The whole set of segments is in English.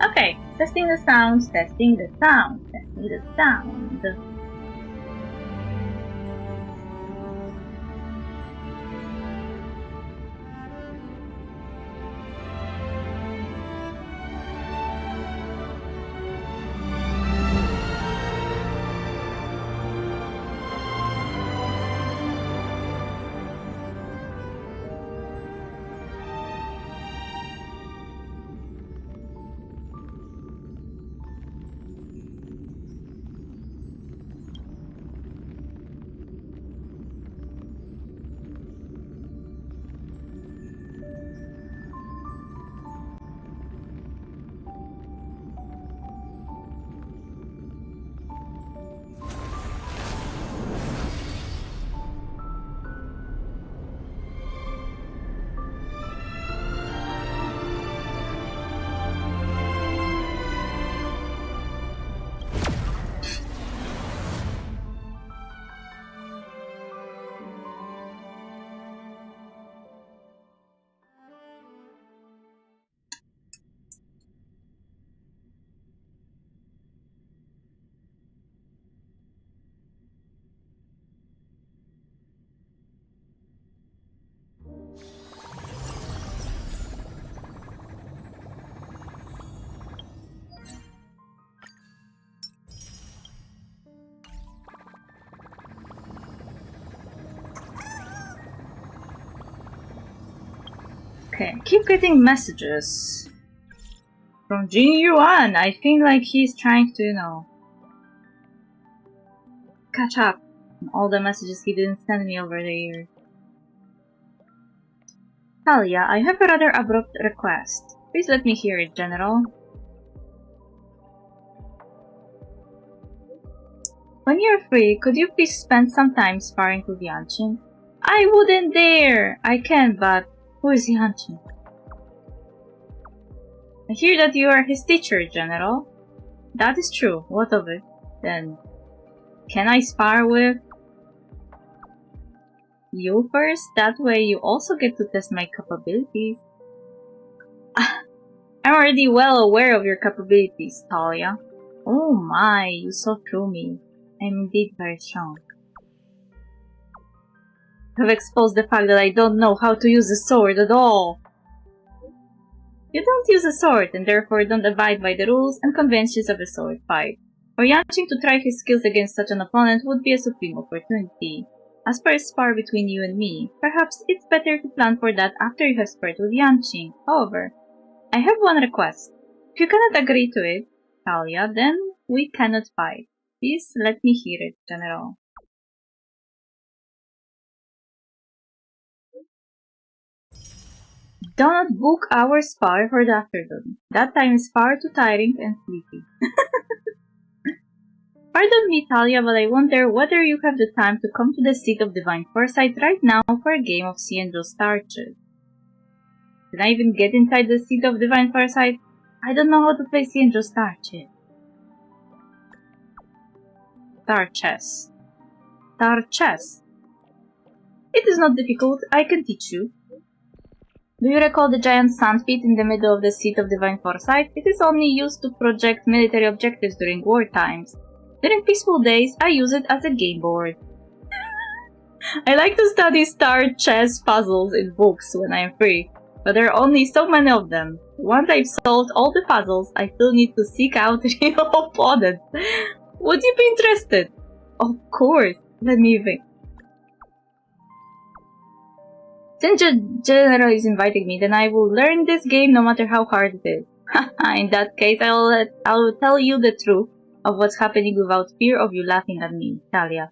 Okay, testing the sounds, testing the sounds, testing the sounds. Okay, I keep getting messages from Jin Yuan. I feel like he's trying to, catch up on all the messages he didn't send me over the years. Talia, I have a rather abrupt request. Please let me hear it, General. When you're free, could you please spend some time sparring with Yanqing? I wouldn't dare! I can, but who is Yanqing? I hear that you are his teacher, General. That is true. What of it? Then, can I spar with you first? That way you also get to test my capabilities. I'm already well aware of your capabilities, Talia. Oh my, you saw through me. I'm indeed very strong. You have exposed the fact that I don't know how to use a sword at all. You don't use a sword, and therefore don't abide by the rules and conventions of a sword fight. For Yanqing to try his skills against such an opponent would be a supreme opportunity. As for a spar between you and me, perhaps it's better to plan for that after you have sparred with Yanqing. However, I have one request. If you cannot agree to it, Talia, then we cannot fight. Please let me hear it, General. Do not book our spa for the afternoon. That time is far too tiring and sleepy. Pardon me, Talia, but I wonder whether you have the time to come to the seat of divine foresight right now for a game of C and Joe Star Chess. Can I even get inside the seat of divine foresight? I don't know how to play C and Joe Star Chess. Star Chess. Star Chess. It is not difficult. I can teach you. Do you recall the giant sandpit in the middle of the seat of divine foresight? It is only used to project military objectives during war times. During peaceful days, I use it as a game board. I like to study star chess puzzles in books when I am free, but there are only so many of them. Once I've solved all the puzzles, I still need to seek out real opponents. Would you be interested? Of course. Let me think. Since the general is inviting me, then I will learn this game no matter how hard it is. In that case, I will tell you the truth of what's happening without fear of you laughing at me, Talia.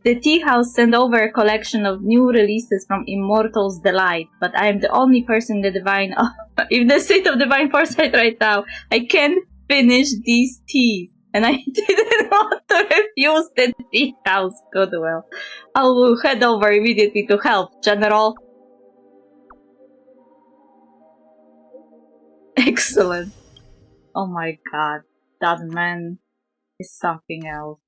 The tea house sent over a collection of new releases from Immortal's Delight, but I am the only person in the divine in the state of divine foresight right now. I can't finish these teas, and I didn't want to refuse the tea house. Goodwill. I will head over immediately to help, General. Excellent. Oh my god, that man is something else.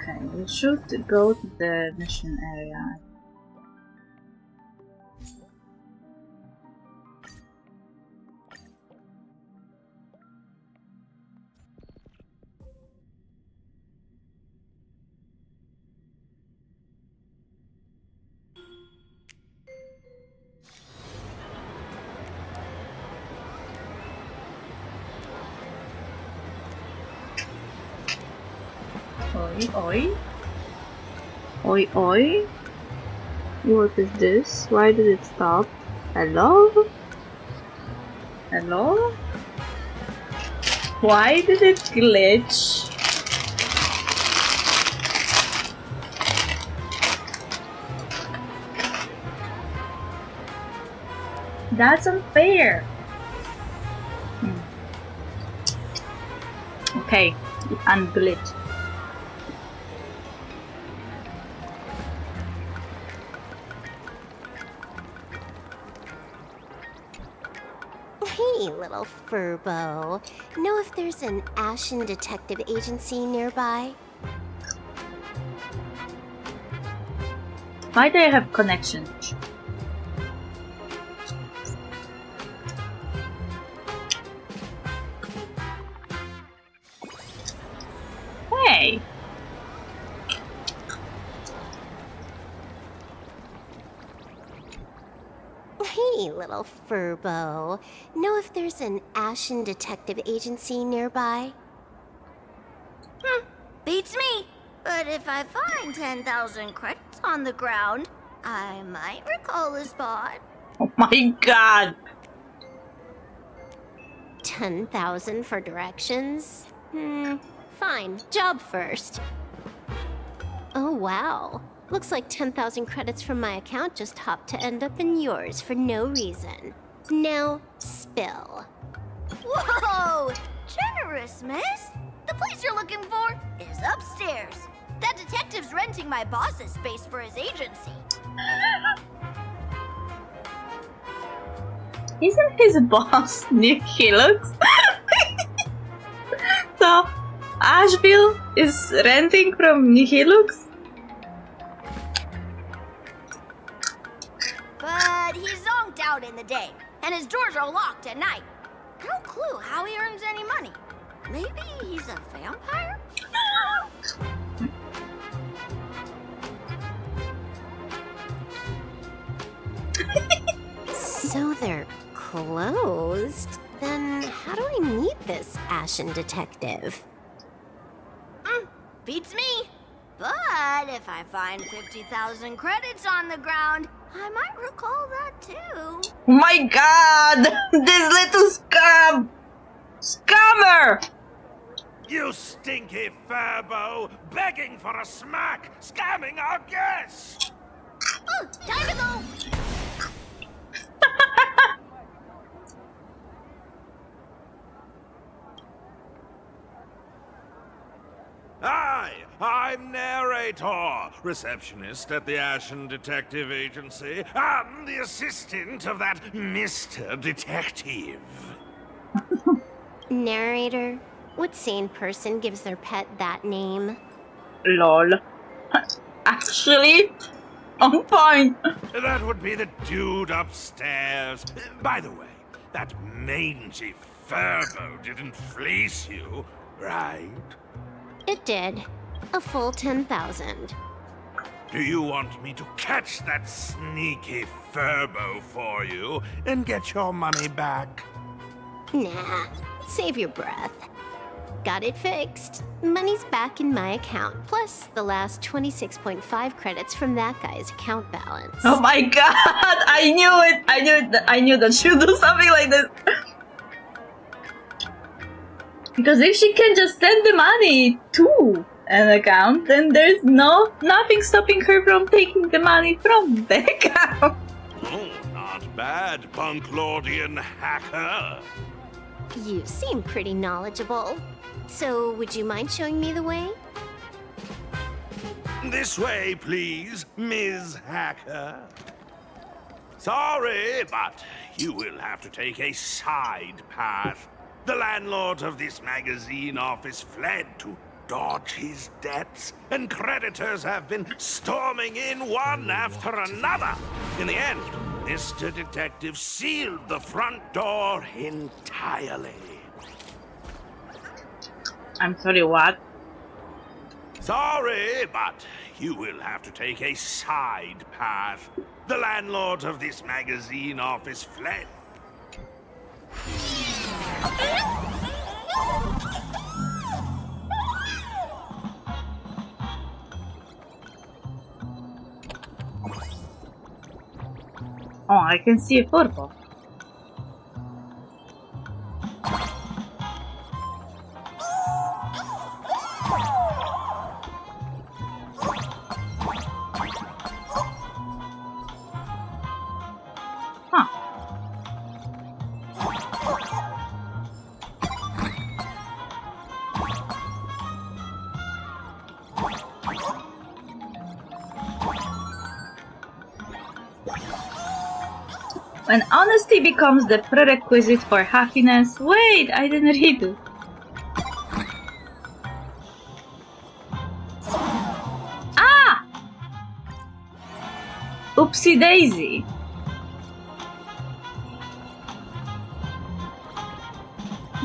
Okay, we should go to the mission area. Oi, oi. Oi, oi. What is this? Why did it stop? Hello? Hello? Why did it glitch? That's unfair. Okay, it unglitched. Hey, little furbo. Know if there's an Ashen Detective Agency nearby? Why do I have connections? Hey! Hey, little furbo. Know if there's an Ashen Detective Agency nearby? Beats me. But if I find 10,000 credits on the ground, I might recall the spot. Oh my god! 10,000 for directions? Fine. Job first. Oh, wow. Looks like 10,000 credits from my account just hopped to end up in yours for no reason. Now, spill. Whoa! Generous, miss. The place you're looking for is upstairs. That detective's renting my boss's space for his agency. Isn't his boss Nick Hillux? So, Asheville is renting from Nihilux? But he's zonked out in the day, and his doors are locked at night. No clue how he earns any money. Maybe he's a vampire? So they're closed? Then how do I meet this Ashen Detective? beats me. But if I find 50,000 credits on the ground, I might recall that too. My god! This little scammer! You stinky furbo, begging for a smack, scamming our guests! Oh, time to go! Hi, I'm Narrator, receptionist at the Ashen Detective Agency. I'm the assistant of that Mr. Detective. Narrator? What sane person gives their pet that name? Lol. Actually, on point. That would be the dude upstairs. By the way, that mangy furbo didn't fleece you, right? It did. A full 10,000. Do you want me to catch that sneaky furbo for you and get your money back? Nah, save your breath. Got it fixed. Money's back in my account, plus the last 26.5 credits from that guy's account balance. Oh my god! I knew it! I knew that she'll do something like this. Because if she can just send the money to an account, then there's nothing stopping her from taking the money from the account. Oh, not bad, Bunklordian hacker. You seem pretty knowledgeable. So, would you mind showing me the way? This way, please, Ms. Hacker. Sorry, but you will have to take a side path. The landlord of this magazine office fled to dodge his debts, and creditors have been storming in one after another. In the end, Mr. Detective sealed the front door entirely. I'm sorry, what? Sorry, but you will have to take a side path. The landlord of this magazine office fled. Oh, I can see a purple. When honesty becomes the prerequisite for happiness. Wait, I didn't read it. Ah! Oopsie daisy.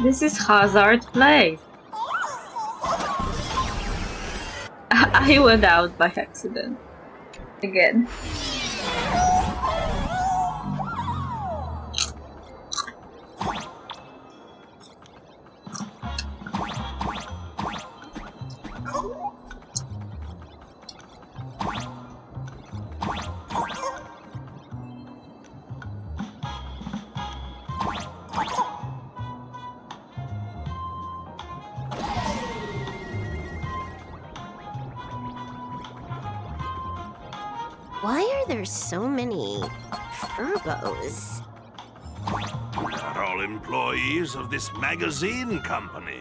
This is hazard place. I went out by accident. Again. Why are there so many furbos? They're all employees of this magazine company.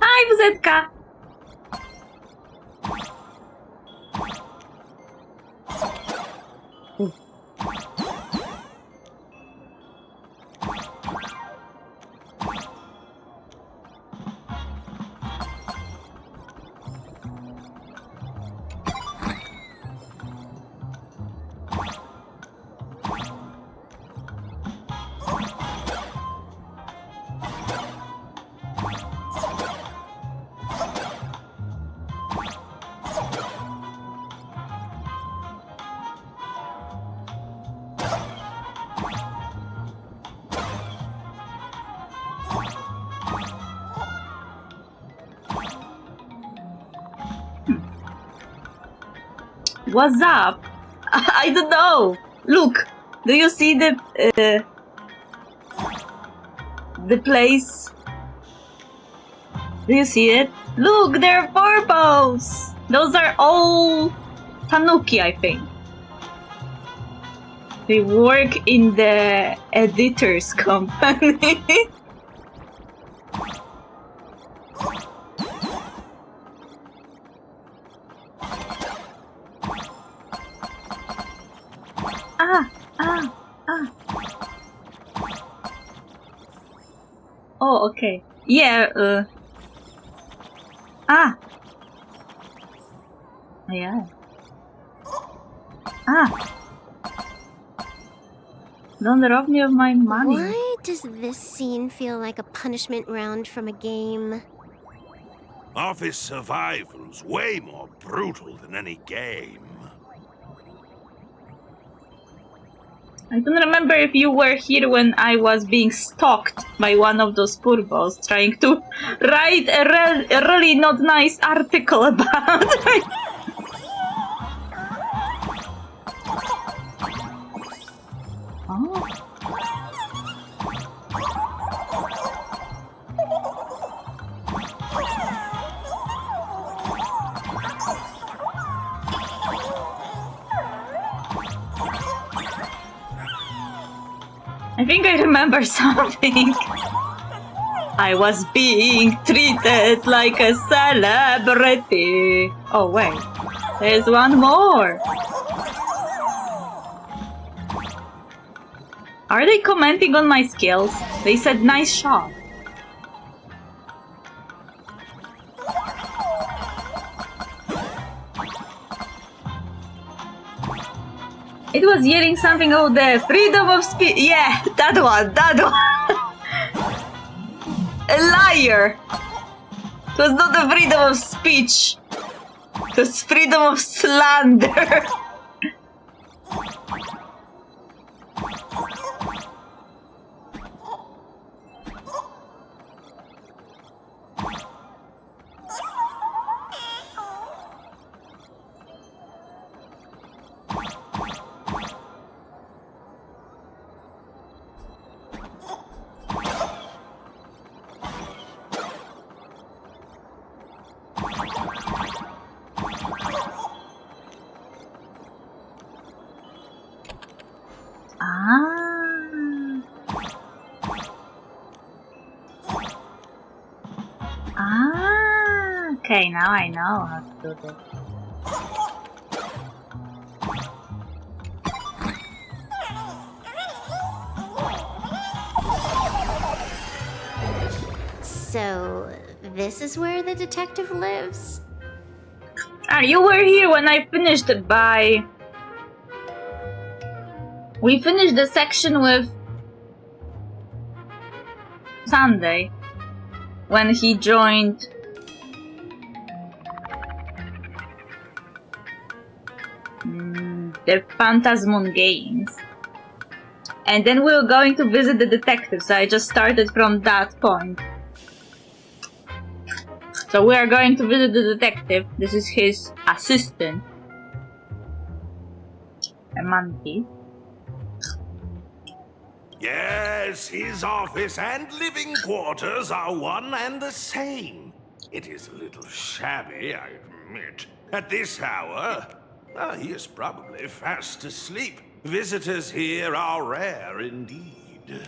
Hi, Buzetka! What's up? I don't know. Look, do you see the place? Do you see it? Look, they're purples. Those are all tanuki, I think. They work in the editor's company. Oh, okay. Yeah, Yeah. Don't rob me of my money. Why does this scene feel like a punishment round from a game? Office survival's way more brutal than any game. I don't remember if you were here when I was being stalked by one of those purbos trying to write a really not nice article about it. Oh. I think I remember something. I was being treated like a celebrity. Oh wait, there's one more. Are they commenting on my skills? They said nice shot. It was yelling something about the freedom of speech. Yeah, that one. A liar. It was not the freedom of speech. It was freedom of slander. Okay, now I know how to do this. So, this is where the detective lives? You were here when I finished by... We finished the section with Sunday when he joined the Phantasmon games. And then we were going to visit the detective, so I just started from that point. So we are going to visit the detective. This is his assistant, a monkey. Yes, his office and living quarters are one and the same. It is a little shabby, I admit. At this hour, he is probably fast asleep. Visitors here are rare indeed.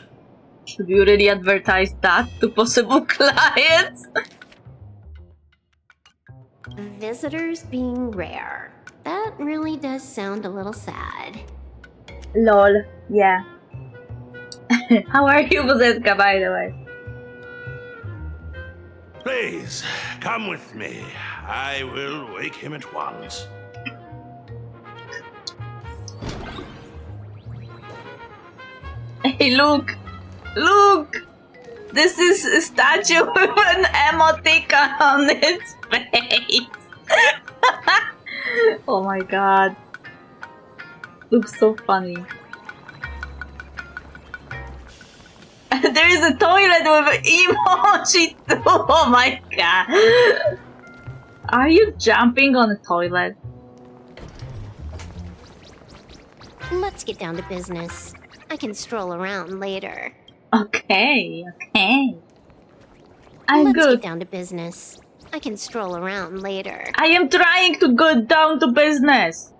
Should you really advertise that to possible clients? Visitors being rare. That really does sound a little sad. Lol, yeah. How are you, Buzetka, by the way? Please, come with me. I will wake him at once. Hey, look! Look! This is a statue with an emoticon on its face! Oh my god. Looks so funny. There is a toilet with emoji too! Oh my god! Are you jumping on a toilet? Let's get down to business. I can stroll around later. Okay, okay. I'm Let's good. get down to business. I can stroll around later. I am trying to go down to business.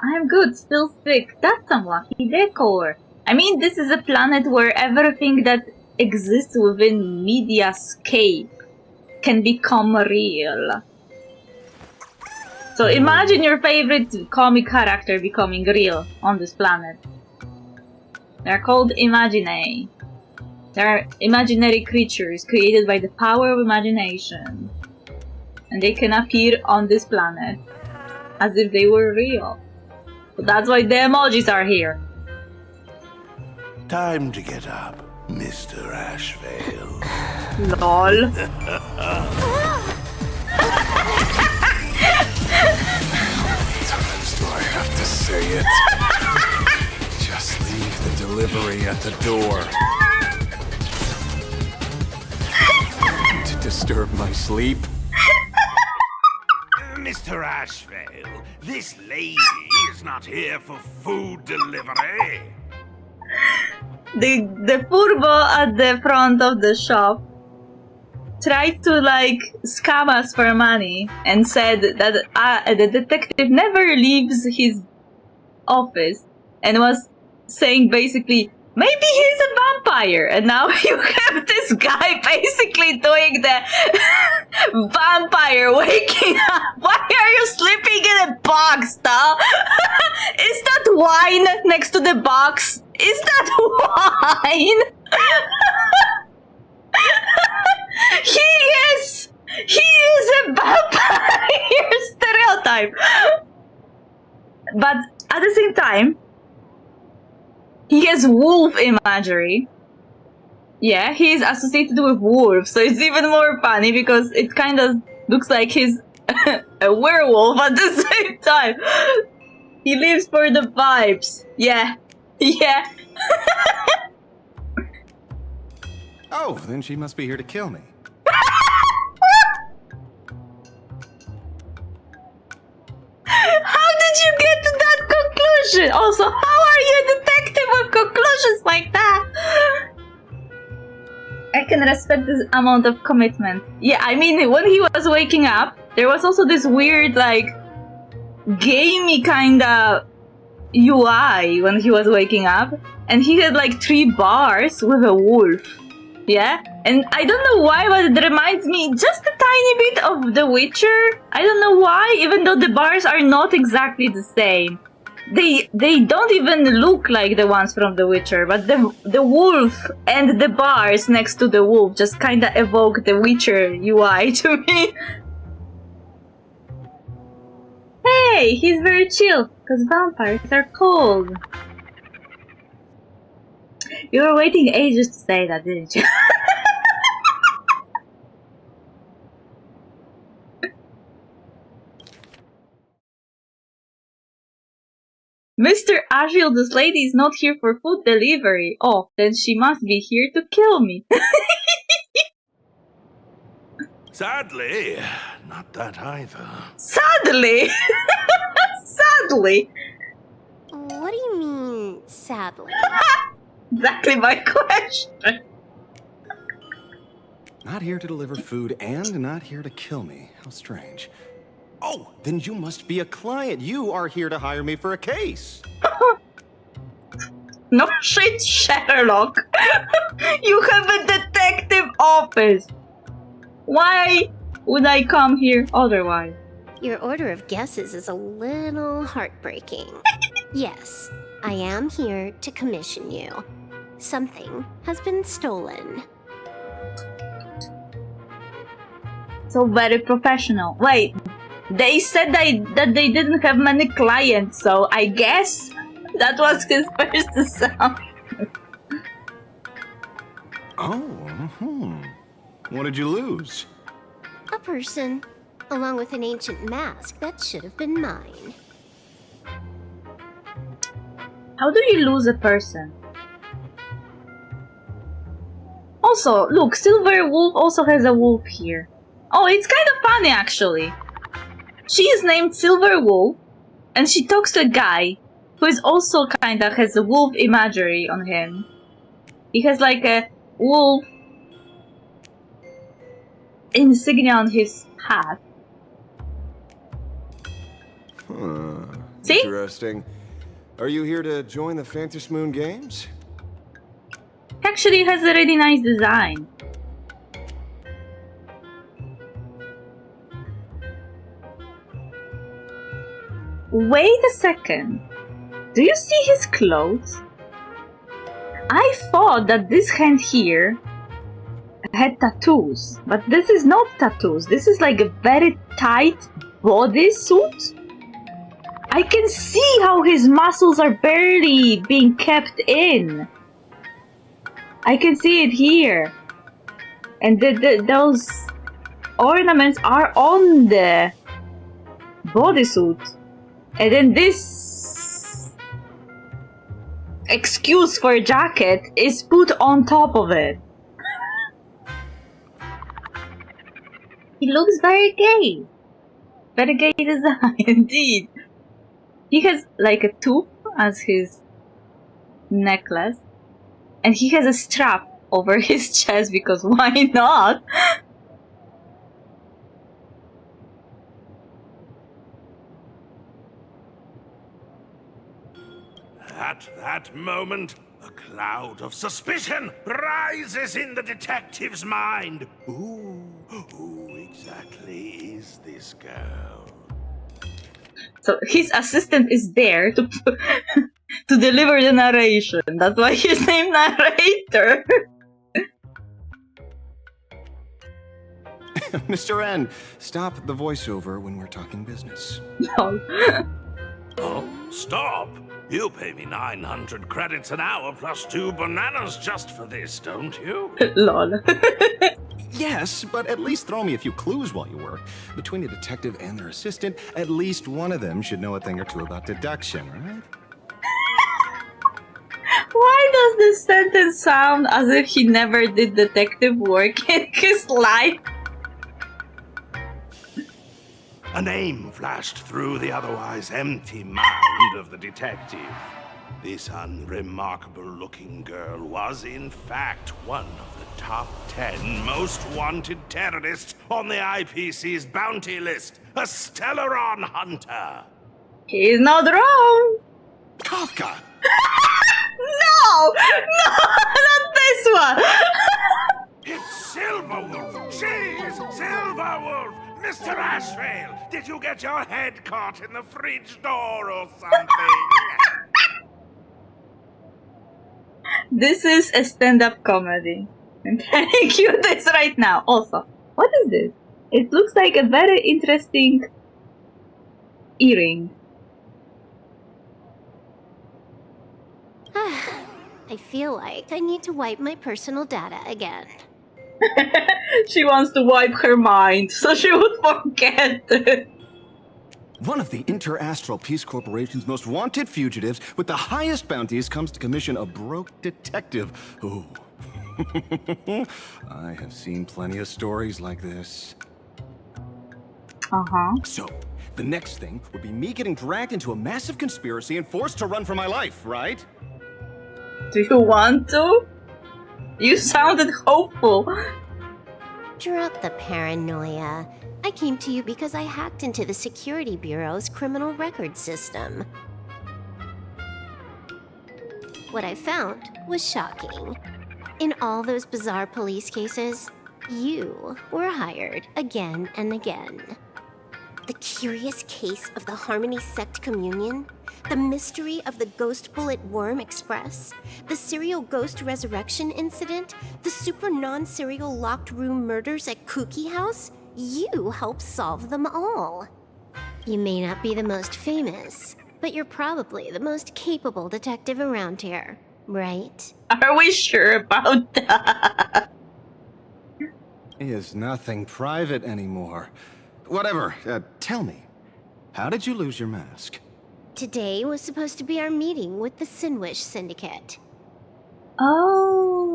I'm good, still sick. That's some lucky decor. I mean, this is a planet where everything that exists within Mediascape can become real. So imagine your favorite comic character becoming real on this planet. They're called Imaginae. They're imaginary creatures created by the power of imagination. And they can appear on this planet as if they were real. So that's why the emojis are here. Time to get up, Mr. Ashvale. LOL. Times do I have to say it? Just leave the delivery at the door. To disturb my sleep? Mr. Ashvale, this lady is not here for food delivery. The furbo at the front of the shop tried to scam us for money and said that the detective never leaves his office and was saying basically, maybe he's a vampire, and now you have this guy basically doing the vampire waking up. Why are you sleeping in a box, though? Is that wine next to the box? Is that wine? He is a vampire stereotype. But at the same time, he has wolf imagery. Yeah, he is associated with wolves, so it's even more funny because it kind of looks like he's a werewolf at the same time. He lives for the vibes. Yeah. Yeah. Oh, then she must be here to kill me. How did you get to that conclusion? Also, how are you a detective with conclusions like that? I can respect this amount of commitment. Yeah, I mean, when he was waking up, there was also this weird, gamey kinda UI when he was waking up. And he had 3 bars with a wolf. Yeah? And I don't know why, but it reminds me just a tiny bit of The Witcher. I don't know why, even though the bars are not exactly the same. They don't even look like the ones from The Witcher, but the wolf and the bars next to the wolf just kinda evoke The Witcher UI to me. Hey, he's very chill, because vampires are cold. You were waiting ages to say that, didn't you? Mr. Ashil, this lady is not here for food delivery. Oh, then she must be here to kill me. Sadly, not that either. Sadly! Sadly! What do you mean, sadly? Exactly my question. Not here to deliver food and not here to kill me. How strange. Oh, then you must be a client. You are here to hire me for a case. No shit, Sherlock. You have a detective office. Why would I come here otherwise? Your order of guesses is a little heartbreaking. Yes, I am here to commission you. Something has been stolen. So very professional. Wait, they said that they didn't have many clients, so I guess that was his first sound. What did you lose? A person, along with an ancient mask that should have been mine. How do you lose a person? Also, look, Silver Wolf also has a wolf here. Oh, it's kind of funny actually. She is named Silver Wolf, and she talks to a guy who is also kinda has a wolf imagery on him. He has like a wolf insignia on his hat. See? Interesting. Are you here to join the Phantom Moon Games? Actually has a really nice design. Wait a second. Do you see his clothes? I thought that this hand here had tattoos, but this is not tattoos. This is like a very tight bodysuit. I can see how his muscles are barely being kept in. I can see it here. And those ornaments are on the bodysuit. And then this excuse for a jacket is put on top of it. He looks very gay. Very gay design, indeed. He has like a tube as his necklace. And he has a strap over his chest because why not? At that moment, a cloud of suspicion rises in the detective's mind. Who exactly is this girl? So his assistant is there to to deliver the narration. That's why he's named narrator. Mr. N, stop the voiceover when we're talking business. No. Oh, stop! You pay me 900 credits an hour plus 2 bananas just for this, don't you? Lol. Yes, but at least throw me a few clues while you work. Between the detective and their assistant, at least one of them should know a thing or two about deduction, right? Why does this sentence sound as if he never did detective work in his life? A name flashed through the otherwise empty mind of the detective. This unremarkable-looking girl was, in fact, one of the top 10 most wanted terrorists on the IPC's bounty list, a Stellaron hunter. He's not wrong. Kafka! No! No! Not this one! It's Silverwolf! She's Silverwolf! Mr. Ashvale, did you get your head caught in the fridge door or something? This is a stand-up comedy. I'm telling you this right now. Also, what is this? It looks like a very interesting earring. I feel like I need to wipe my personal data again. She wants to wipe her mind so she would forget. One of the Interastral Peace Corporation's most wanted fugitives with the highest bounties comes to commission a broke detective. Ooh. I have seen plenty of stories like this. Uh-huh. So, the next thing would be me getting dragged into a massive conspiracy and forced to run for my life, right? Do you want to? You sounded hopeful. Drop the paranoia. I came to you because I hacked into the Security Bureau's criminal record system. What I found was shocking. In all those bizarre police cases, You were hired again and again. The curious case of the Harmony Sect Communion, the mystery of the Ghost Bullet Worm Express, the serial ghost resurrection incident, the super non-serial locked room murders at Kooky House, you helped solve them all. You may not be the most famous, but you're probably the most capable detective around here, right? Are we sure about that? Is nothing private anymore. Whatever, tell me, how did you lose your mask? Today was supposed to be our meeting with the Sinwish Syndicate. Oh.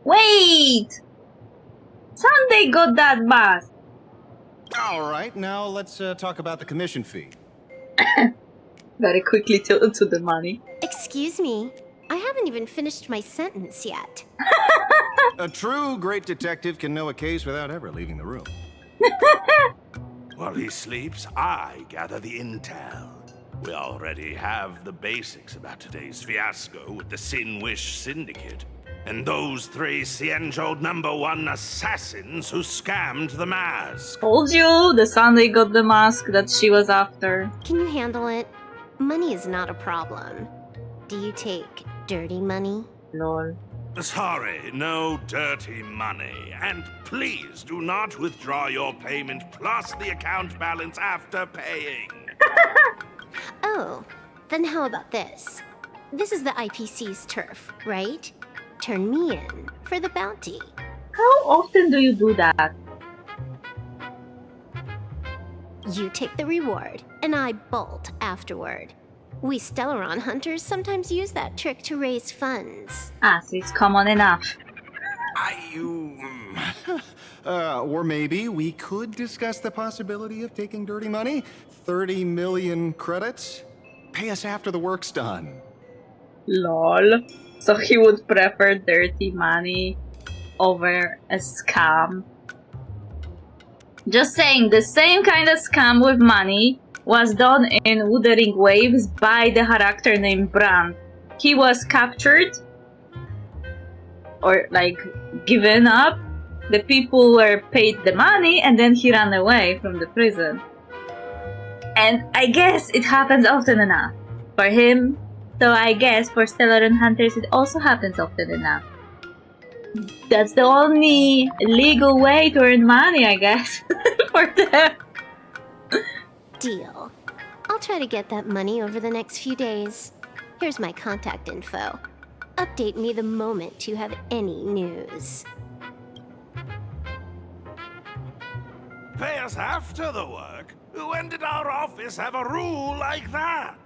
Wait! Sunday got that mask. All right, now let's talk about the commission fee. Very quickly to the money. Excuse me, I haven't even finished my sentence yet. A true great detective can know a case without ever leaving the room. While he sleeps, I gather the intel. We already have the basics about today's fiasco with the Sinwish Syndicate, and those three Cienjo #1 assassins who scammed the mask. Told you, the Sunday got the mask that she was after. Can you handle it? Money is not a problem. Do you take dirty money? Lol. Sorry, no dirty money. And please do not withdraw your payment plus the account balance after paying. Oh, then how about this? This is the IPC's turf, right? Turn me in for the bounty. How often do you do that? You take the reward, and I bolt afterward. We Stellaron hunters sometimes use that trick to raise funds. Ah, so it's common enough. Or maybe we could discuss the possibility of taking dirty money? 30 million credits? Pay us after the work's done. Lol. So he would prefer dirty money over a scam. Just saying, the same kind of scam with money was done in Wuthering Waves by the character named Brand. He was captured or like given up. The people were paid the money and then he ran away from the prison. And I guess it happens often enough for him. So I guess for Stellaron hunters it also happens often enough. That's the only legal way to earn money, I guess, for them. Deal. I'll try to get that money over the next few days. Here's my contact info. Update me the moment you have any news. Pay us after the work? When did our office have a rule like that?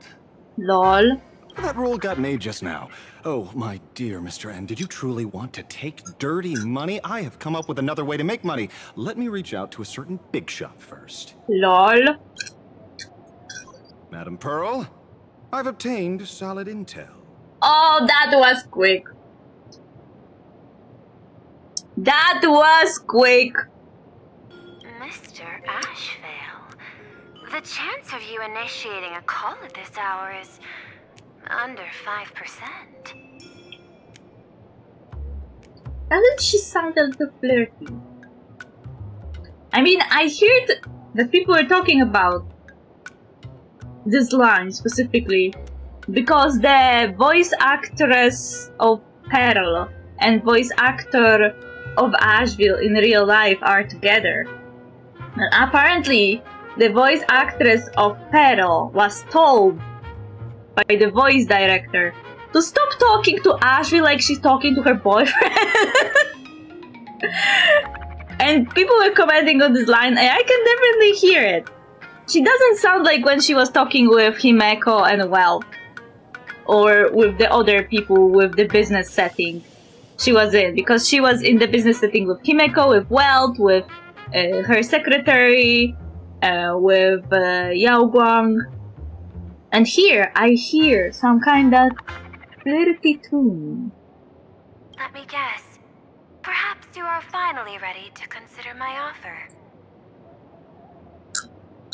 Lol. That rule got made just now. Oh, my dear Mr. N, did you truly want to take dirty money? I have come up with another way to make money. Let me reach out to a certain big shot first. Lol. Madam Pearl, I've obtained solid intel. Oh, that was quick. That was quick. Mr. Ashvale, the chance of you initiating a call at this hour is under 5%. Doesn't she sound a little flirty? I mean, I heard that people were talking about this line specifically because the voice actress of Pearl and voice actor of Asheville in real life are together. And apparently, the voice actress of Pearl was told by the voice director to stop talking to Asheville like she's talking to her boyfriend. And people were commenting on this line, and I can definitely hear it. She doesn't sound like when she was talking with Himeko and Well, or with the other people with the business setting she was in, because she was in the business setting with Himeko, with Welt, with her secretary, with Yao Guang. And here, I hear some kind of flirty tune. Let me guess. Perhaps you are finally ready to consider my offer.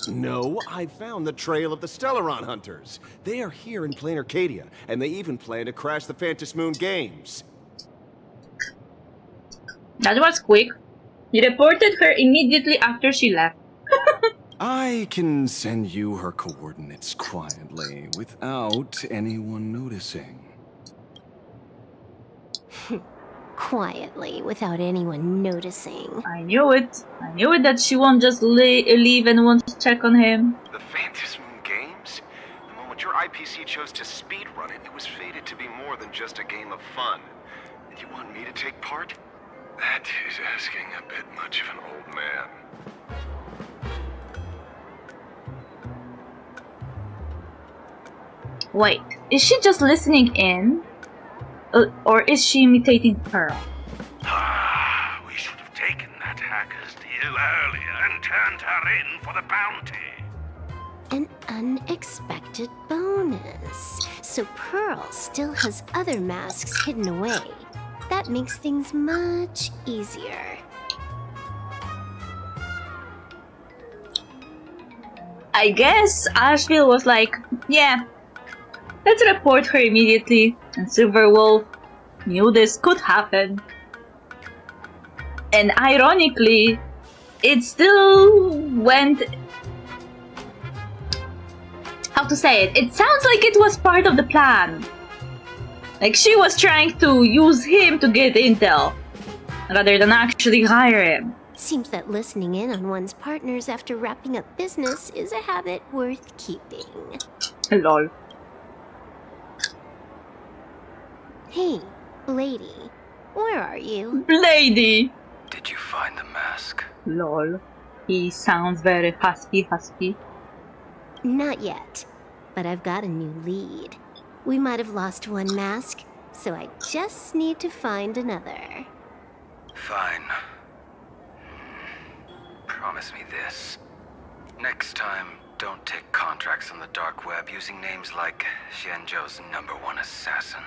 No, I found the trail of the Stellaron hunters. They are here in plain Arcadia, and they even plan to crash the Phantasmoon Games. That was quick. You reported her immediately after she left. I can send you her coordinates quietly, without anyone noticing. Quietly, without anyone noticing. I knew it. I knew it that she won't just leave and won't check on him. The Phantasm Games? The moment your IPC chose to speedrun it, it was fated to be more than just a game of fun. And you want me to take part? That is asking a bit much of an old man. Wait, is she just listening in? Or is she imitating Pearl? Ah, we should have taken that hacker's deal earlier and turned her in for the bounty. An unexpected bonus. So Pearl still has other masks hidden away. That makes things much easier. I guess Asheville was like, yeah, let's report her immediately. And Silverwolf knew this could happen. And ironically, it still went... How to say it? It sounds like it was part of the plan. Like she was trying to use him to get intel, rather than actually hire him. Seems that listening in on one's partners after wrapping up business is a habit worth keeping. Lol. Hey, lady, where are you? Lady! Did you find the mask? Lol. He sounds very husky. Not yet, but I've got a new lead. We might have lost one mask, so I just need to find another. Fine. Promise me this. Next time, don't take contracts on the dark web using names like Xianzhou's #1 assassin.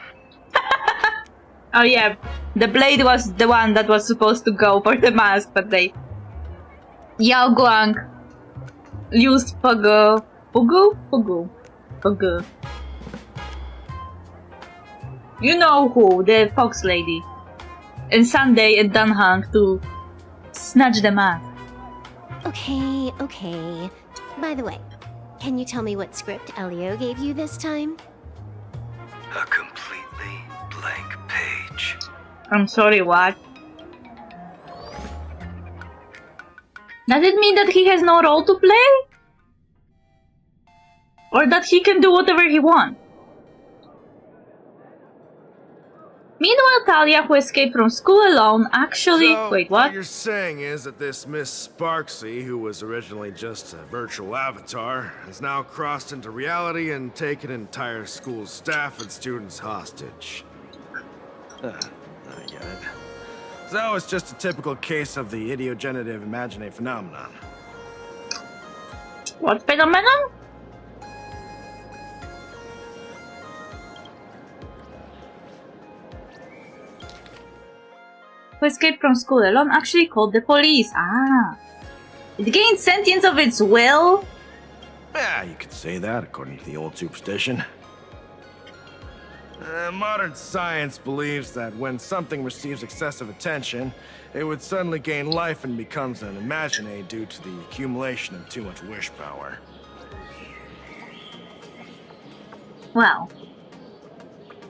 Oh yeah, the blade was the one that was supposed to go for the mask, but they... Yao Guang used Pugu. You know who, the fox lady. And Sunday and Danhang to snatch the mask. Okay. By the way, can you tell me what script Elio gave you this time? A completely blank page. I'm sorry, what? Does it mean that he has no role to play? Or that he can do whatever he wants? Meanwhile, Talia, who escaped from school alone, actually... So, Wait, what? you're saying is that this Miss Sparksy, who was originally just a virtual avatar, has now crossed into reality and taken entire school staff and students hostage. I get it. So it's just a typical case of the idiogenerative imagine phenomenon. What phenomenon? Who escaped from school alone actually called the police. Ah. It gained sentience of its will? Yeah, you could say that according to the old superstition. Modern science believes that when something receives excessive attention, it would suddenly gain life and becomes an imagine due to the accumulation of too much wish power. Well,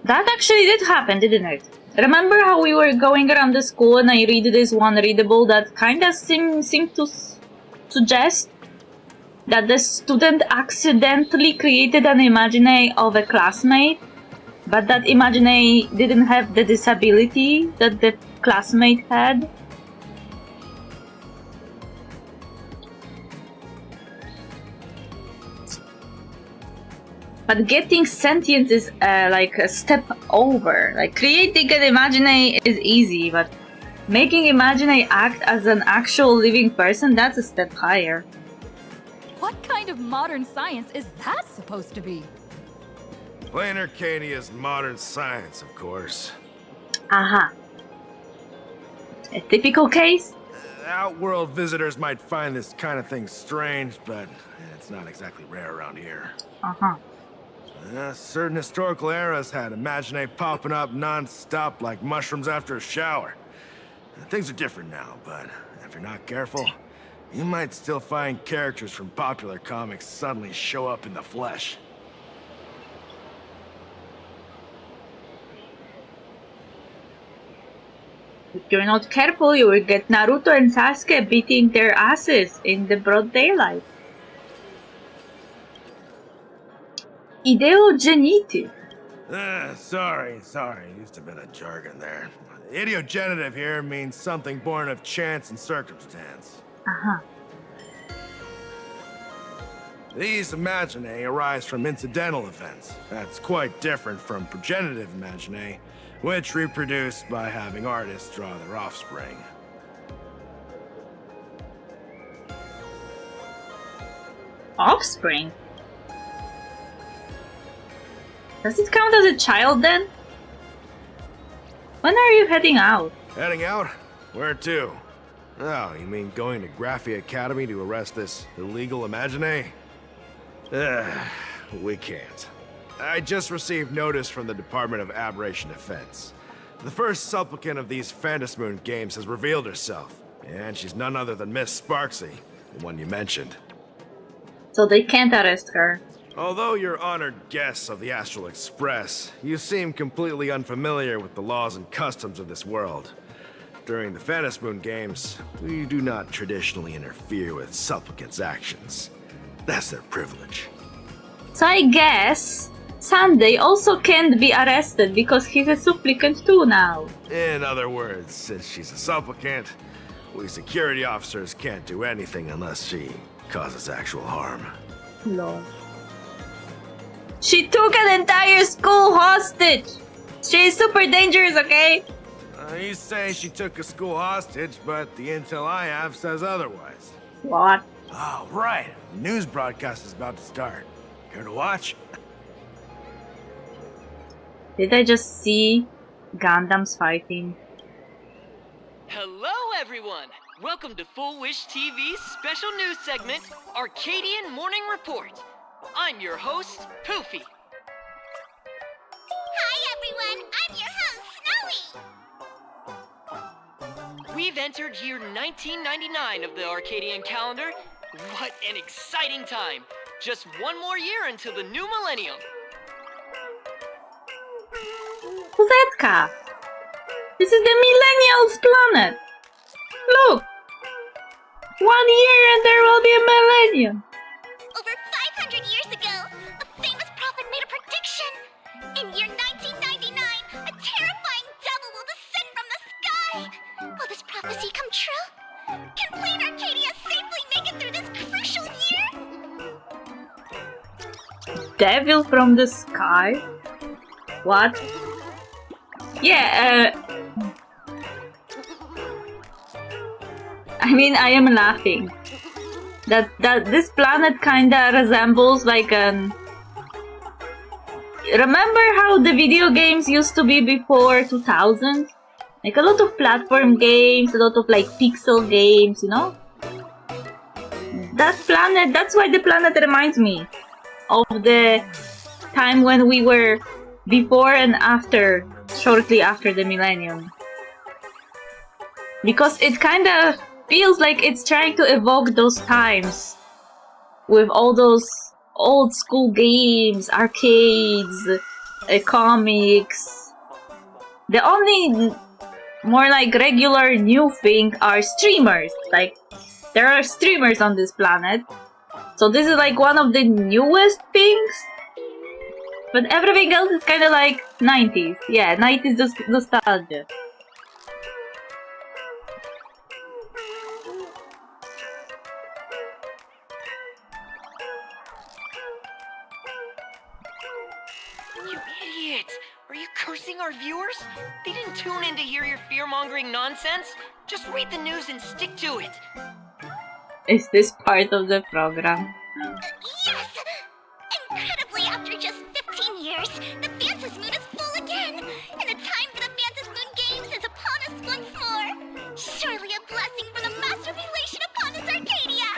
that actually did happen, didn't it? Remember how we were going around the school and I read this one readable that kinda seemed to suggest that the student accidentally created an imaginary of a classmate, but that imaginary didn't have the disability that the classmate had? But getting sentience is like a step over. Like creating an imaginary is easy, but making imaginary act as an actual living person, that's a step higher. What kind of modern science is that supposed to be? Plain Arcadia's modern science, of course. Aha. A typical case? Outworld visitors might find this kind of thing strange, but it's not exactly rare around here. Uh-huh. Certain historical eras had imagine popping up non-stop like mushrooms after a shower. Things are different now, but if you're not careful, you might still find characters from popular comics suddenly show up in the flesh. If you're not careful, you will get Naruto and Sasuke beating their asses in the broad daylight. Ideogenitive. Sorry. Used a bit of jargon there. Ideogenitive here means something born of chance and circumstance. Uh-huh. These imaginae arise from incidental events. That's quite different from progenitive imaginae, which reproduce by having artists draw their offspring. Offspring? Does it count as a child then? When are you heading out? Heading out? Where to? Oh, you mean going to Graphi Academy to arrest this illegal imaginae? We can't. I just received notice from the Department of Aberration Defense. The first supplicant of these Phantasmoon games has revealed herself, and she's none other than Miss Sparksy, the one you mentioned. So they can't arrest her. Although you're honored guests of the Astral Express, you seem completely unfamiliar with the laws and customs of this world. During the Phantasmoon games, we do not traditionally interfere with supplicants' actions. That's their privilege. So I guess Sunday also can't be arrested because he's a supplicant too now. In other words, since she's a supplicant, we security officers can't do anything unless she causes actual harm. Lord. She took an entire school hostage! She's super dangerous, okay? You say she took a school hostage, but the intel I have says otherwise. What? Oh, right. The news broadcast is about to start. Care to watch? Did I just see Gundams fighting? Hello, everyone! Welcome to Full Wish TV's special news segment, Arcadian Morning Report. I'm your host, Poofy. Hi, everyone. I'm your host, Snowy. We've entered year 1999 of the Arcadian calendar. What an exciting time! Just one more year until the new millennium. Zetka! This is the Millennials planet! Look! 1 year and there will be a millennium! Over 500 years ago, a famous prophet made a prediction. In year 1999, a terrifying devil will descend from the sky. Will this prophecy come true? Can Plain Arcadia safely make it through this crucial year? Devil from the sky? What? Yeah, I mean, I am laughing. That this planet kinda resembles like an... Remember how the video games used to be before 2000? Like a lot of platform games, a lot of like pixel games, you know? That planet, that's why the planet reminds me of the time when we were before and after, shortly after the millennium. Because it kinda feels like it's trying to evoke those times with all those old school games, arcades, comics. The only more like regular new thing are streamers. Like, there are streamers on this planet. So this is like one of the newest things. But everything else is kind of like 90s. Yeah, 90s nostalgia. You idiot! Are you cursing our viewers? They didn't tune in to hear your fear-mongering nonsense. Just read the news and stick to it. Is this part of the program? Yes! Incredibly, after just 15 years, the Phantasmoon is full again! And the time for the Phantasmoon Games is upon us once more! Surely a blessing from the master relation upon us, Arcadia!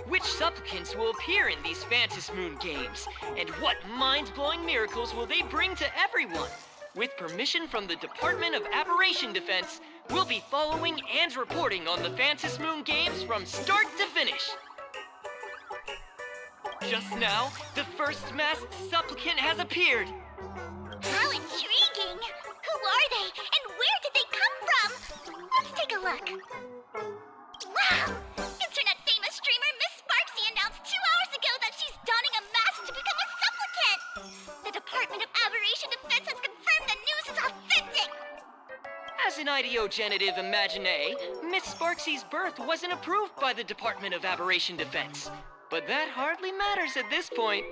Which supplicants will appear in these Phantasm Moon games? And what mind-blowing miracles will they bring to everyone? With permission from the Department of Aberration Defense, we'll be following and reporting on the Phantasm Moon games from start to finish. Just now, the first masked supplicant has appeared. How intriguing! Who are they, and where did they come from? Let's take a look. Wow! Internet famous streamer Miss Sparksy announced 2 hours ago that she's donning a mask to become a supplicant! The Department of Aberration Defense has confirmed the news is authentic! As an ideogenitive imagine, Miss Sparksy's birth wasn't approved by the Department of Aberration Defense. But that hardly matters at this point.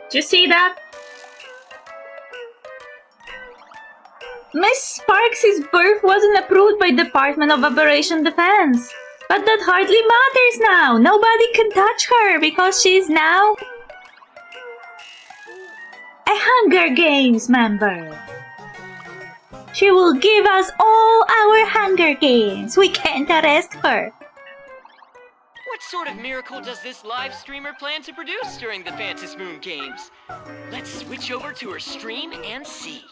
Do you see that? Miss Sparks' birth wasn't approved by Department of Aberration Defense. But that hardly matters now. Nobody can touch her because she's now a Hunger Games member. She will give us all our Hunger Games. We can't arrest her. What sort of miracle does this live streamer plan to produce during the Phantasm Moon games? Let's switch over to her stream and see.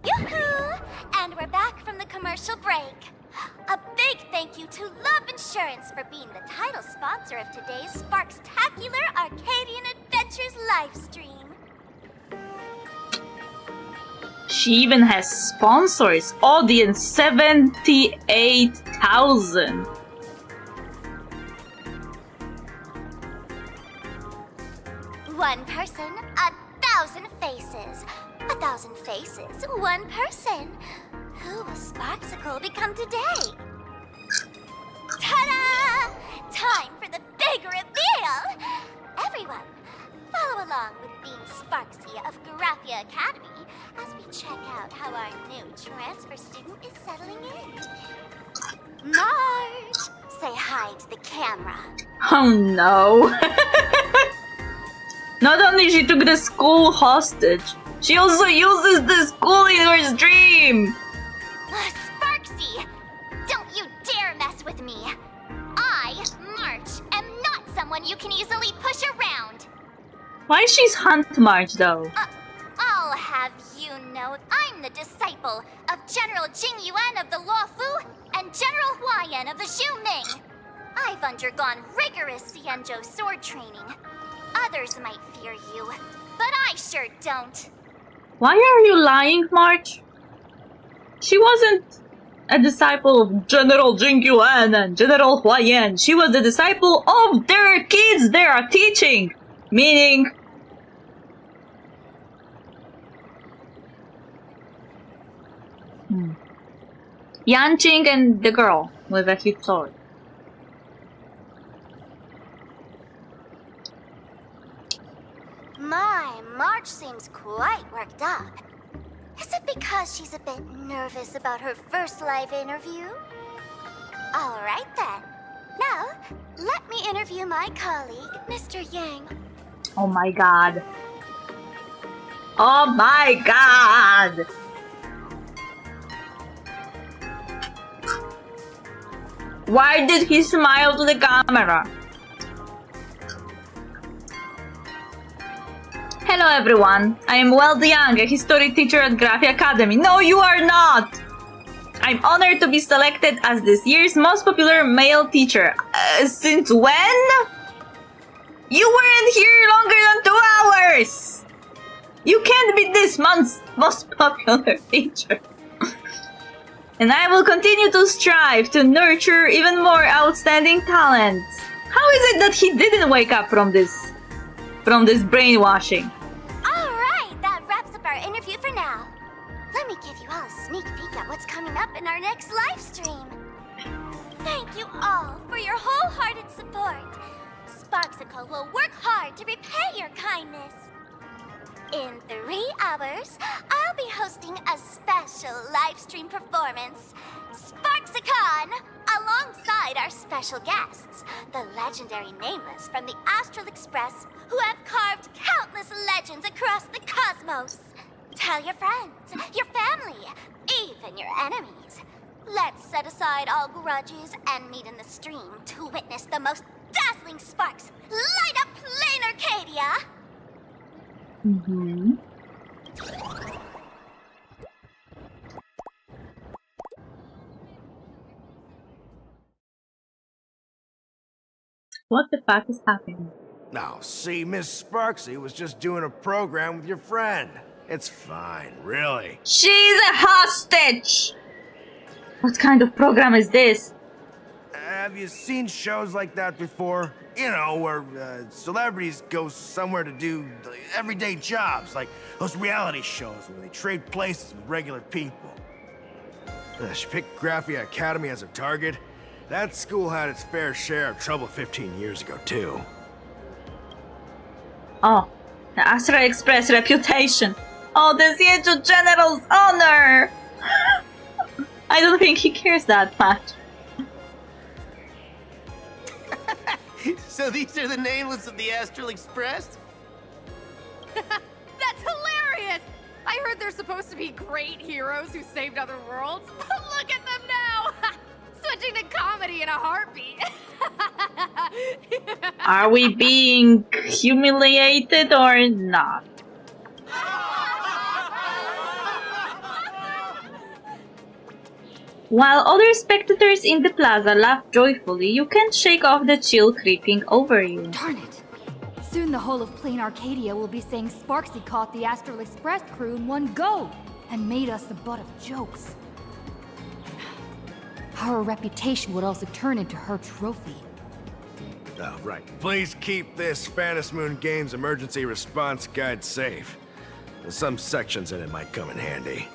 Yoo-hoo! And we're back from the commercial break. A big thank you to Love Insurance for being the title sponsor of today's Sparkstacular Arcadian Adventures livestream. She even has sponsors. Audience 78,000. One person, 1,000 faces. 1,000 faces, one person. Who will Sparksicle become today? Ta-da! Time for the big reveal! Everyone, follow along with Bean Sparksy of Graphia Academy as we check out how our new transfer student is settling in. Marge, say hi to the camera. Oh no. Not only she took the school hostage, she also uses the school in her stream! Sparksy! Don't you dare mess with me! I, March, am not someone you can easily push around! Why she's Hunt March though? I'll have you know I'm the disciple of General Jing Yuan of the Luofu and General Huayan of the Xu Ming. I've undergone rigorous Xianzhou sword training. Others might fear you, but I sure don't. Why are you lying, March? She wasn't a disciple of General Jing Yuan and General Huayan. She was the disciple of their kids they are teaching. Meaning... Yanqing and the girl with a fifth sword. My, March seems quite worked up. Is it because she's a bit nervous about her first live interview? Alright then. Now, let me interview my colleague, Mr. Yang. Oh my god. Oh my god! Why did he smile to the camera? Hello everyone, I am Weld Young, a history teacher at Graphia Academy. No, you are not! I'm honored to be selected as this year's most popular male teacher. Since when? You weren't here longer than 2 hours! You can't be this month's most popular teacher. And I will continue to strive to nurture even more outstanding talents. How is it that he didn't wake up from this brainwashing? Alright, that wraps up our interview for now. Let me give you all a sneak peek at what's coming up in our next live stream. Thank you all for your wholehearted support. Sparksicle will work hard to repay your kindness. In 3 hours, I'll be hosting a special live stream performance, Sparksicon, alongside alongside our special guests, the legendary Nameless from the Astral Express, who have carved countless legends across the cosmos. Tell your friends, your family, even your enemies. Let's set aside all grudges and meet in the stream to witness the most dazzling sparks light up plain Arcadia! Mm-hmm. What the fuck is happening? Now, see, Miss Sparksy was just doing a program with your friend. It's fine, really. She's a hostage! What kind of program is this? Have you seen shows like that before? You know, where celebrities go somewhere to do everyday jobs, like those reality shows where they trade places with regular people. She picked Graphia Academy as her target. That school had its fair share of trouble 15 years ago, too. Oh, the Astral Express reputation. Oh, the Zieju General's honor! I don't think he cares that much. So these are the Nameless of the Astral Express? That's hilarious! I heard they're supposed to be great heroes who saved other worlds. Look at them now! Switching to comedy in a heartbeat. Are we being humiliated or not? While other spectators in the plaza laugh joyfully, you can't shake off the chill creeping over you. Darn it! Soon the whole of Plain Arcadia will be saying Sparksy caught the Astral Express crew in one go and made us the butt of jokes. Our reputation would also turn into her trophy. Oh, right. Please keep this Phantom Moon Games emergency response guide safe. Some sections in it might come in handy.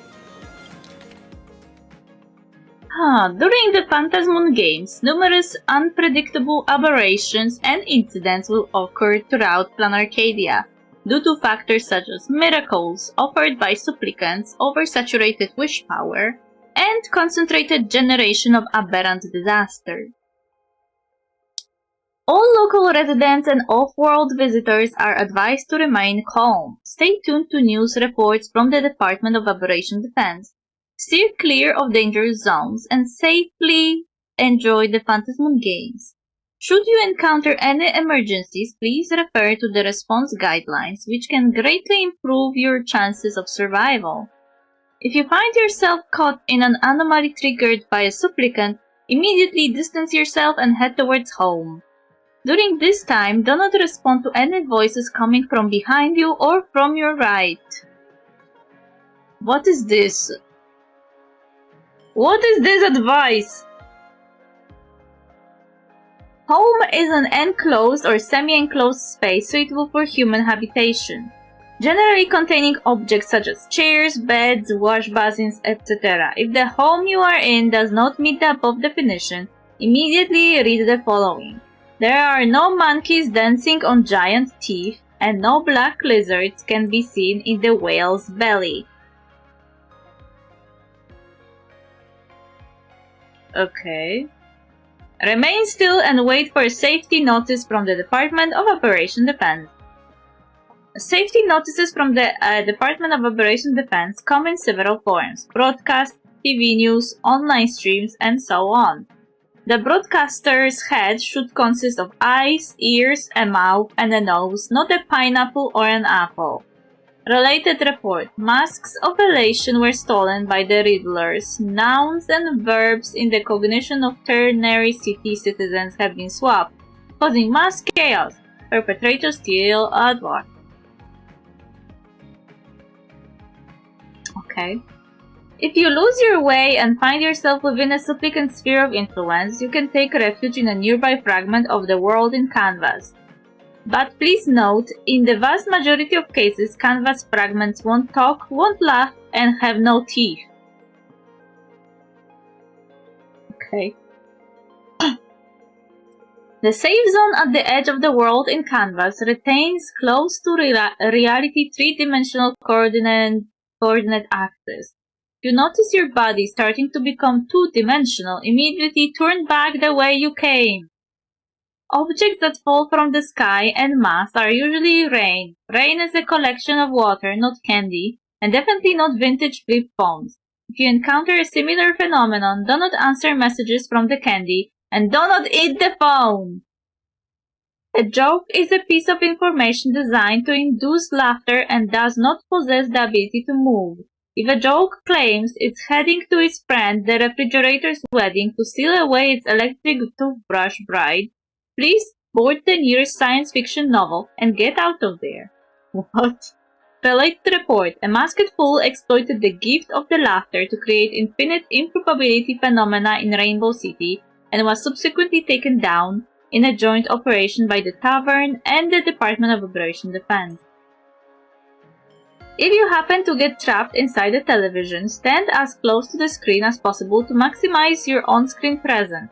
During the Phantasmoon Games, numerous unpredictable aberrations and incidents will occur throughout Plan Arcadia, due to factors such as miracles offered by supplicants, oversaturated wish power, and concentrated generation of aberrant disaster. All local residents and off-world visitors are advised to remain calm. Stay tuned to news reports from the Department of Aberration Defense. Steer clear of dangerous zones and safely enjoy the Phantasmoon Games. Should you encounter any emergencies, please refer to the response guidelines, which can greatly improve your chances of survival. If you find yourself caught in an anomaly triggered by a supplicant, immediately distance yourself and head towards home. During this time, do not respond to any voices coming from behind you or from your right. What is this? What is this advice? Home is an enclosed or semi-enclosed space suitable for human habitation, generally containing objects such as chairs, beds, wash basins, etc. If the home you are in does not meet the above definition, immediately read the following. There are no monkeys dancing on giant teeth, and no black lizards can be seen in the whale's belly. Okay. Remain still and wait for a safety notice from the Department of Operation Defense. Safety notices from the Department of Operation Defense come in several forms: broadcast, TV news, online streams, and so on. The broadcaster's head should consist of eyes, ears, a mouth, and a nose, not a pineapple or an apple. Related report. Masks of elation were stolen by the Riddlers. Nouns and verbs in the cognition of ternary city citizens have been swapped, causing mass chaos. Perpetrators still at work. Okay. If you lose your way and find yourself within a supplicant sphere of influence, you can take refuge in a nearby fragment of the world in Canvas. But please note, in the vast majority of cases, Canvas fragments won't talk, won't laugh, and have no teeth. Okay. The safe zone at the edge of the world in Canvas retains close to reality three-dimensional coordinate axis. You notice your body starting to become two-dimensional. Immediately turn back the way you came. Objects that fall from the sky en masse are usually rain. Rain is a collection of water, not candy, and definitely not vintage flip phones. If you encounter a similar phenomenon, do not answer messages from the candy, and do not eat the phone! A joke is a piece of information designed to induce laughter and does not possess the ability to move. If a joke claims it's heading to its friend, the refrigerator's wedding, to steal away its electric toothbrush bride, please board the nearest science fiction novel and get out of there. What? Related report, a masked fool exploited the gift of the laughter to create infinite improbability phenomena in Rainbow City and was subsequently taken down in a joint operation by the Tavern and the Department of Operation Defense. If you happen to get trapped inside a television, stand as close to the screen as possible to maximize your on-screen presence.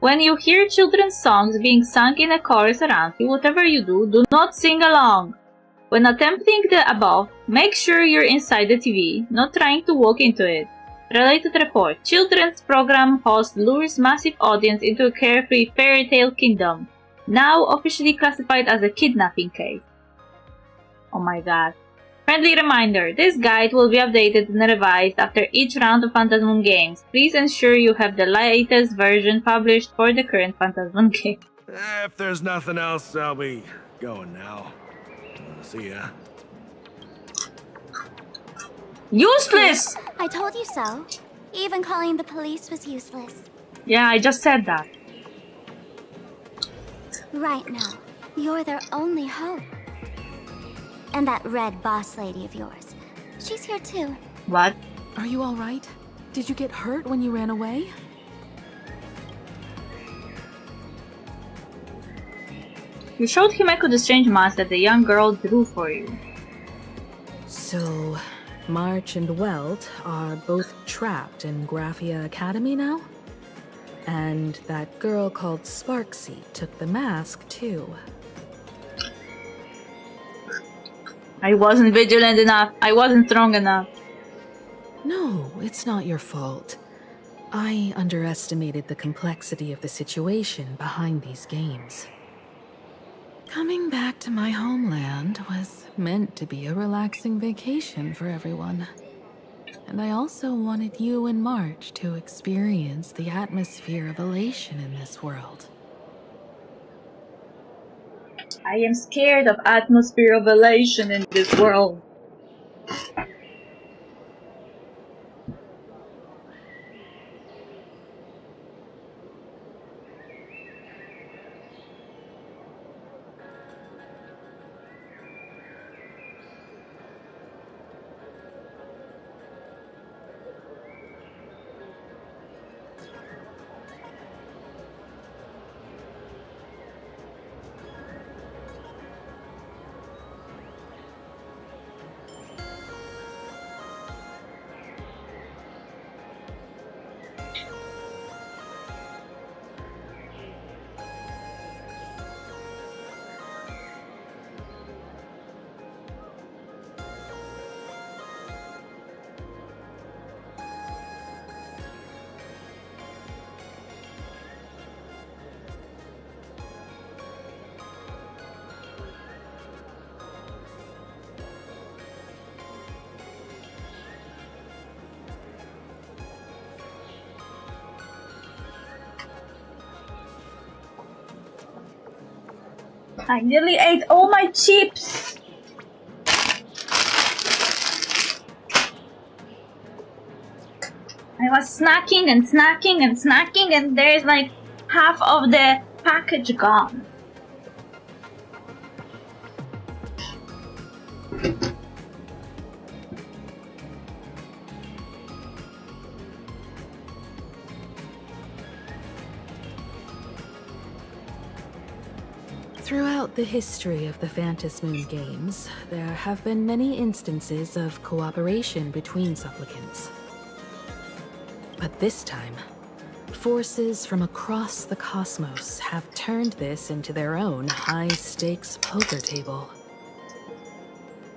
When you hear children's songs being sung in a chorus around you, whatever you do, do not sing along. When attempting the above, make sure you're inside the TV, not trying to walk into it. Related report, children's program host lures massive audience into a carefree fairy tale kingdom, now officially classified as a kidnapping case. Oh my god. Friendly reminder, this guide will be updated and revised after each round of Phantasmoon games. Please ensure you have the latest version published for the current Phantasmoon game. If there's nothing else, I'll be going now. See ya. Useless! I told you so. Even calling the police was useless. Yeah, I just said that. Right now, you're their only hope. And that red boss lady of yours. She's here too. What? Are you alright? Did you get hurt when you ran away? You showed Himeko the strange mask that the young girl drew for you. So, March and Welt are both trapped in Graphia Academy now? And that girl called Sparksy took the mask too. I wasn't vigilant enough. I wasn't strong enough. No, it's not your fault. I underestimated the complexity of the situation behind these games. Coming back to my homeland was meant to be a relaxing vacation for everyone. And I also wanted you and March to experience the atmosphere of elation in this world. I am scared of atmosphere of elation in this world. I nearly ate all my chips! I was snacking and snacking and snacking and there's like half of the package gone. Throughout the history of the Phantasmoon games, there have been many instances of cooperation between supplicants. But this time, forces from across the cosmos have turned this into their own high-stakes poker table.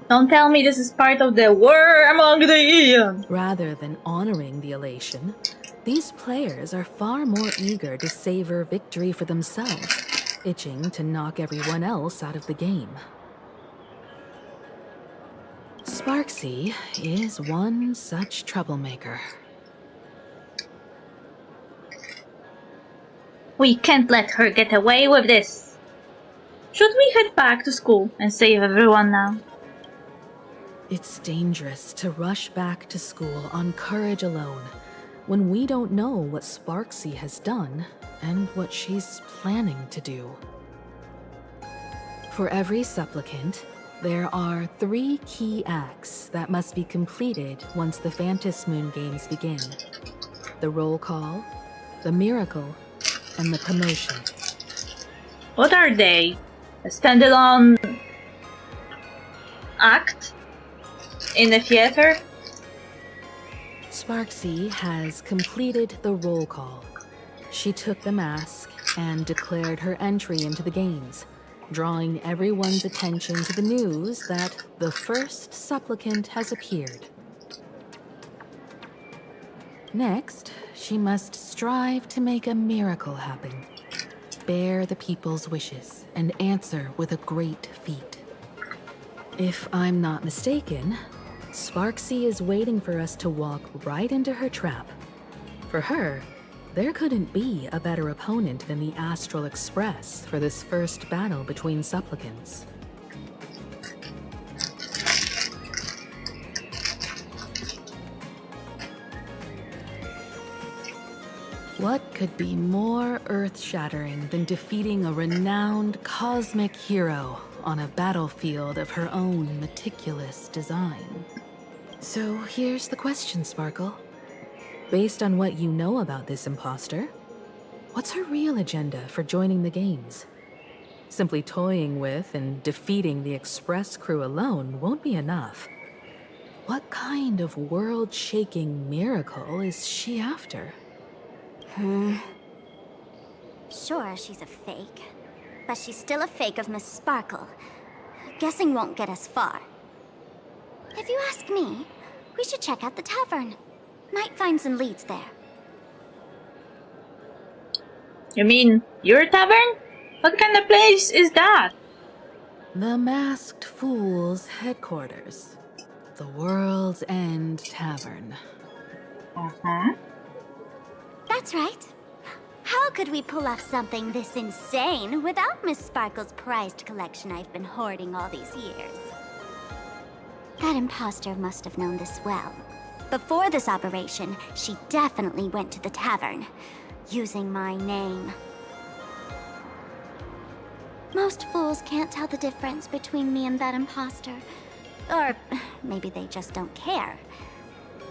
Don't tell me this is part of the war among the Aeons. Rather than honoring the elation, these players are far more eager to savor victory for themselves, itching to knock everyone else out of the game. Sparksy is one such troublemaker. We can't let her get away with this. Should we head back to school and save everyone now? It's dangerous to rush back to school on courage alone, when we don't know what Sparksy has done and what she's planning to do. For every supplicant, there are 3 key acts that must be completed once the Phantom Moon Games begin. The roll call, the miracle, and the promotion. What are they? A standalone act in the theater? Sparksy has completed the roll call. She took the mask and declared her entry into the games, drawing everyone's attention to the news that the first supplicant has appeared. Next, she must strive to make a miracle happen, bear the people's wishes, and answer with a great feat. If I'm not mistaken, Sparksy is waiting for us to walk right into her trap. For her, there couldn't be a better opponent than the Astral Express for this first battle between supplicants. What could be more earth-shattering than defeating a renowned cosmic hero on a battlefield of her own meticulous design? So here's the question, Sparkle. Based on what you know about this imposter, what's her real agenda for joining the games? Simply toying with and defeating the Express crew alone won't be enough. What kind of world-shaking miracle is she after? Sure, she's a fake. But she's still a fake of Miss Sparkle. Guessing won't get us far. If you ask me, we should check out the tavern. Might find some leads there. You mean your tavern? What kind of place is that? The Masked Fool's headquarters. The World's End Tavern. That's right. How could we pull off something this insane without Miss Sparkle's prized collection I've been hoarding all these years? That imposter must have known this well. Before this operation, she definitely went to the tavern, using my name. Most fools can't tell the difference between me and that imposter. Or maybe they just don't care.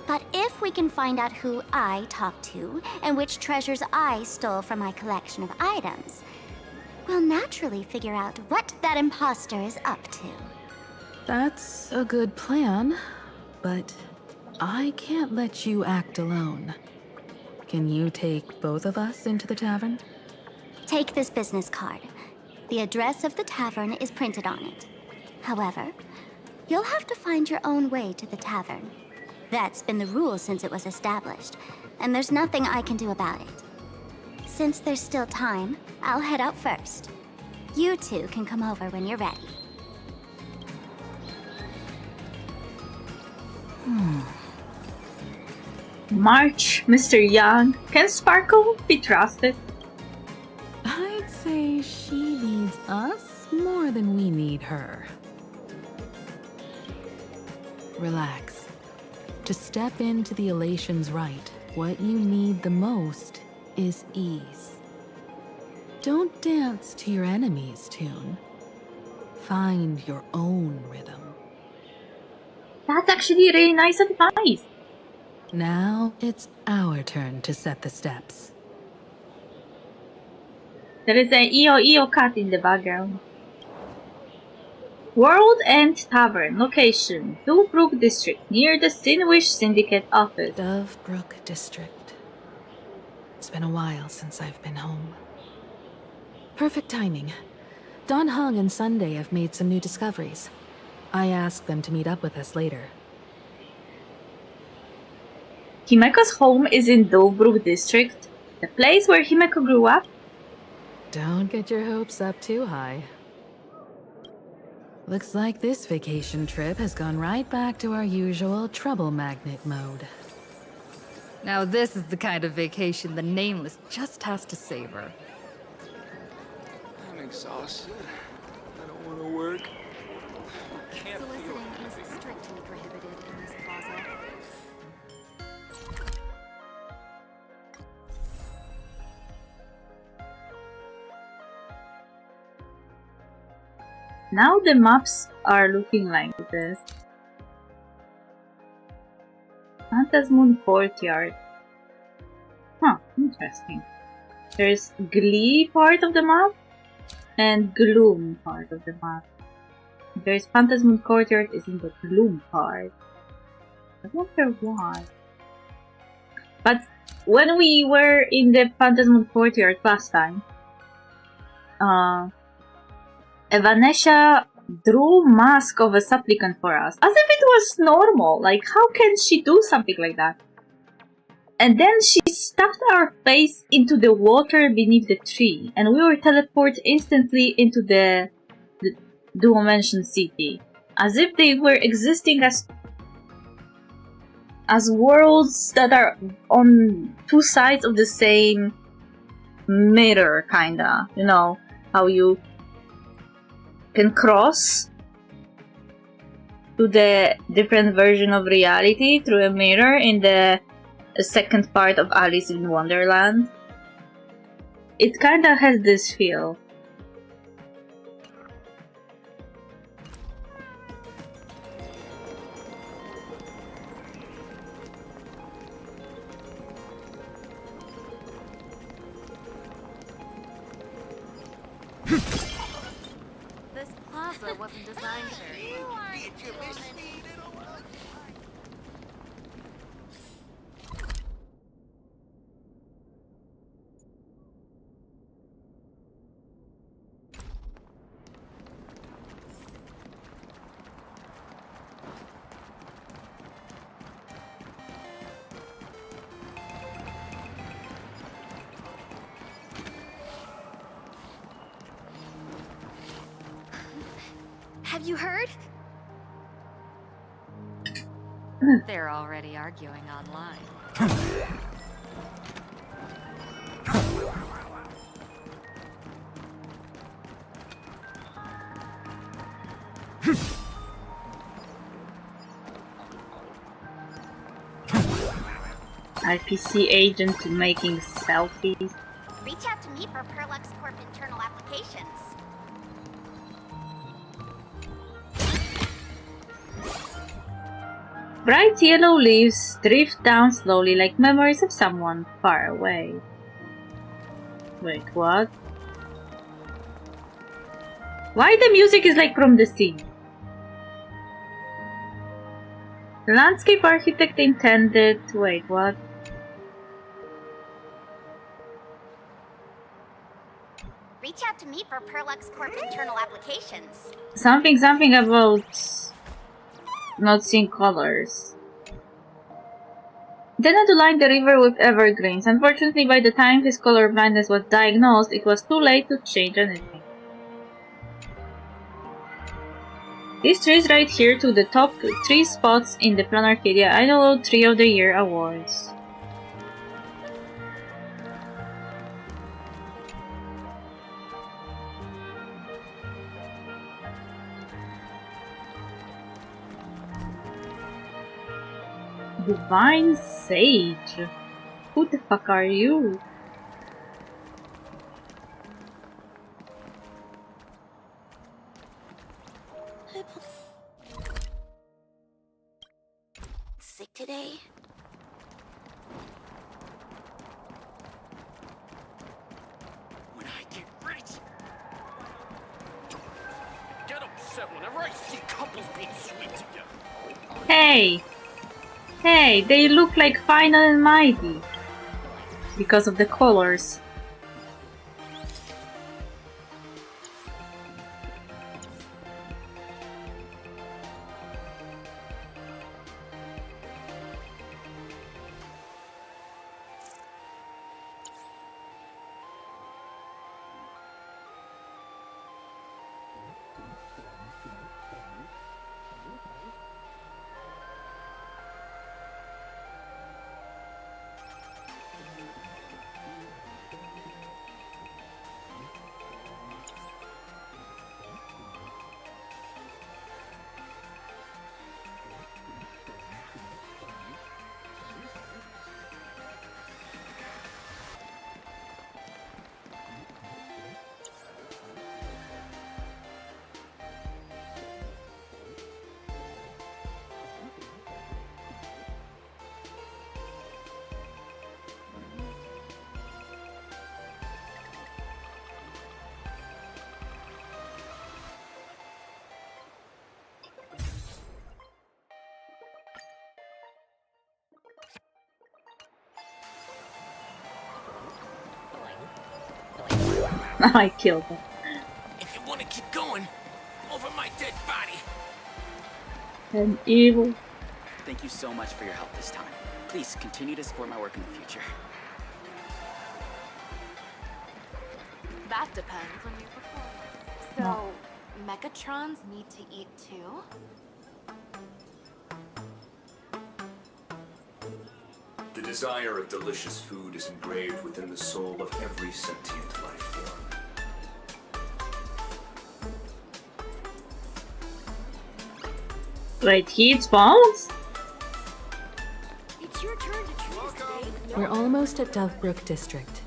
But if we can find out who I talked to and which treasures I stole from my collection of items, we'll naturally figure out what that imposter is up to. That's a good plan, but I can't let you act alone. Can you take both of us into the tavern? Take this business card. The address of the tavern is printed on it. However, you'll have to find your own way to the tavern. That's been the rule since it was established, and there's nothing I can do about it. Since there's still time, I'll head out first. You two can come over when you're ready. March, Mr. Young. Can Sparkle be trusted? I'd say she needs us more than we need her. Relax. To step into the elation's right, what you need the most is ease. Don't dance to your enemy's tune. Find your own rhythm. That's actually really nice advice. Now it's our turn to set the steps. There is an EO cat in the background. World End Tavern. Location: Dovebrook District, near the Sinwish Syndicate office. Dovebrook District. It's been a while since I've been home. Perfect timing. Don Hung and Sunday have made some new discoveries. I asked them to meet up with us later. Himeko's home is in Dobruk district, the place where Himeko grew up. Don't get your hopes up too high. Looks like this vacation trip has gone right back to our usual trouble magnet mode. Now this is the kind of vacation the Nameless just has to savor. I'm exhausted. I don't want to work. Can't Soliciting is strictly prohibited in this plaza. Now the maps are looking like this. Phantasmoon Courtyard. Huh, interesting. There's Glee part of the map and Gloom part of the map. There's Phantasmoon Courtyard is in the Gloom part. I wonder why. But when we were in the Phantasmoon Courtyard last time, Evanesha drew mask of a supplicant for us, as if it was normal. Like, how can she do something like that? And then she stuffed our face into the water beneath the tree, and we were teleported instantly into the Duo Mansion city, as if they were existing as worlds that are on two sides of the same mirror, kinda. You know, how you can cross to the different version of reality through a mirror in the second part of Alice in Wonderland. It kinda has this feel. This plaza wasn't designed very well. Have you heard? They're already arguing online. IPC agent making selfies. Reach out to me for Perlux Corp internal applications. Bright yellow leaves drift down slowly like memories of someone far away. Wait, what? Why the music is like from the sea? The landscape architect intended... Wait, what? Reach out to me for Perlux Corp internal applications. Something about not seeing colors. Then had to line the river with evergreens. Unfortunately, by the time his color blindness was diagnosed, it was too late to change anything. These trees right here to the top 3 spots in the Planarcadia Idol Tree of the Year awards. Divine Sage? Who the fuck are you? Sick today? When I get rich, get upset whenever I see couples being sweet together. Hey! Hey, they look like Final and Mighty. Because of the colors. I killed him. If you want to keep going, over my dead body. And evil. Thank you so much for your help this time. Please continue to support my work in the future. That depends on your performance. So, Mechatrons need to eat too? The desire of delicious food is engraved within the soul of every sentient life form. Wait, he eats bones? It's your turn to choose, Dave. We're almost at Dovebrook District.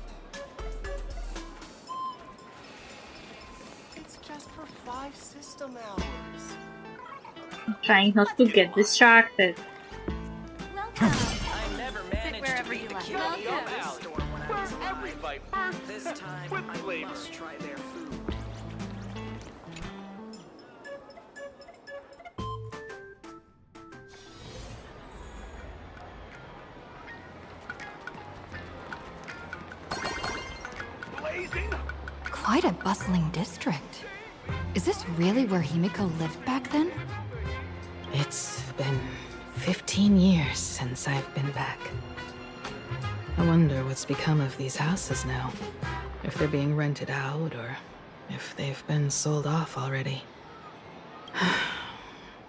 It's just for 5 system hours. I'm trying not to get distracted. Welcome. I never managed to beat the kid in the Welcome. store when I was alive. This time, I must try their food. Quite a bustling district. Is this really where Himiko lived back then? It's been 15 years since I've been back. I wonder what's become of these houses now. If they're being rented out, or if they've been sold off already.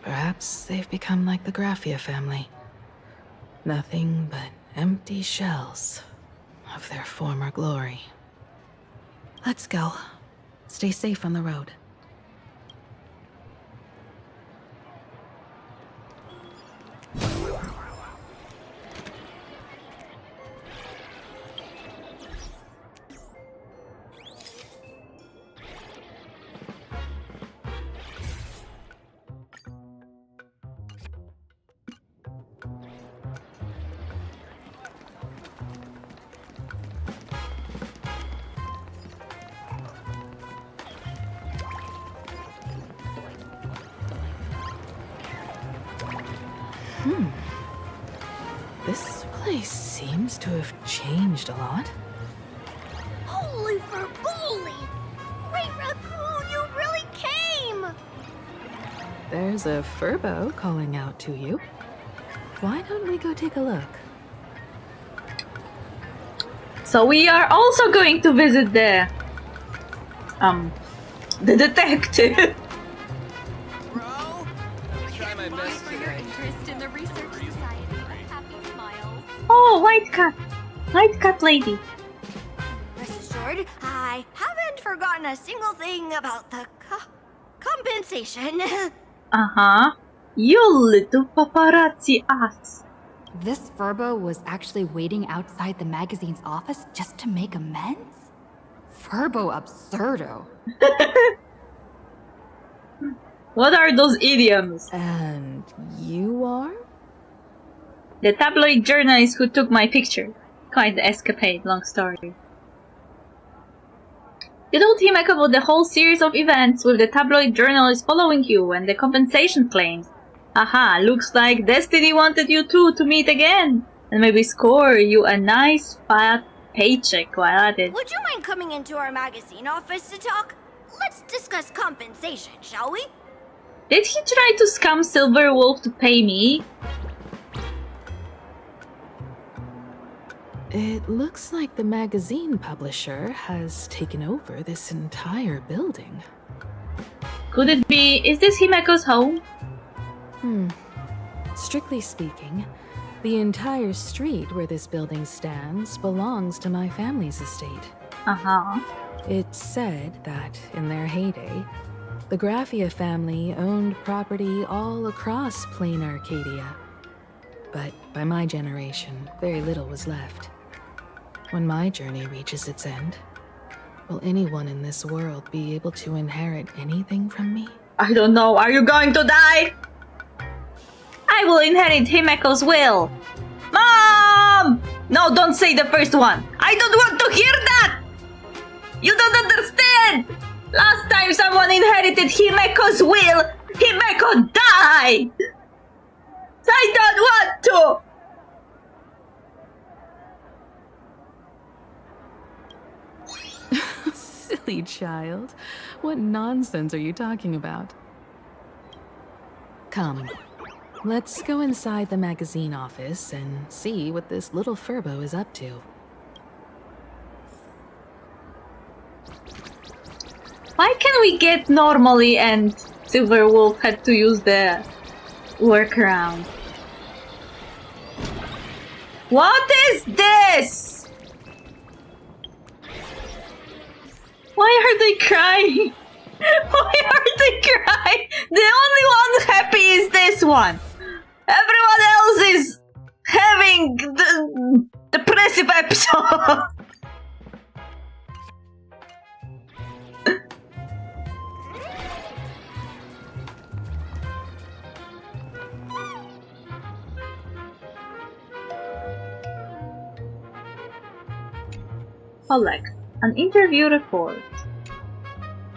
Perhaps they've become like the Graphia family. Nothing but empty shells of their former glory. Let's go. Stay safe on the road. This place seems to have changed a lot. Holy verboli! Great Raccoon, you really came! There's a Furbo calling out to you. Why don't we go take a look? So we are also going to visit the detective. Bro, try my best For your today. interest in the Research Society. Happy smiles. Oh, white cat lady. Rest assured, I haven't forgotten a single thing about the compensation. You little paparazzi ass. This Furbo was actually waiting outside the magazine's office just to make amends? Furbo absurdo. What are those idioms? And you are? The tabloid journalist who took my picture. Quite the escapade, long story. You told him about the whole series of events with the tabloid journalist following you and the compensation claims. Aha, looks like Destiny wanted you two to meet again. And maybe score you a nice fat paycheck while at it. Would you mind coming into our magazine office to talk? Let's discuss compensation, shall we? Did he try to scam Silverwolf to pay me? It looks like the magazine publisher has taken over this entire building. Could it be? Is this Himeko's home? Strictly speaking, the entire street where this building stands belongs to my family's estate. It's said that, in their heyday, the Graphia family owned property all across Plain Arcadia. But by my generation, very little was left. When my journey reaches its end, will anyone in this world be able to inherit anything from me? I don't know. Are you going to die? I will inherit Himeko's will. Mom! No, don't say the first one. I don't want to hear that! You don't understand! Last time someone inherited Himeko's will, Himeko died! I don't want to! Silly silly child. What nonsense are you talking about? Come, let's go inside the magazine office and see what this little Furbo is up to. Why can we get normally and Silverwolf had to use the workaround? What is this? Why are they crying? Why are they crying? The only one happy is this one. Everyone else is having the depressive episode. Collect an interview report.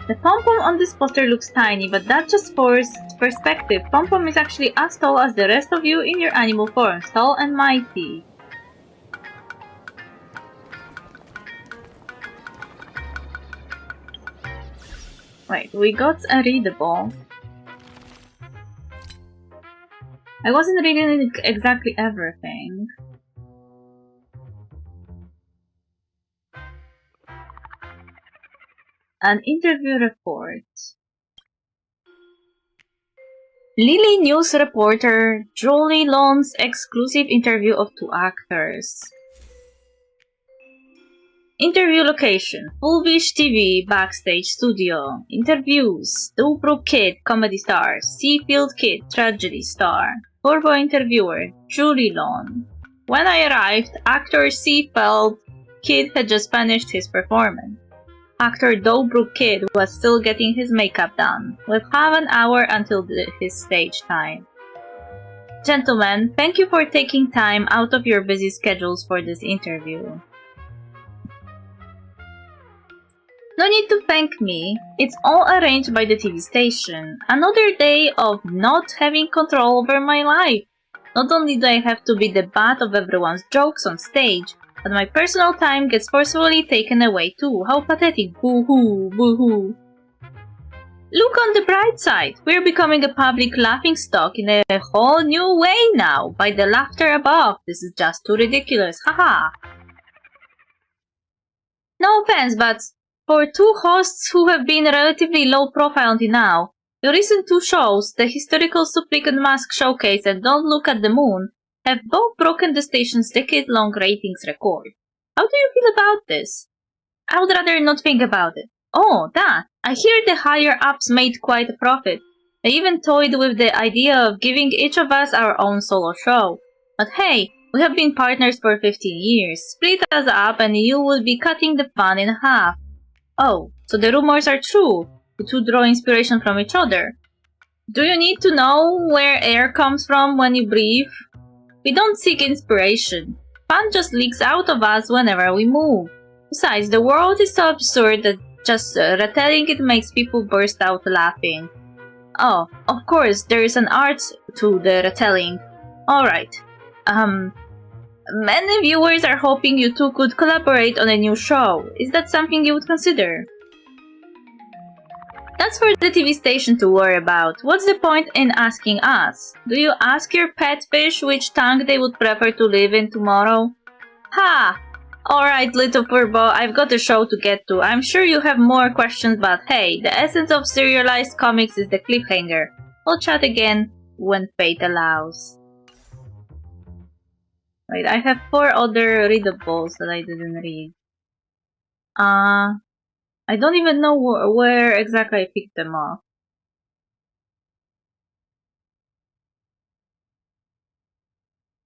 The pom-pom on this poster looks tiny, but that's just for perspective. Pom-pom is actually as tall as the rest of you in your animal forms, tall and mighty. Wait, we got a readable. I wasn't reading exactly everything. An interview report. Lily News reporter Julie Lone's exclusive interview of 2 actors. Interview location: Fullvish TV Backstage Studio. Interviews: Dubrook Kid, comedy star. Seafield Kid, tragedy star. Furbo interviewer: Julie Lone. When I arrived, actor Seafield Kid had just finished his performance. Actor Dobrook Kid was still getting his makeup done, with half an hour until his stage time. Gentlemen, thank you for taking time out of your busy schedules for this interview. No need to thank me. It's all arranged by the TV station. Another day of not having control over my life. Not only do I have to be the butt of everyone's jokes on stage, but my personal time gets forcefully taken away too. How pathetic. Boo-hoo, boo-hoo. Look on the bright side. We're becoming a public laughingstock in a whole new way now. By the laughter above. This is just too ridiculous. Haha. No offense, but for 2 hosts who have been relatively low profile until now, your recent 2 shows, the historical Supplicant Mask Showcase and Don't Look at the Moon, have both broken the station's decade-long ratings record. How do you feel about this? I would rather not think about it. Oh, that! I hear the higher-ups made quite a profit. They even toyed with the idea of giving each of us our own solo show. But hey, we have been partners for 15 years. Split us up and you will be cutting the fun in half. Oh, so the rumors are true. The 2 draw inspiration from each other. Do you need to know where air comes from when you breathe? We don't seek inspiration. Fun just leaks out of us whenever we move. Besides, the world is so absurd that just retelling it makes people burst out laughing. Oh, of course, there is an art to the retelling. Alright. Many viewers are hoping you 2 could collaborate on a new show. Is that something you would consider? That's for the TV station to worry about. What's the point in asking us? Do you ask your pet fish which tank they would prefer to live in tomorrow? Ha! Alright, little Furbo, I've got a show to get to. I'm sure you have more questions, but hey, the essence of serialized comics is the cliffhanger. We'll chat again when fate allows. Wait, I have 4 other readables that I didn't read. I don't even know where exactly I picked them up.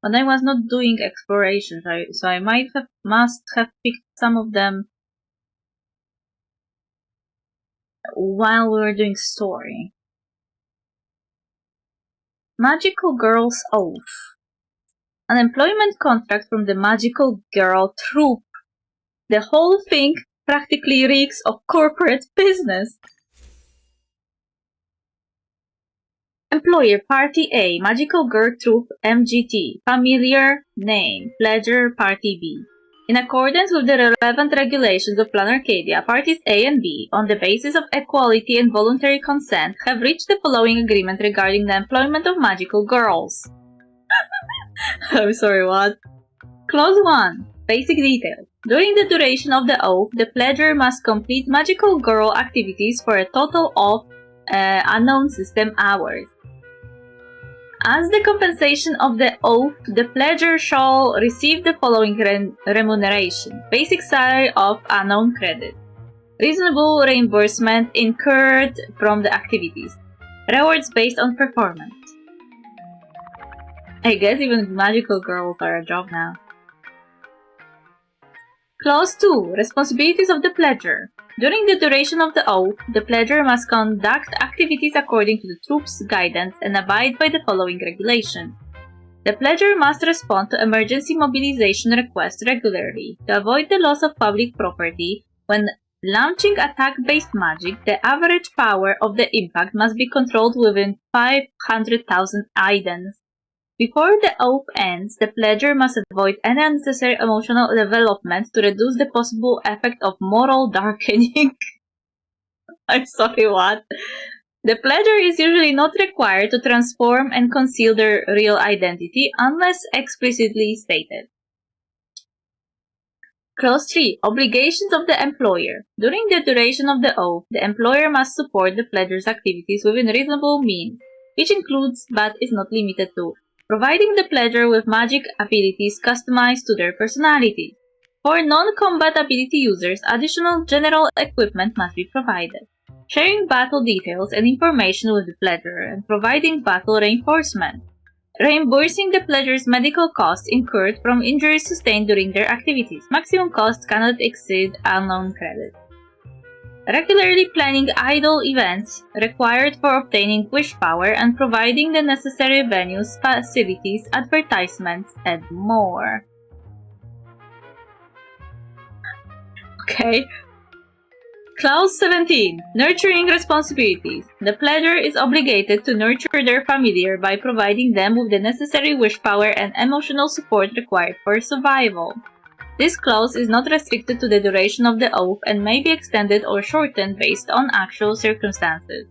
But I was not doing exploration, so I must have picked some of them while we were doing story. Magical Girl's Oath. An employment contract from the Magical Girl troupe. The whole thing practically reeks of corporate business. Employer Party A, Magical Girl Troupe MGT. Familiar name, Pleasure Party B. In accordance with the relevant regulations of Plan Arcadia, parties A and B, on the basis of equality and voluntary consent, have reached the following agreement regarding the employment of magical girls. I'm sorry, what? Clause 1. Basic details. During the duration of the oath, the pledger must complete magical girl activities for a total of unknown system hours. As the compensation of the oath, the pledger shall receive the following remuneration. Basic salary of unknown credit. Reasonable reimbursement incurred from the activities. Rewards based on performance. I guess even magical girls are a job now. Clause 2. Responsibilities of the pledger. During the duration of the oath, the pledger must conduct activities according to the troops' guidance and abide by the following regulations. The pledger must respond to emergency mobilization requests regularly. To avoid the loss of public property, when launching attack-based magic, the average power of the impact must be controlled within 500,000 idens. Before the oath ends, the pledger must avoid any unnecessary emotional development to reduce the possible effect of moral darkening. I'm sorry, what? The pledger is usually not required to transform and conceal their real identity unless explicitly stated. Clause 3. Obligations of the employer. During the duration of the oath, the employer must support the pledger's activities within reasonable means, which includes, but is not limited to, providing the pledger with magic abilities customized to their personality. For non-combat ability users, additional general equipment must be provided. Sharing battle details and information with the pledger and providing battle reinforcement. Reimbursing the pledger's medical costs incurred from injuries sustained during their activities. Maximum costs cannot exceed unknown credit. Regularly planning idle events required for obtaining wish power and providing the necessary venues, facilities, advertisements, and more. Okay. Clause 17. Nurturing responsibilities. The pledger is obligated to nurture their familiar by providing them with the necessary wish power and emotional support required for survival. This clause is not restricted to the duration of the oath and may be extended or shortened based on actual circumstances.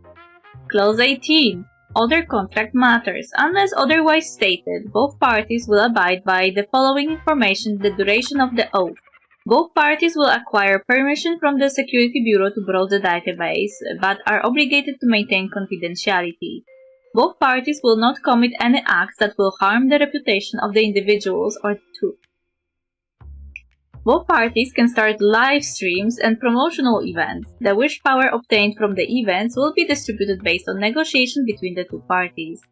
Clause 18. Other contract matters. Unless otherwise stated, both parties will abide by the following information the duration of the oath. Both parties will acquire permission from the Security Bureau to browse the database, but are obligated to maintain confidentiality. Both parties will not commit any acts that will harm the reputation of the individuals or the truth. Both parties can start live streams and promotional events. The wish power obtained from the events will be distributed based on negotiation between the two parties.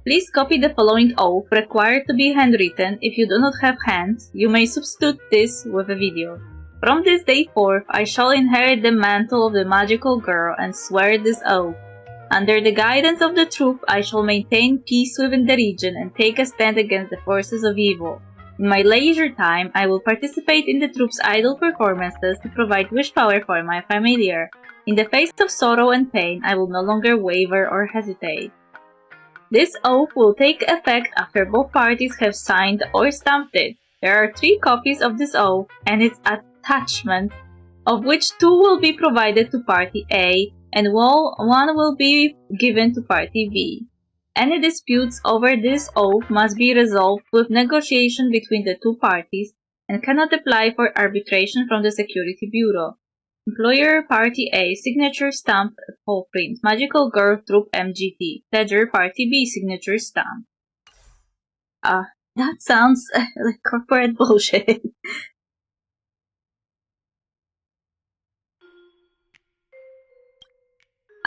Please copy the following oath, required to be handwritten. If you do not have hands, you may substitute this with a video. From this day forth, I shall inherit the mantle of the magical girl and swear this oath. Under the guidance of the truth, I shall maintain peace within the region and take a stand against the forces of evil. In my leisure time, I will participate in the troops' idle performances to provide wish power for my familiar. In the face of sorrow and pain, I will no longer waver or hesitate. This oath will take effect after both parties have signed or stamped it. There are 3 copies of this oath and its attachment, of which 2 will be provided to Party A and 1 will be given to Party B. Any disputes over this oath must be resolved with negotiation between the two parties and cannot apply for arbitration from the Security Bureau. Employer Party A signature stamp full print. Magical Girl Troop MGT. Pledger Party B signature stamp. That sounds like corporate bullshit.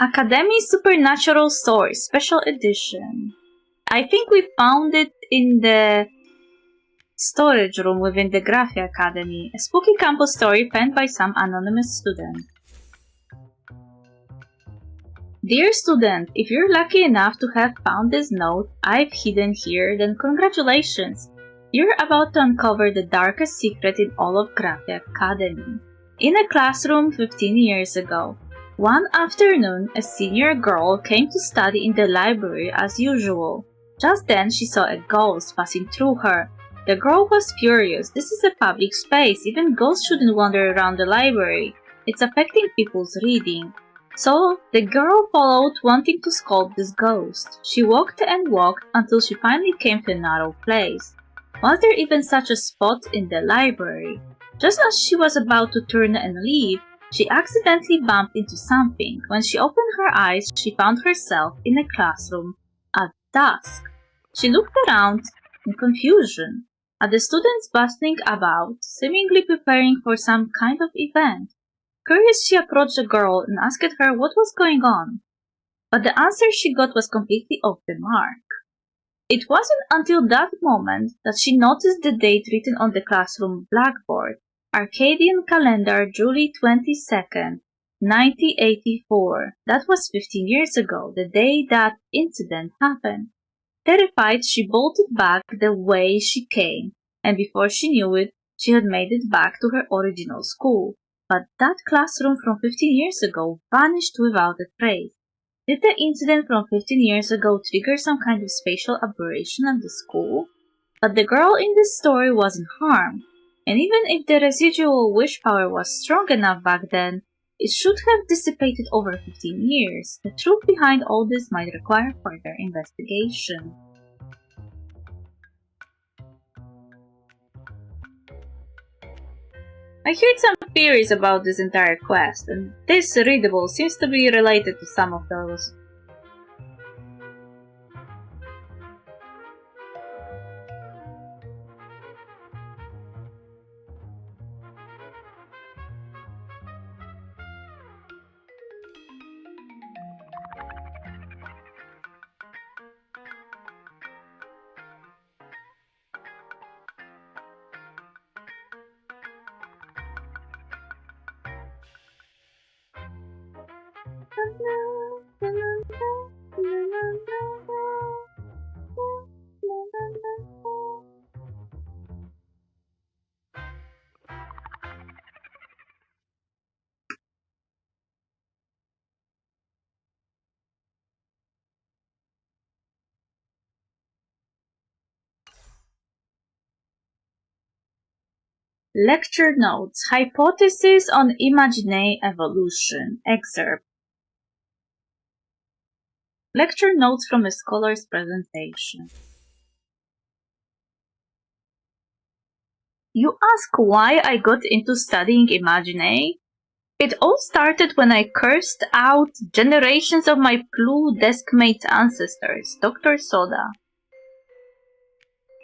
Academy Supernatural Sword Special Edition. I think we found it in the storage room within the Graphia Academy. A spooky campus story penned by some anonymous student. Dear student, if you're lucky enough to have found this note I've hidden here, then congratulations! You're about to uncover the darkest secret in all of Graphia Academy. In a classroom 15 years ago, one afternoon, a senior girl came to study in the library as usual. Just then, she saw a ghost passing through her. The girl was furious. This is a public space. Even ghosts shouldn't wander around the library. It's affecting people's reading. So the girl followed, wanting to scold this ghost. She walked and walked until she finally came to a narrow place. Was there even such a spot in the library? Just as she was about to turn and leave, she accidentally bumped into something. When she opened her eyes, she found herself in a classroom at dusk. She looked around in confusion at the students bustling about, seemingly preparing for some kind of event. Curious, she approached the girl and asked her what was going on, but the answer she got was completely off the mark. It wasn't until that moment that she noticed the date written on the classroom blackboard. Arcadian calendar, July 22nd, 1984. That was 15 years ago, the day that incident happened. Terrified, she bolted back the way she came, and before she knew it, she had made it back to her original school. But that classroom from 15 years ago vanished without a trace. Did the incident from 15 years ago trigger some kind of spatial aberration at the school? But the girl in this story wasn't harmed, and even if the residual wish power was strong enough back then, it should have dissipated over 15 years. The truth behind all this might require further investigation. I heard some theories about this entire quest, and this readable seems to be related to some of those. Lecture Notes: Hypothesis on Imaginae Evolution. Excerpt. Lecture Notes from a Scholar's Presentation. You ask why I got into studying Imaginae? It all started when I cursed out generations of my Plu deskmate ancestors, Dr. Soda,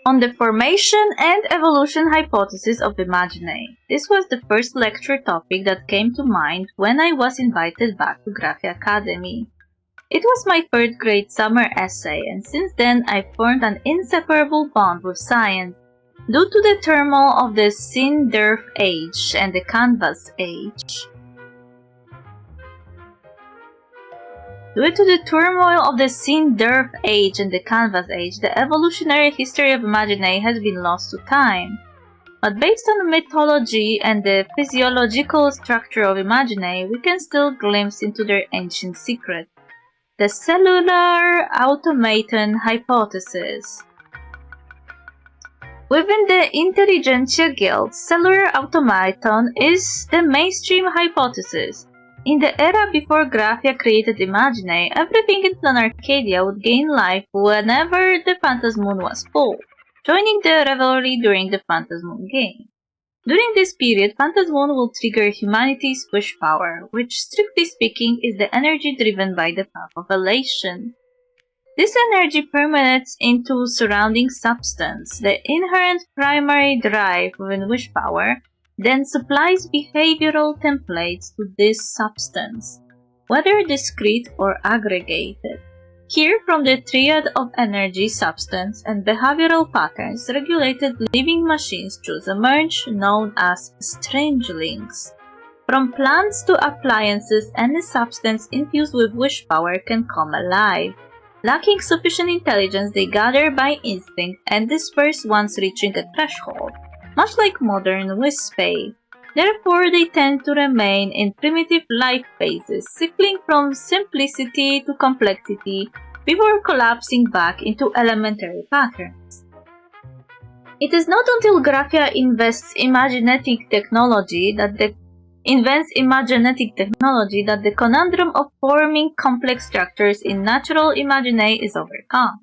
on the formation and evolution hypothesis of Imaginae. This was the first lecture topic that came to mind when I was invited back to Graphia Academy. It was my 3rd grade summer essay, and since then I've formed an inseparable bond with science. Due to the turmoil of the Sin-Derf age and the Canvas age, Due to the turmoil of the Sin-Derf age and the Canvas age, the evolutionary history of Imaginae has been lost to time. But based on mythology and the physiological structure of Imaginae, we can still glimpse into their ancient secret: the cellular automaton hypothesis. Within the Intelligentsia Guild, cellular automaton is the mainstream hypothesis. In the era before Graphia created Imaginae, everything in Planarcadia would gain life whenever the Phantasmoon was full, joining the revelry during the Phantasmoon game. During this period, Phantasmoon will trigger humanity's wish power, which strictly speaking is the energy driven by the path of elation. This energy permeates into surrounding substance. The inherent primary drive within wish power then supplies behavioral templates to this substance, whether discrete or aggregated. Here, from the triad of energy, substance, and behavioral patterns, regulated living machines choose a merge known as strangelings. From plants to appliances, any substance infused with wish power can come alive. Lacking sufficient intelligence, they gather by instinct and disperse once reaching a threshold, much like modern Wispae. Therefore, they tend to remain in primitive life phases, cycling from simplicity to complexity before collapsing back into elementary patterns. It is not until Graphia invents imagenetic technology that the conundrum of forming complex structures in natural imaginae is overcome.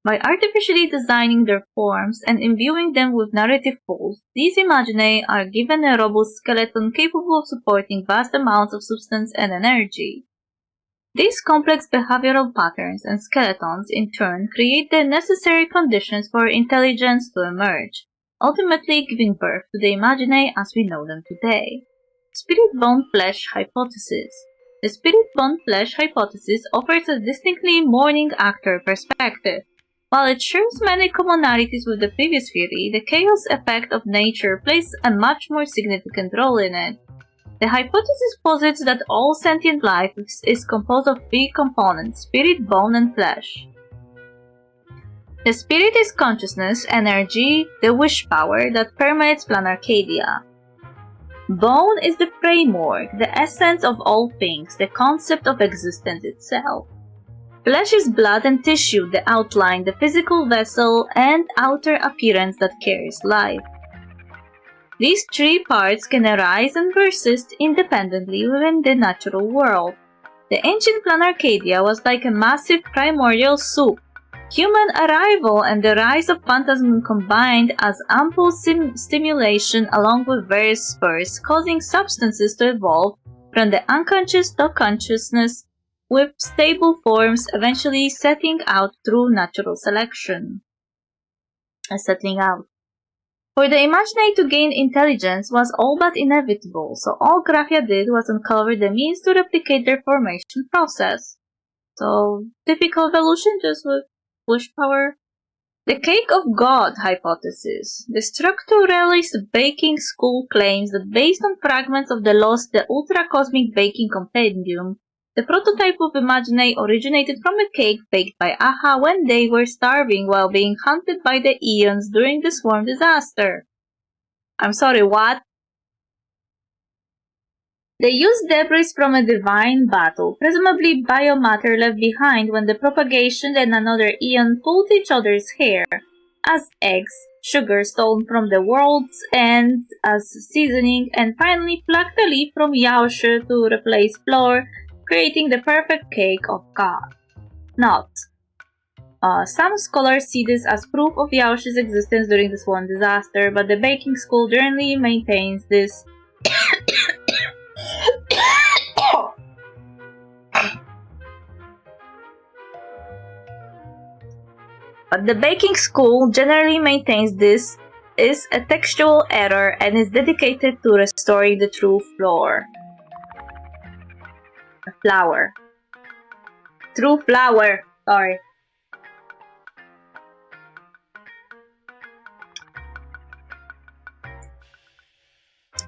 By artificially designing their forms and imbuing them with narrative pools, these imaginae are given a robust skeleton capable of supporting vast amounts of substance and energy. These complex behavioral patterns and skeletons, in turn, create the necessary conditions for intelligence to emerge, ultimately giving birth to the imaginae as we know them today. Spirit-bone-flesh hypothesis. The spirit-bone-flesh hypothesis offers a distinctly morning actor perspective. While it shares many commonalities with the previous theory, the chaos effect of nature plays a much more significant role in it. The hypothesis posits that all sentient life is composed of three components: spirit, bone, and flesh. The spirit is consciousness, energy, the wish power that permeates Planarcadia. Bone is the framework, the essence of all things, the concept of existence itself. Flesh is blood and tissue, the outline, the physical vessel, and outer appearance that carries life. These three parts can arise and persist independently within the natural world. The ancient Planarcadia was like a massive primordial soup. Human arrival and the rise of Phantasm combined as ample stimulation along with various spurs, causing substances to evolve from the unconscious to consciousness with stable forms, eventually setting out through natural selection. For the imaginae to gain intelligence was all but inevitable, so all Graphia did was uncover the means to replicate their formation process. So, typical evolution, just with wish power. The cake of God hypothesis. The structuralist baking school claims that based on fragments of the lost The Ultra-Cosmic Baking Compendium, the prototype of imaginae originated from a cake baked by Aha when they were starving while being hunted by the Eons during the swarm disaster. I'm sorry, what? They used debris from a divine battle, presumably biomatter left behind when the propagation and another Eon pulled each other's hair, as eggs, sugar stolen from the world's end as seasoning, and finally plucked a leaf from Yaoshi to replace flour, creating the perfect cake of God. Note: some scholars see this as proof of Yaoshi's existence during the swarm disaster, but the baking school generally maintains this is a textual error and is dedicated to restoring the true flour. True flour. Sorry.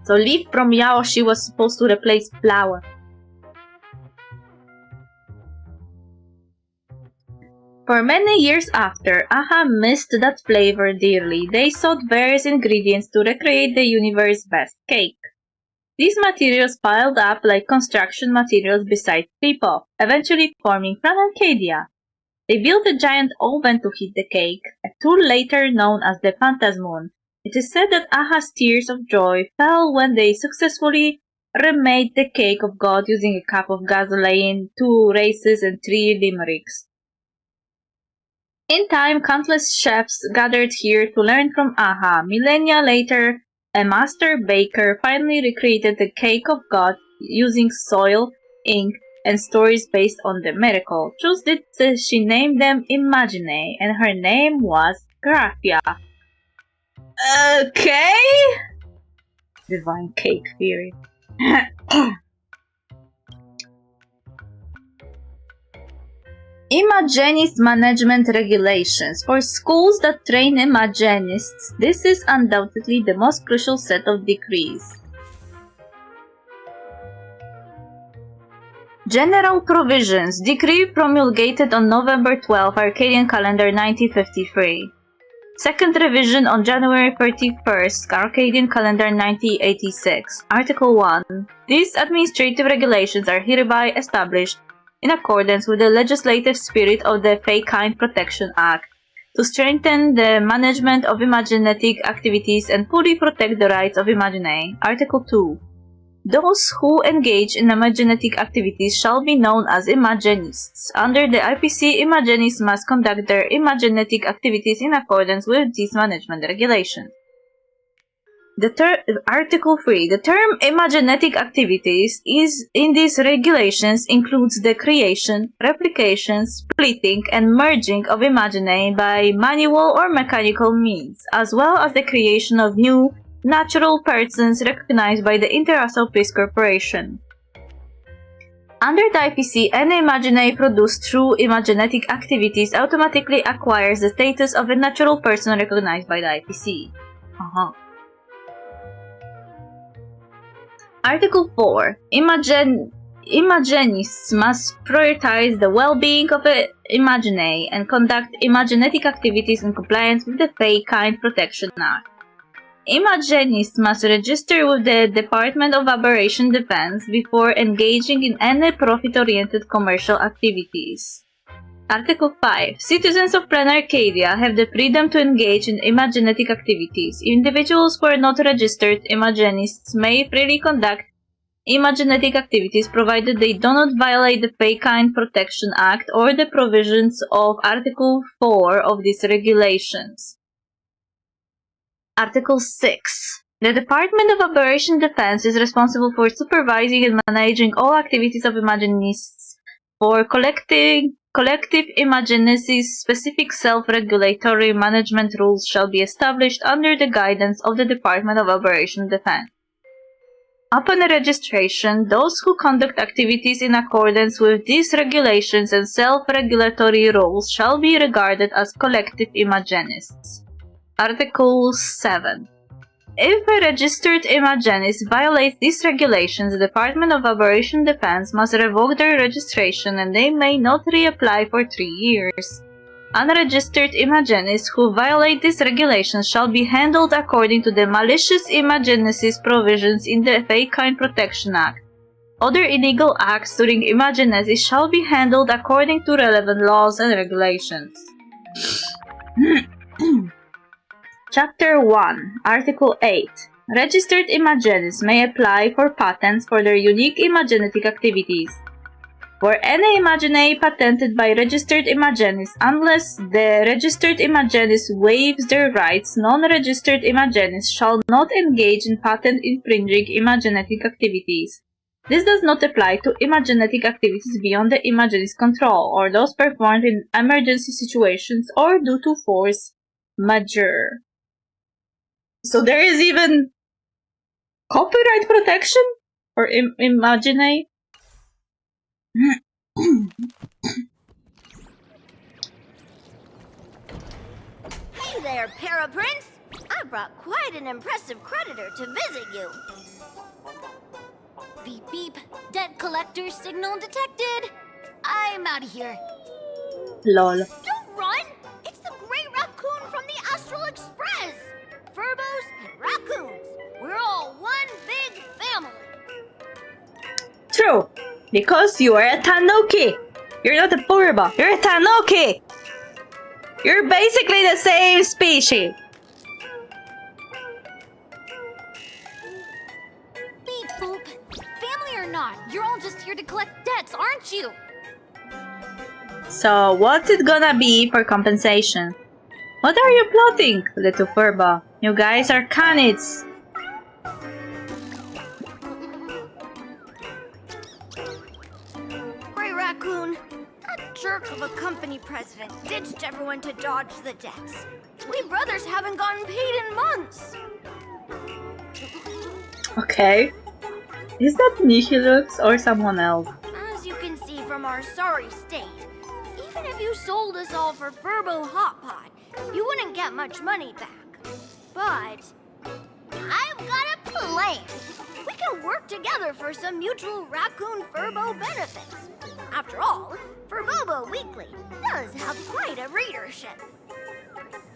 So leaf from Yaoshi was supposed to replace flour. For many years after, Aha missed that flavor dearly. They sought various ingredients to recreate the universe's best cake. These materials piled up like construction materials beside Pipov, eventually forming Planarcadia. They built a giant oven to heat the cake, a tool later known as the Phantasmoon. It is said that Aha's tears of joy fell when they successfully remade the cake of God using a cup of gasoline, 2 races, and 3 limericks. In time, countless chefs gathered here to learn from Aha. Millennia later, a master baker finally recreated the cake of God using soil, ink, and stories based on the miracle. She named them Imaginae, and her name was Graphia. Okay? Divine cake theory. Imagenist management regulations. For schools that train Imagenists, this is undoubtedly the most crucial set of decrees. General Provisions. Decree promulgated on November 12, Arcadian calendar 1953. Second revision on January 31st, Arcadian calendar 1986. Article 1. These administrative regulations are hereby established in accordance with the legislative spirit of the Faykind Protection Act, to strengthen the management of Imaginetic activities and fully protect the rights of Imagine. Article 2. Those who engage in Imaginetic activities shall be known as Imaginists. Under the IPC, Imaginists must conduct their Imaginetic activities in accordance with these management regulations. Article 3. The term Imaginetic activities in these regulations includes the creation, replication, splitting, and merging of Imagine by manual or mechanical means, as well as the creation of new natural persons recognized by the Inter-Asso Peace Corporation. Under the IPC, any Imagine produced through Imaginetic activities automatically acquires the status of a natural person recognized by the IPC. Article 4. Imaginists must prioritize the well-being of Imagine and conduct Imaginetic activities in compliance with the Fake-Kind Protection Act. Imaginists must register with the Department of Aberration Defense before engaging in any profit-oriented commercial activities. Article 5. Citizens of Plan Arcadia have the freedom to engage in Imaginetic activities. Individuals who are not registered Imaginists may freely conduct Imaginetic activities provided they do not violate the Fake-Kind Protection Act or the provisions of Article 4 of these regulations. Article 6. The Department of Aberration Defense is responsible for supervising and managing all activities of Imaginists. For collective Imaginists, specific self-regulatory management rules shall be established under the guidance of the Department of Aberration Defense. Upon registration, those who conduct activities in accordance with these regulations and self-regulatory rules shall be regarded as collective Imaginists. Article 7. If a registered Imaginist violates these regulations, the Department of Aberration Defense must revoke their registration and they may not reapply for 3 years. Unregistered Imaginists who violate these regulations shall be handled according to the malicious Imaginesis provisions in the Fake-Kind Protection Act. Other illegal acts during Imaginesis shall be handled according to relevant laws and regulations. Chapter 1, Article 8. Registered Imaginists may apply for patents for their unique Imaginetic activities. For any Imagine patented by registered Imaginists, unless the registered Imaginist waives their rights, non-registered Imaginists shall not engage in patent-infringing Imaginetic activities. This does not apply to Imaginetic activities beyond the Imaginist control, or those performed in emergency situations or due to force majeure. So there is even copyright protection for Imagine? Hey there, Paraprince! I brought quite an impressive creditor to visit you. Beep beep, debt collector signal detected. I'm out of here. Lol. Don't run! It's the Great Raccoon from the Astral Express! Furbos and raccoons. We're all one big family. True, because you are a Tanuki. You're not a Furba, you're a Tanuki. You're basically the same species. Beep boop. Family or not, you're all just here to collect debts, aren't you? So, what's it gonna be for compensation? What are you plotting, little Furba? You guys are canids. Great Raccoon, that jerk of a company president ditched everyone to dodge the debts. We brothers haven't gotten paid in months. Okay. Is that Nihilux or someone else? As you can see from our sorry state, even if you sold us all for Furbo Hot Pot, you wouldn't get much money back. But I've got a plan. We can work together for some mutual Raccoon Furbo benefits. After all, Furbobo Weekly does have quite a readership.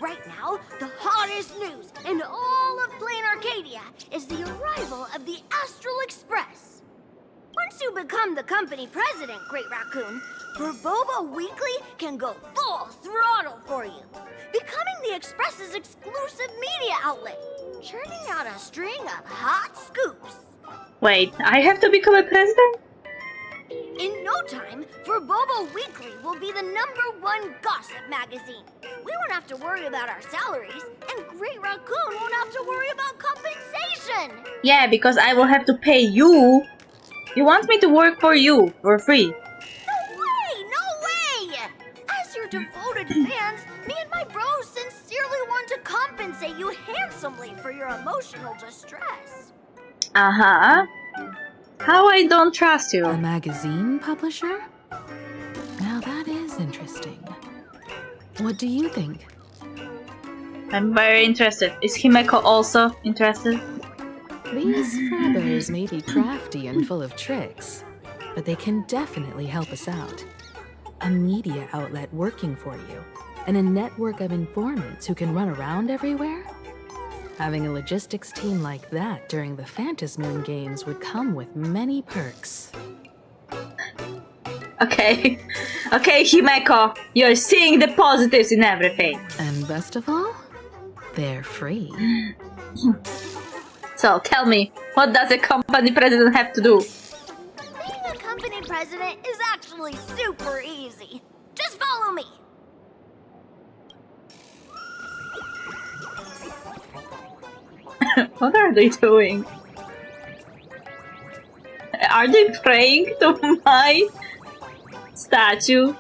Right now, the hottest news in all of Plain Arcadia is the arrival of the Astral Express. Once you become the company president, Great Raccoon, For Boba Weekly can go full throttle for you, becoming the Express's exclusive media outlet, churning out a string of hot scoops. Wait, I have to become a president? In no time, For Boba Weekly will be the #1 gossip magazine. We won't have to worry about our salaries, and Great Raccoon won't have to worry about compensation. Yeah, because I will have to pay you. You want me to work for you for free? No way! As your devoted fans, me and my bros sincerely want to compensate you handsomely for your emotional distress. Uh-huh. How I don't trust you. A magazine publisher? Now that is interesting. What do you think? I'm very interested. Is Himeko also interested? These Furbos may be crafty and full of tricks, but they can definitely help us out. A media outlet working for you, and a network of informants who can run around everywhere? Having a logistics team like that during the Phantasmoon Games would come with many perks. Okay. Okay, Himeko. You're seeing the positives in everything. And best of all, they're free. So, tell me, what does a company president have to do? Being a company president is actually super easy. Just follow me. What are they doing? Are they praying to my statue?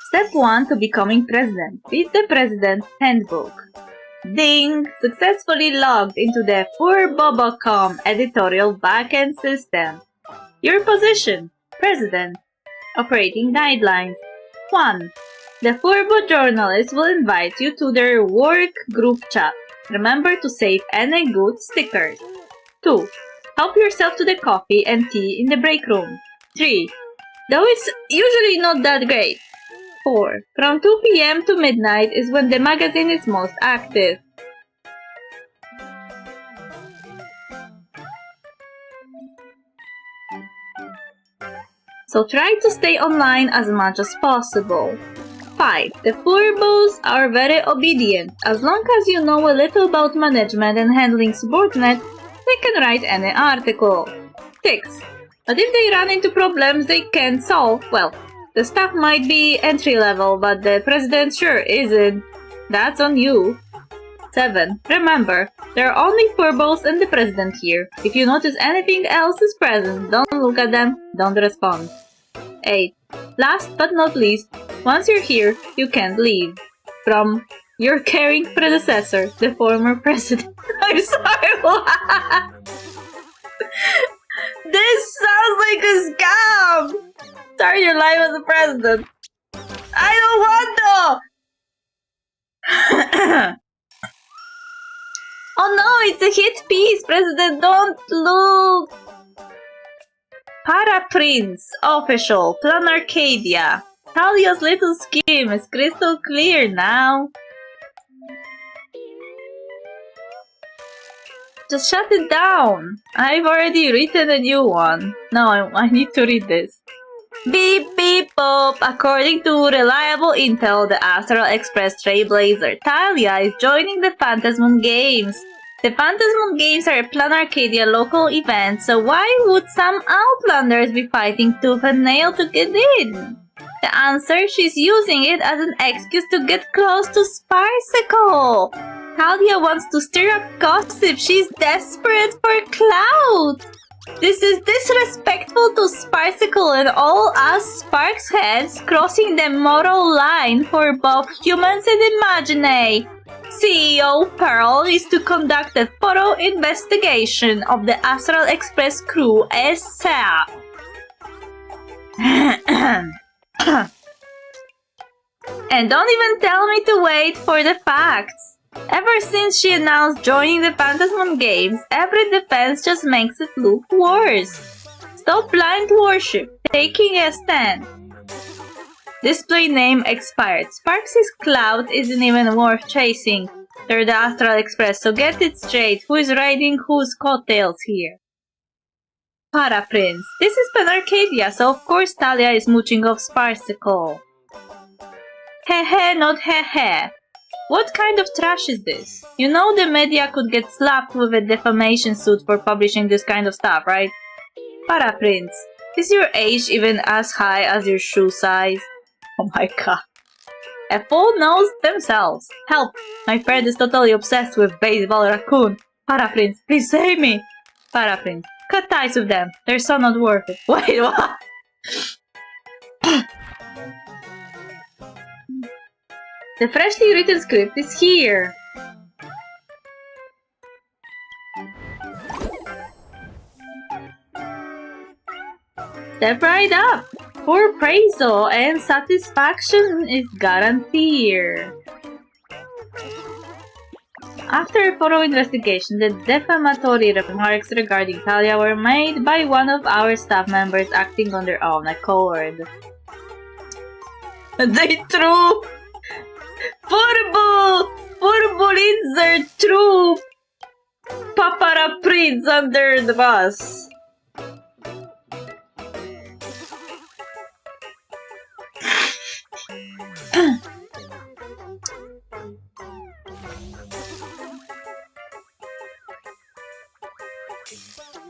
Step 1 to becoming president. Read the president's handbook. Ding! Successfully logged into the Furbo.com editorial backend system. Your position: President. Operating guidelines. 1. The Furbo journalists will invite you to their work group chat. Remember to save any good stickers. 2. Help yourself to the coffee and tea in the break room. 3. Though it's usually not that great. 4. From 2 p.m. to midnight is when the magazine is most active. So try to stay online as much as possible. 5. The Furbos are very obedient. As long as you know a little about management and handling subordinates, they can write any article. 6. But if they run into problems they can't solve, well, the staff might be entry level, but the president sure isn't. That's on you. 7. Remember, there are only Furbos and the president here. If you notice anything else is present, don't look at them, don't respond. 8. Last but not least, once you're here, you can't leave. From your caring predecessor, the former president. I'm sorry, what? This sounds like a scam! Start your life as a president. I don't want to! Oh no, it's a hit piece, President, don't look! Paraprints, official, Plan Arcadia. Talia's little scheme is crystal clear now. Just shut it down. I've already written a new one. No, I need to read this. Beep beep boop. According to reliable intel, the Astral Express Trailblazer Talia is joining the Phantasmoon Games. The Phantasmoon Games are a Plan Arcadia local event, so why would some Outlanders be fighting tooth and nail to get in? The answer: she's using it as an excuse to get close to Sparsicle. Talia wants to stir up gossip. She's desperate for clout. This is disrespectful to Sparsicle and all us Sparks heads, crossing the moral line for both humans and Imagine. CEO Pearl is to conduct a thorough investigation of the Astral Express crew ASAP. And don't even tell me to wait for the facts. Ever since she announced joining the Phantasmoon Games, every defense just makes it look worse. Stop blind worship, taking a stand. Display name expired. Sparks' clout isn't even worth chasing. They're the Astral Express, so get it straight. Who is riding whose coattails here? Para Prince. This is Pen Arcadia, so of course Talia is mooching off Sparsicle. Heh, not heh. What kind of trash is this? You know the media could get slapped with a defamation suit for publishing this kind of stuff, right? Para Prince. Is your age even as high as your shoe size? Oh my god. A fool knows themselves. Help! My friend is totally obsessed with baseball raccoon. Para Prince, please save me! Para Prince, cut ties with them. They're so not worth it. Wait, what? The freshly written script is here. Step right up. For appraisal and satisfaction is guaranteed. After a thorough investigation, the defamatory remarks regarding Talia were made by one of our staff members acting on their own accord. They threw Furbo Lizard threw Papara Prince under the bus.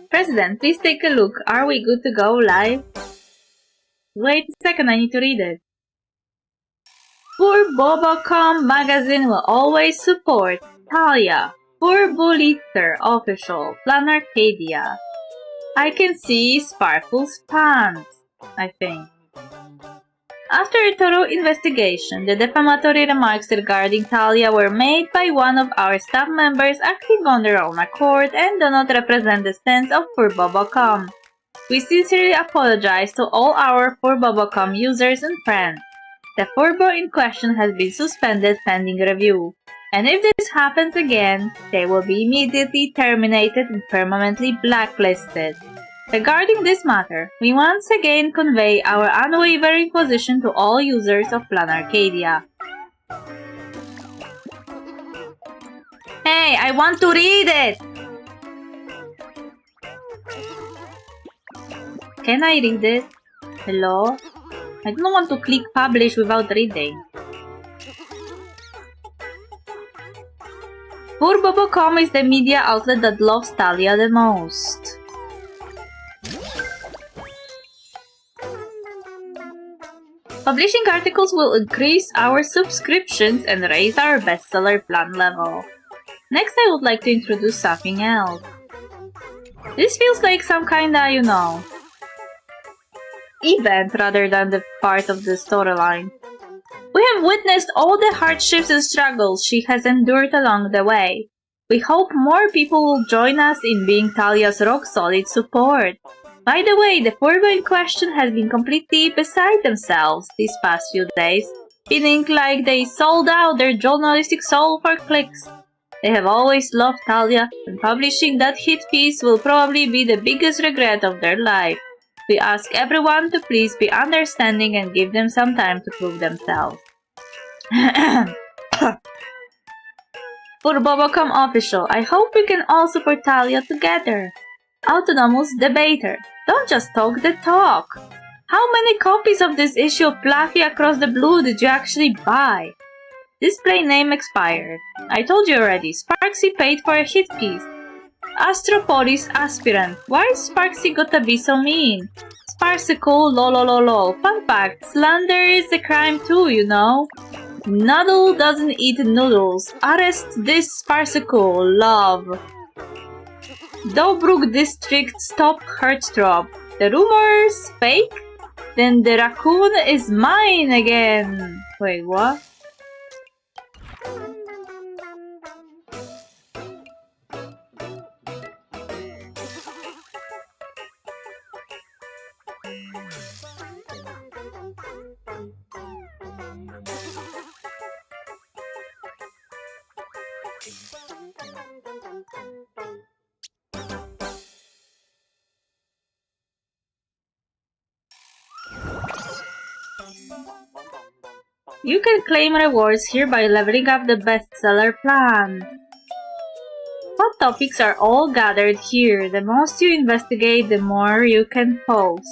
President, please take a look. Are we good to go live? Wait a second, I need to read it. For Bobocom magazine will always support Talia, for Boliter official, Plan Arcadia. I can see Sparkle's pants, I think. After a thorough investigation, the defamatory remarks regarding Talia were made by one of our staff members acting on their own accord and do not represent the stance of Furbobocom. We sincerely apologize to all our Furbobocom users and friends. The Furbo in question has been suspended pending review, and if this happens again, they will be immediately terminated and permanently blacklisted. Regarding this matter, we once again convey our unwavering position to all users of Plan Arcadia. Hey, I want to read it! Can I read it? Hello? I don't want to click publish without reading. Furbobocom is the media outlet that loves Talia the most. Publishing articles will increase our subscriptions and raise our bestseller plan level. Next, I would like to introduce something else. This feels like some kinda, event rather than the part of the storyline. We have witnessed all the hardships and struggles she has endured along the way. We hope more people will join us in being Talia's rock-solid support. By the way, the Furbo in question has been completely beside themselves these past few days, feeling like they sold out their journalistic soul for clicks. They have always loved Talia, and publishing that hit piece will probably be the biggest regret of their life. We ask everyone to please be understanding and give them some time to prove themselves. Furbobocom official, I hope we can all support Talia together. Autonomous debater, don't just talk the talk. How many copies of this issue of Fluffy Across the Blue did you actually buy? Display name expired. I told you already, Sparksy paid for a hit piece. Astropolis aspirant, why is Sparksy gotta be so mean? Sparsicle, lol. Fun fact, slander is a crime too, Noodle doesn't eat noodles. Arrest this Sparsicle, love. Dobruk District stop heartthrob. The rumors fake? Then the raccoon is mine again. Wait, what? You can claim rewards here by leveling up the bestseller plan. Hot topics are all gathered here. The most you investigate, the more you can post.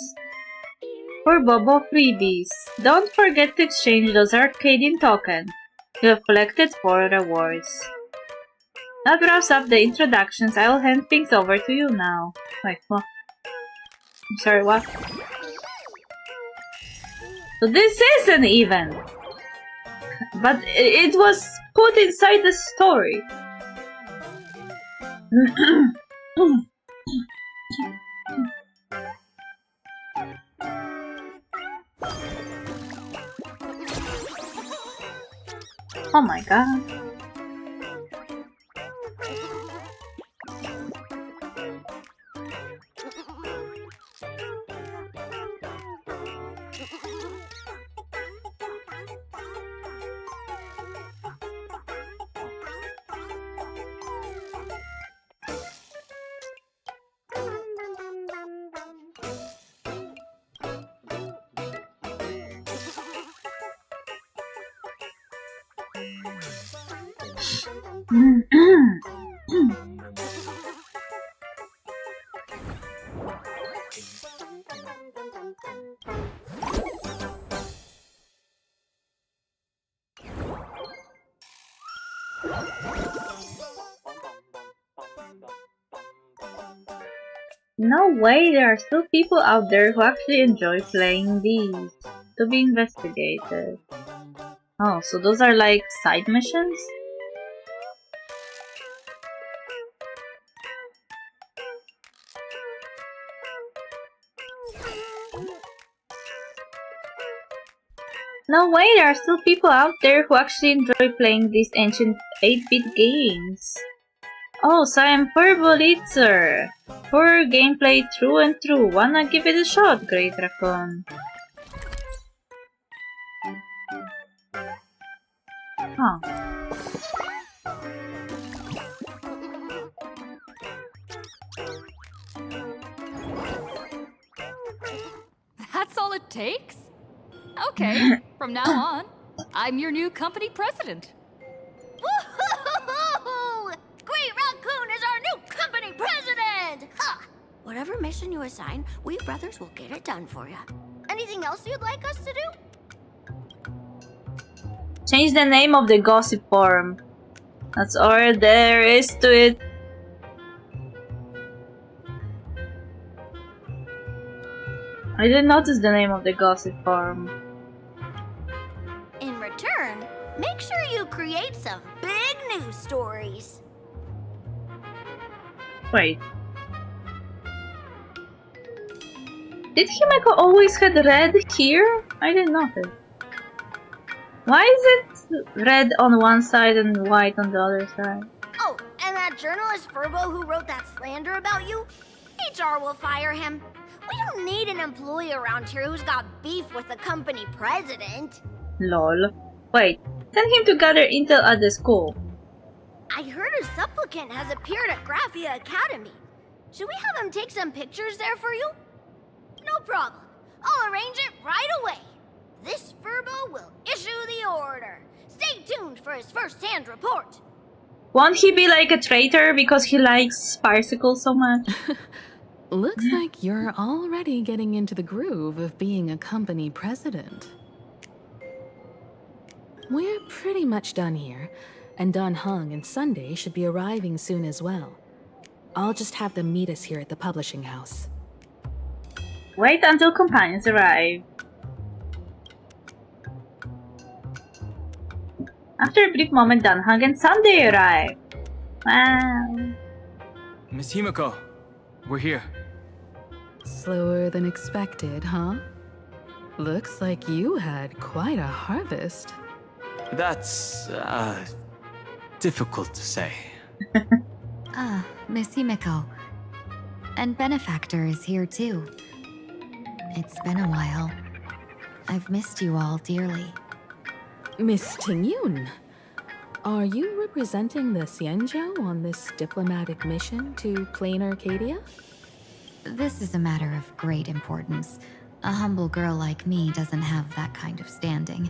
For Bobo freebies, don't forget to exchange those Arcadian tokens. You have collected 4 rewards. That wraps up the introductions. I will hand things over to you now. Wait, what? I'm sorry, what? So this is an event! But it was put inside the story. Oh my god. No way, there are still people out there who actually enjoy playing these. To be investigated. Oh, so those are like side missions? No way, there are still people out there who actually enjoy playing these ancient 8-bit games. Oh, so I'm Furbolitzer. For gameplay true and true. Wanna give it a shot, Great Raccoon? Huh. That's all it takes? Okay, from now on, I'm your new company president. Woohoo! Great Raccoon is our new company president! Ha! Whatever mission you assign, we brothers will get it done for you. Anything else you'd like us to do? Change the name of the gossip forum. That's all there is to it. I didn't notice the name of the gossip forum. In return, make sure you create some big news stories. Wait. Did Himeko always had red here? I didn't notice. Why is it red on one side and white on the other side? Oh, and that journalist Furbo who wrote that slander about you? HR will fire him. We don't need an employee around here who's got beef with the company president. Lol. Wait, send him to gather intel at the school. I heard a supplicant has appeared at Graphia Academy. Should we have him take some pictures there for you? No problem. I'll arrange it right away. This Furbo will issue the order. Stay tuned for his first-hand report. Won't he be like a traitor because he likes Sparsicle so much? Looks like you're already getting into the groove of being a company president. We're pretty much done here, and Dun Hung and Sunday should be arriving soon as well. I'll just have them meet us here at the publishing house. Wait until companions arrive. After a brief moment, Dun Hung and Sunday arrive. Wow. Miss Himeko, we're here. Slower than expected, huh? Looks like you had quite a harvest. That's, difficult to say. Miss Himeko. And Benefactor is here too. It's been a while. I've missed you all dearly. Miss Tingyun, are you representing the Xianzhou on this diplomatic mission to Plain Arcadia? This is a matter of great importance. A humble girl like me doesn't have that kind of standing.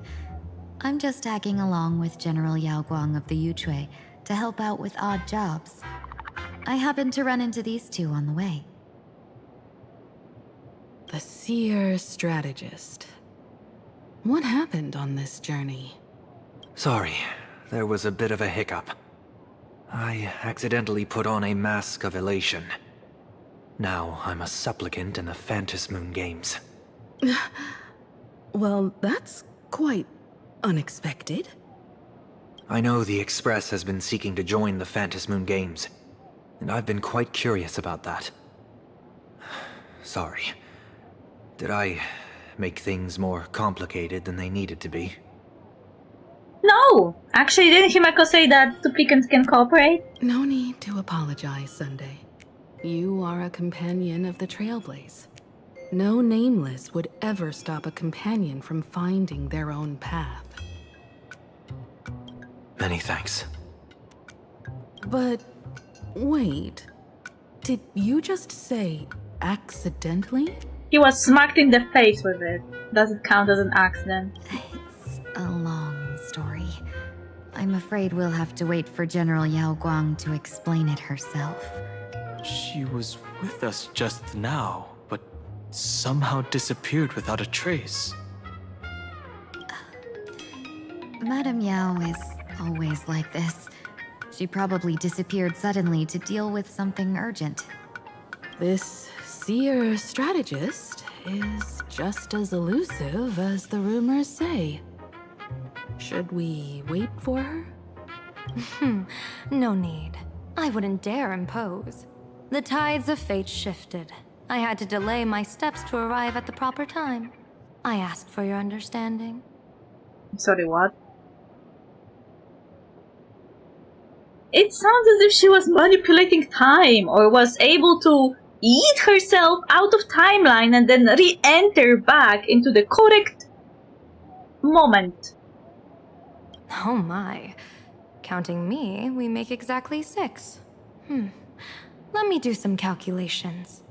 I'm just tagging along with General Yao Guang of the Yuchui to help out with odd jobs. I happened to run into these two on the way. The seer strategist. What happened on this journey? Sorry, there was a bit of a hiccup. I accidentally put on a mask of elation. Now I'm a supplicant in the Phantom Moon Games. Well, that's quite unexpected. I know the Express has been seeking to join the Phantom Moon Games, and I've been quite curious about that. Sorry. Did I make things more complicated than they needed to be? No! Actually, didn't Himeko say that supplicants can cooperate? No need to apologize, Sunday. You are a companion of the Trailblaze. No nameless would ever stop a companion from finding their own path. Many thanks. But wait, did you just say accidentally? He was smacked in the face with it. Does it count as an accident? It's a long story. I'm afraid we'll have to wait for General Yao Guang to explain it herself. She was with us just now, but somehow disappeared without a trace. Madame Yao is always like this. She probably disappeared suddenly to deal with something urgent. This seer strategist is just as elusive as the rumors say. Should we wait for her? No need. I wouldn't dare impose. The tides of fate shifted. I had to delay my steps to arrive at the proper time. I asked for your understanding. Sorry, what? It sounds as if she was manipulating time or was able to eat herself out of timeline and then re-enter back into the correct moment. Oh my. Counting me, we make exactly 6. Let me do some calculations.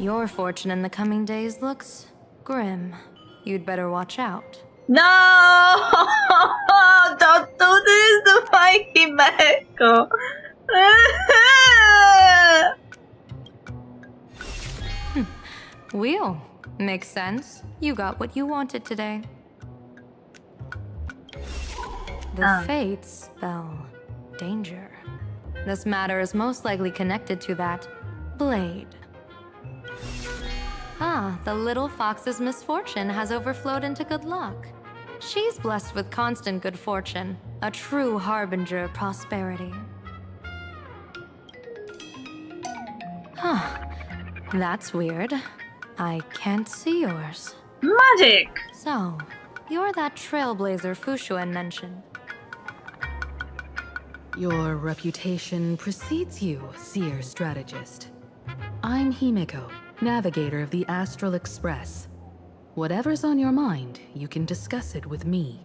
Your fortune in the coming days looks grim. You'd better watch out. No! Don't do this to my Himeko! Wheel. Makes sense. You got what you wanted today. The fates spell danger. This matter is most likely connected to that blade. Ah, the little fox's misfortune has overflowed into good luck. She's blessed with constant good fortune, a true harbinger of prosperity. Huh. That's weird. I can't see yours. Magic! So, you're that trailblazer Fushuen mentioned. Your reputation precedes you, seer strategist. I'm Himeko, navigator of the Astral Express. Whatever's on your mind, you can discuss it with me.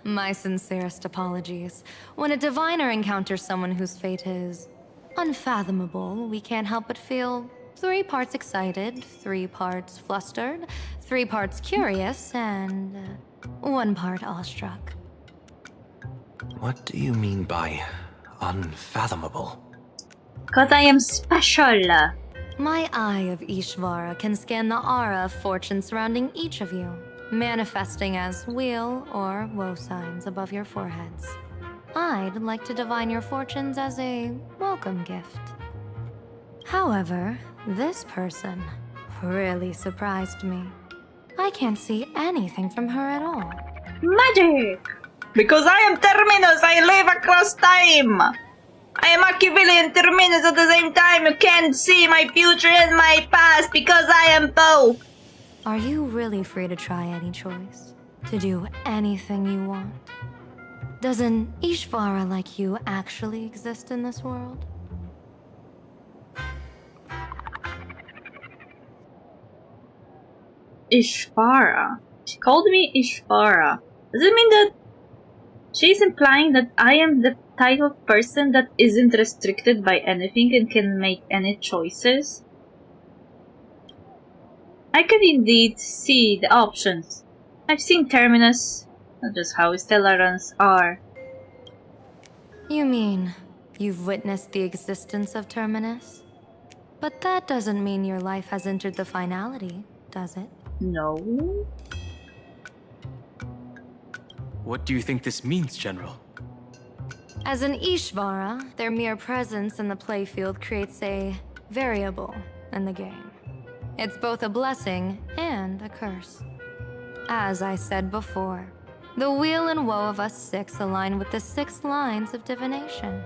My sincerest apologies. When a diviner encounters someone whose fate is unfathomable, we can't help but feel 3 parts excited, 3 parts flustered, 3 parts curious, and 1 part awestruck. What do you mean by unfathomable? Because I am special. My eye of Ishvara can scan the aura of fortune surrounding each of you, manifesting as weal or woe signs above your foreheads. I'd like to divine your fortunes as a welcome gift. However, this person really surprised me. I can't see anything from her at all. Magic! Because I am Terminus, I live across time! I am Machiavellian Terminus at the same time. You can't see my future and my past because I am both. Are you really free to try any choice? To do anything you want? Does an Ishvara like you actually exist in this world? Ishvara. She called me Ishvara. Does it mean that she's implying that I am the type of person that isn't restricted by anything and can make any choices. I can indeed see the options. I've seen Terminus, not just how Stellarans are. You mean you've witnessed the existence of Terminus? But that doesn't mean your life has entered the finality, does it? No. What do you think this means, General? As an Ishvara, their mere presence in the playfield creates a variable in the game. It's both a blessing and a curse. As I said before, the weal and woe of us six align with the 6 lines of divination.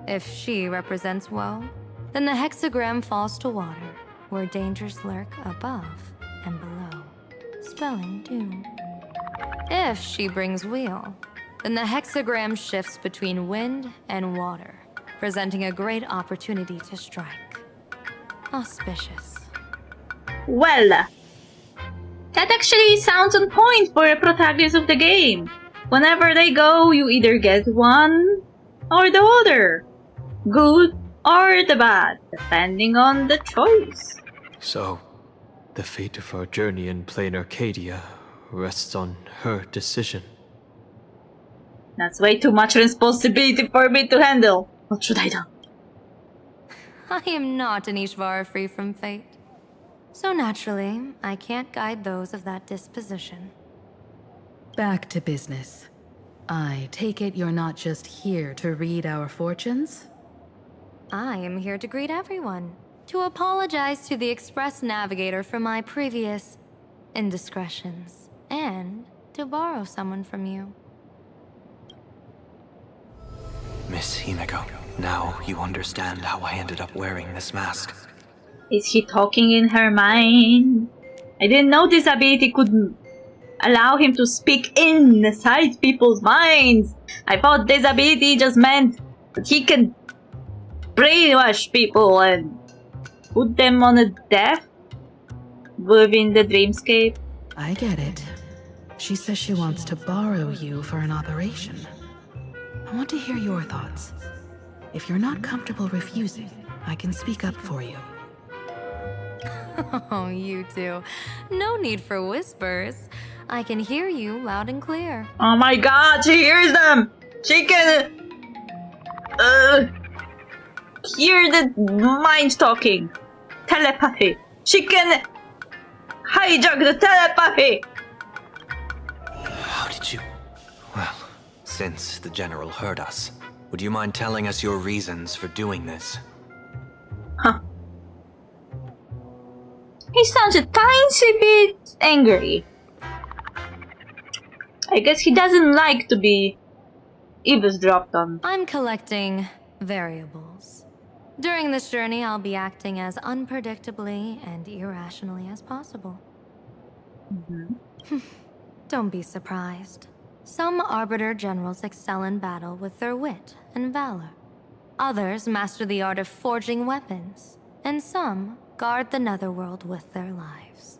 If she represents woe, then the hexagram falls to water, where dangers lurk above and below, spelling doom. If she brings weal, then the hexagram shifts between wind and water, presenting a great opportunity to strike. Auspicious. Well, that actually sounds on point for a protagonist of the game. Whenever they go, you either get one or the other. Good or the bad, depending on the choice. So, the fate of our journey in plain Arcadia rests on her decision. That's way too much responsibility for me to handle. What should I do? I am not an Ishvara free from fate. So naturally, I can't guide those of that disposition. Back to business. I take it you're not just here to read our fortunes? I am here to greet everyone, to apologize to the Express Navigator for my previous indiscretions, and to borrow someone from you. Miss Himeko, now you understand how I ended up wearing this mask. Is he talking in her mind? I didn't know this ability could allow him to speak inside people's minds. I thought this ability just meant that he can brainwash people and put them on a death within the dreamscape. I get it. She says she wants to borrow you for an operation. I want to hear your thoughts. If you're not comfortable refusing, I can speak up for you. Oh, you two. No need for whispers. I can hear you loud and clear. Oh my god, she hears them! She can hear the mind talking. Telepathy. She can hijack the telepathy! How did you... Well, since the General heard us, would you mind telling us your reasons for doing this? Huh. He sounds a tiny bit angry. I guess he doesn't like to be eavesdropped on. I'm collecting variables. During this journey, I'll be acting as unpredictably and irrationally as possible. Don't be surprised. Some Arbiter generals excel in battle with their wit and valor. Others master the art of forging weapons, and some guard the netherworld with their lives.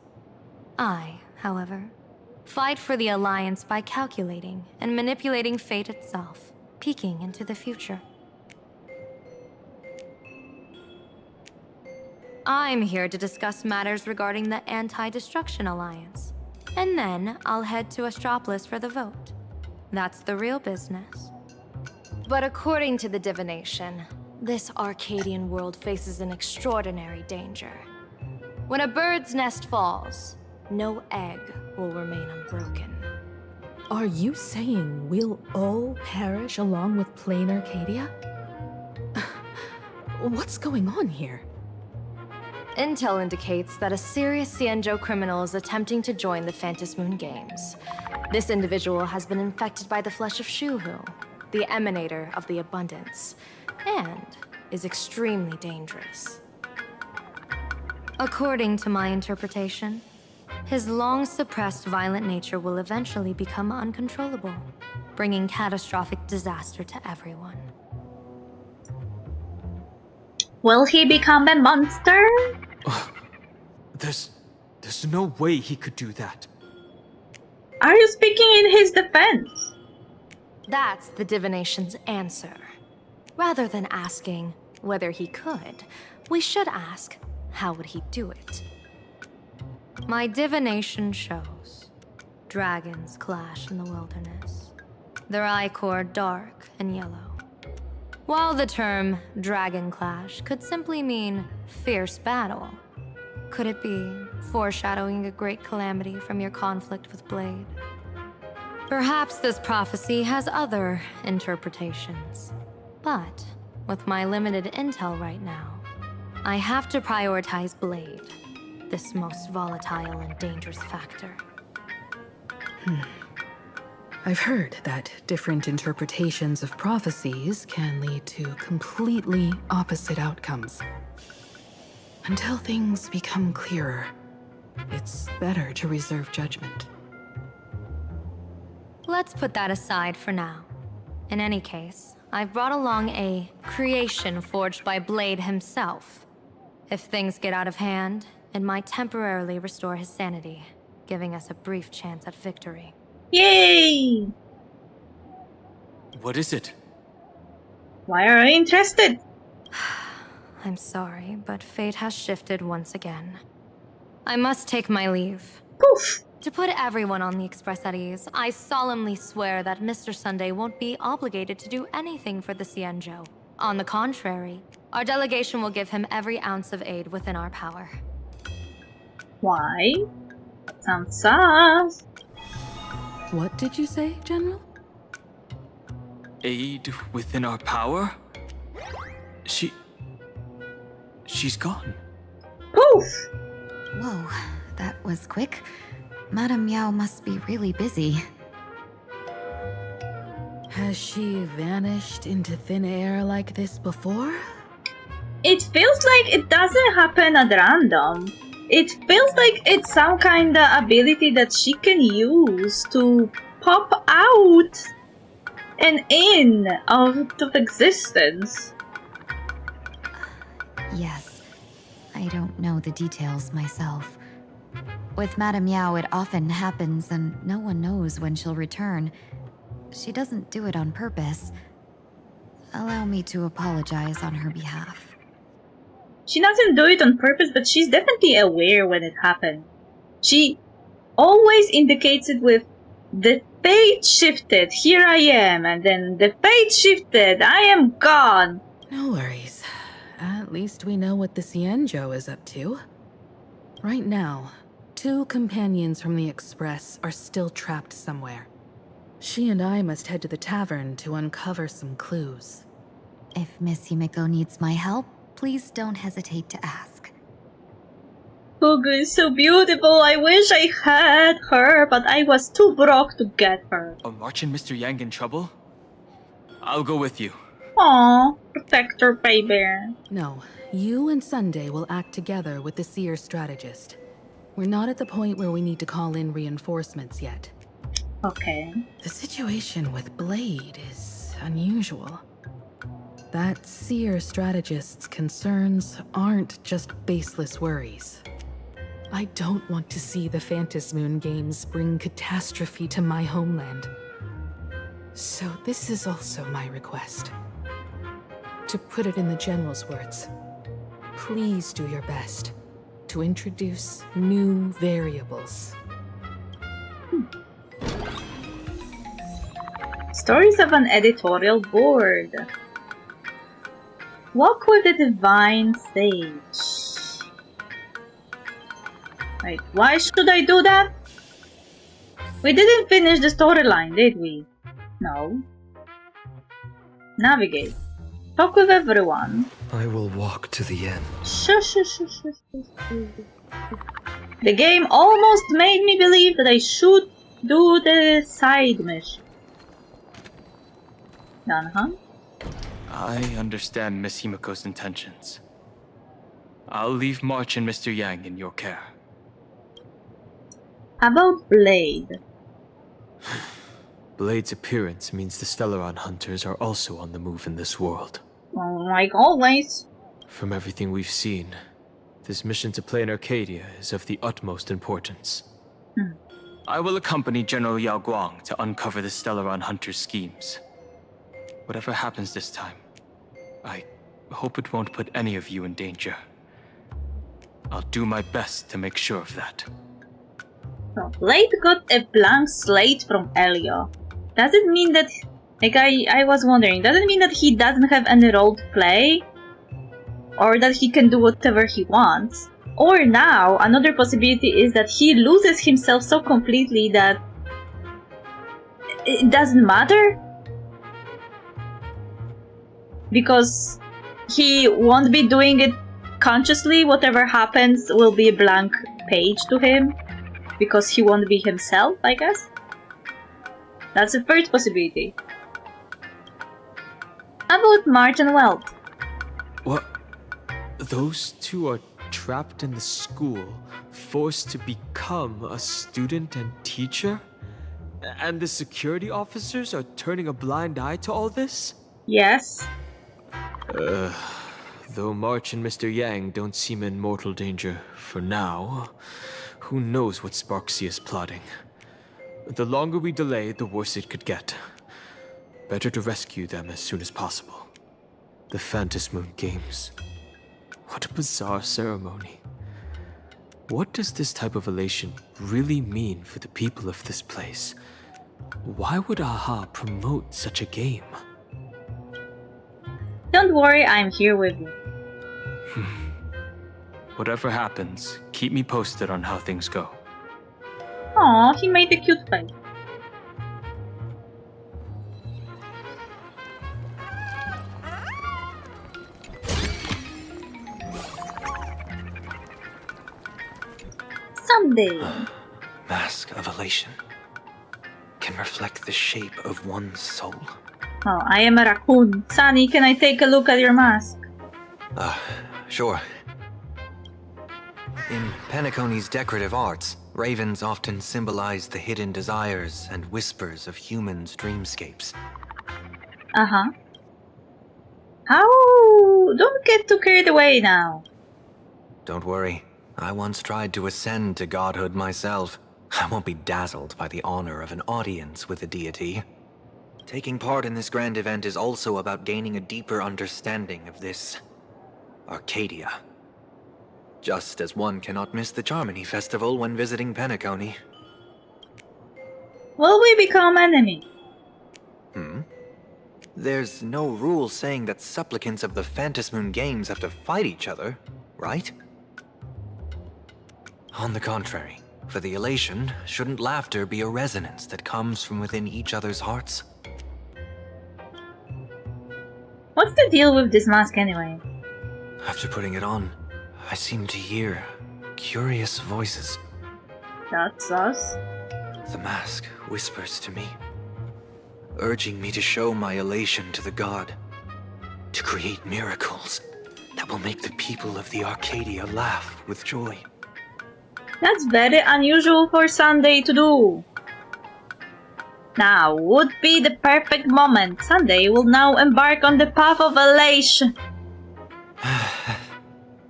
I, however, fight for the Alliance by calculating and manipulating fate itself, peeking into the future. I'm here to discuss matters regarding the Anti-Destruction Alliance, and then I'll head to Astropolis for the vote. That's the real business. But according to the divination, this Arcadian world faces an extraordinary danger. When a bird's nest falls, no egg will remain unbroken. Are you saying we'll all perish along with plain Arcadia? What's going on here? Intel indicates that a serious Xianzhou criminal is attempting to join the Phantom Moon Games. This individual has been infected by the flesh of Shuhu, the emanator of the abundance, and is extremely dangerous. According to my interpretation, his long-suppressed violent nature will eventually become uncontrollable, bringing catastrophic disaster to everyone. Will he become a monster? There's no way he could do that. Are you speaking in his defense? That's the divination's answer. Rather than asking whether he could, we should ask, how would he do it? My divination shows dragons clash in the wilderness. Their ichor dark and yellow. While the term dragon clash could simply mean fierce battle, could it be foreshadowing a great calamity from your conflict with Blade? Perhaps this prophecy has other interpretations. But with my limited intel right now, I have to prioritize Blade, this most volatile and dangerous factor. I've heard that different interpretations of prophecies can lead to completely opposite outcomes. Until things become clearer, it's better to reserve judgment. Let's put that aside for now. In any case, I've brought along a creation forged by Blade himself. If things get out of hand, it might temporarily restore his sanity, giving us a brief chance at victory. Yay! What is it? Why are you interested? I'm sorry, but fate has shifted once again. I must take my leave. Poof! To put everyone on the Express at ease, I solemnly swear that Mr. Sunday won't be obligated to do anything for the Cienjo. On the contrary, our delegation will give him every ounce of aid within our power. Why? That sounds sus. What did you say, General? Aid within our power? She's gone. Poof! Whoa, that was quick. Madame Yao must be really busy. Has she vanished into thin air like this before? It feels like it doesn't happen at random. It feels like it's some kind of ability that she can use to pop out and in out of existence. Yes. I don't know the details myself. With Madame Yao, it often happens and no one knows when she'll return. She doesn't do it on purpose. Allow me to apologize on her behalf. She doesn't do it on purpose, but she's definitely aware when it happened. She always indicates it with, the fate shifted, here I am, and then the fate shifted, I am gone. No worries. At least we know what the Cienjo is up to. Right now, 2 companions from the Express are still trapped somewhere. She and I must head to the tavern to uncover some clues. If Miss Himiko needs my help, please don't hesitate to ask. Fugu is so beautiful, I wish I had her, but I was too broke to get her. Are March and Mr. Yang in trouble? I'll go with you. Aww, protector baby. No, you and Sunday will act together with the Seer strategist. We're not at the point where we need to call in reinforcements yet. Okay. The situation with Blade is unusual. That Seer strategist's concerns aren't just baseless worries. I don't want to see the Phantasmoon games bring catastrophe to my homeland. So this is also my request. To put it in the General's words, please do your best to introduce new variables. Stories of an editorial board. Walk with the Divine Sage. Wait, why should I do that? We didn't finish the storyline, did we? No. Navigate. Talk with everyone. I will walk to the end. Shush. The game almost made me believe that I should do the side mission. Done, huh? I understand Miss Himiko's intentions. I'll leave March and Mr. Yang in your care. How about Blade? Blade's appearance means the Stellaron hunters are also on the move in this world. Like always. From everything we've seen, this mission to play in Arcadia is of the utmost importance. I will accompany General Yao Guang to uncover the Stellaron Hunter's schemes. Whatever happens this time, I hope it won't put any of you in danger. I'll do my best to make sure of that. So, Blade got a blank slate from Elio. Does it mean that... Like, I was wondering, does it mean that he doesn't have any role to play? Or that he can do whatever he wants? Or now, another possibility is that he loses himself so completely that it doesn't matter? Because he won't be doing it consciously, whatever happens will be a blank page to him. Because he won't be himself, I guess? That's the first possibility. How about March and Welt? What? Those two are trapped in the school, forced to become a student and teacher? And the security officers are turning a blind eye to all this? Yes. Though March and Mr. Yang don't seem in mortal danger for now, who knows what Sparksy is plotting. The longer we delay, the worse it could get. Better to rescue them as soon as possible. The Phantasmoon Games. What a bizarre ceremony. What does this type of elation really mean for the people of this place? Why would AHA promote such a game? Don't worry, I'm here with you. Whatever happens, keep me posted on how things go. Aw, he made a cute face. Someday. Mask of elation can reflect the shape of one's soul. Oh, I am a raccoon. Sunny, can I take a look at your mask? Sure. In Penacony's decorative arts, ravens often symbolize the hidden desires and whispers of humans' dreamscapes. Uh-huh. How? Don't get too carried away now. Don't worry. I once tried to ascend to godhood myself. I won't be dazzled by the honor of an audience with a deity. Taking part in this grand event is also about gaining a deeper understanding of this Arcadia. Just as one cannot miss the Charmony Festival when visiting Penacony. Will we become enemies? There's no rule saying that supplicants of the Phantasmoon Games have to fight each other, right? On the contrary, for the elation, shouldn't laughter be a resonance that comes from within each other's hearts? What's the deal with this mask anyway? After putting it on, I seem to hear curious voices. That's us. The mask whispers to me, urging me to show my elation to the god, to create miracles that will make the people of the Arcadia laugh with joy. That's very unusual for Sunday to do. Now would be the perfect moment. Sunday will now embark on the path of elation.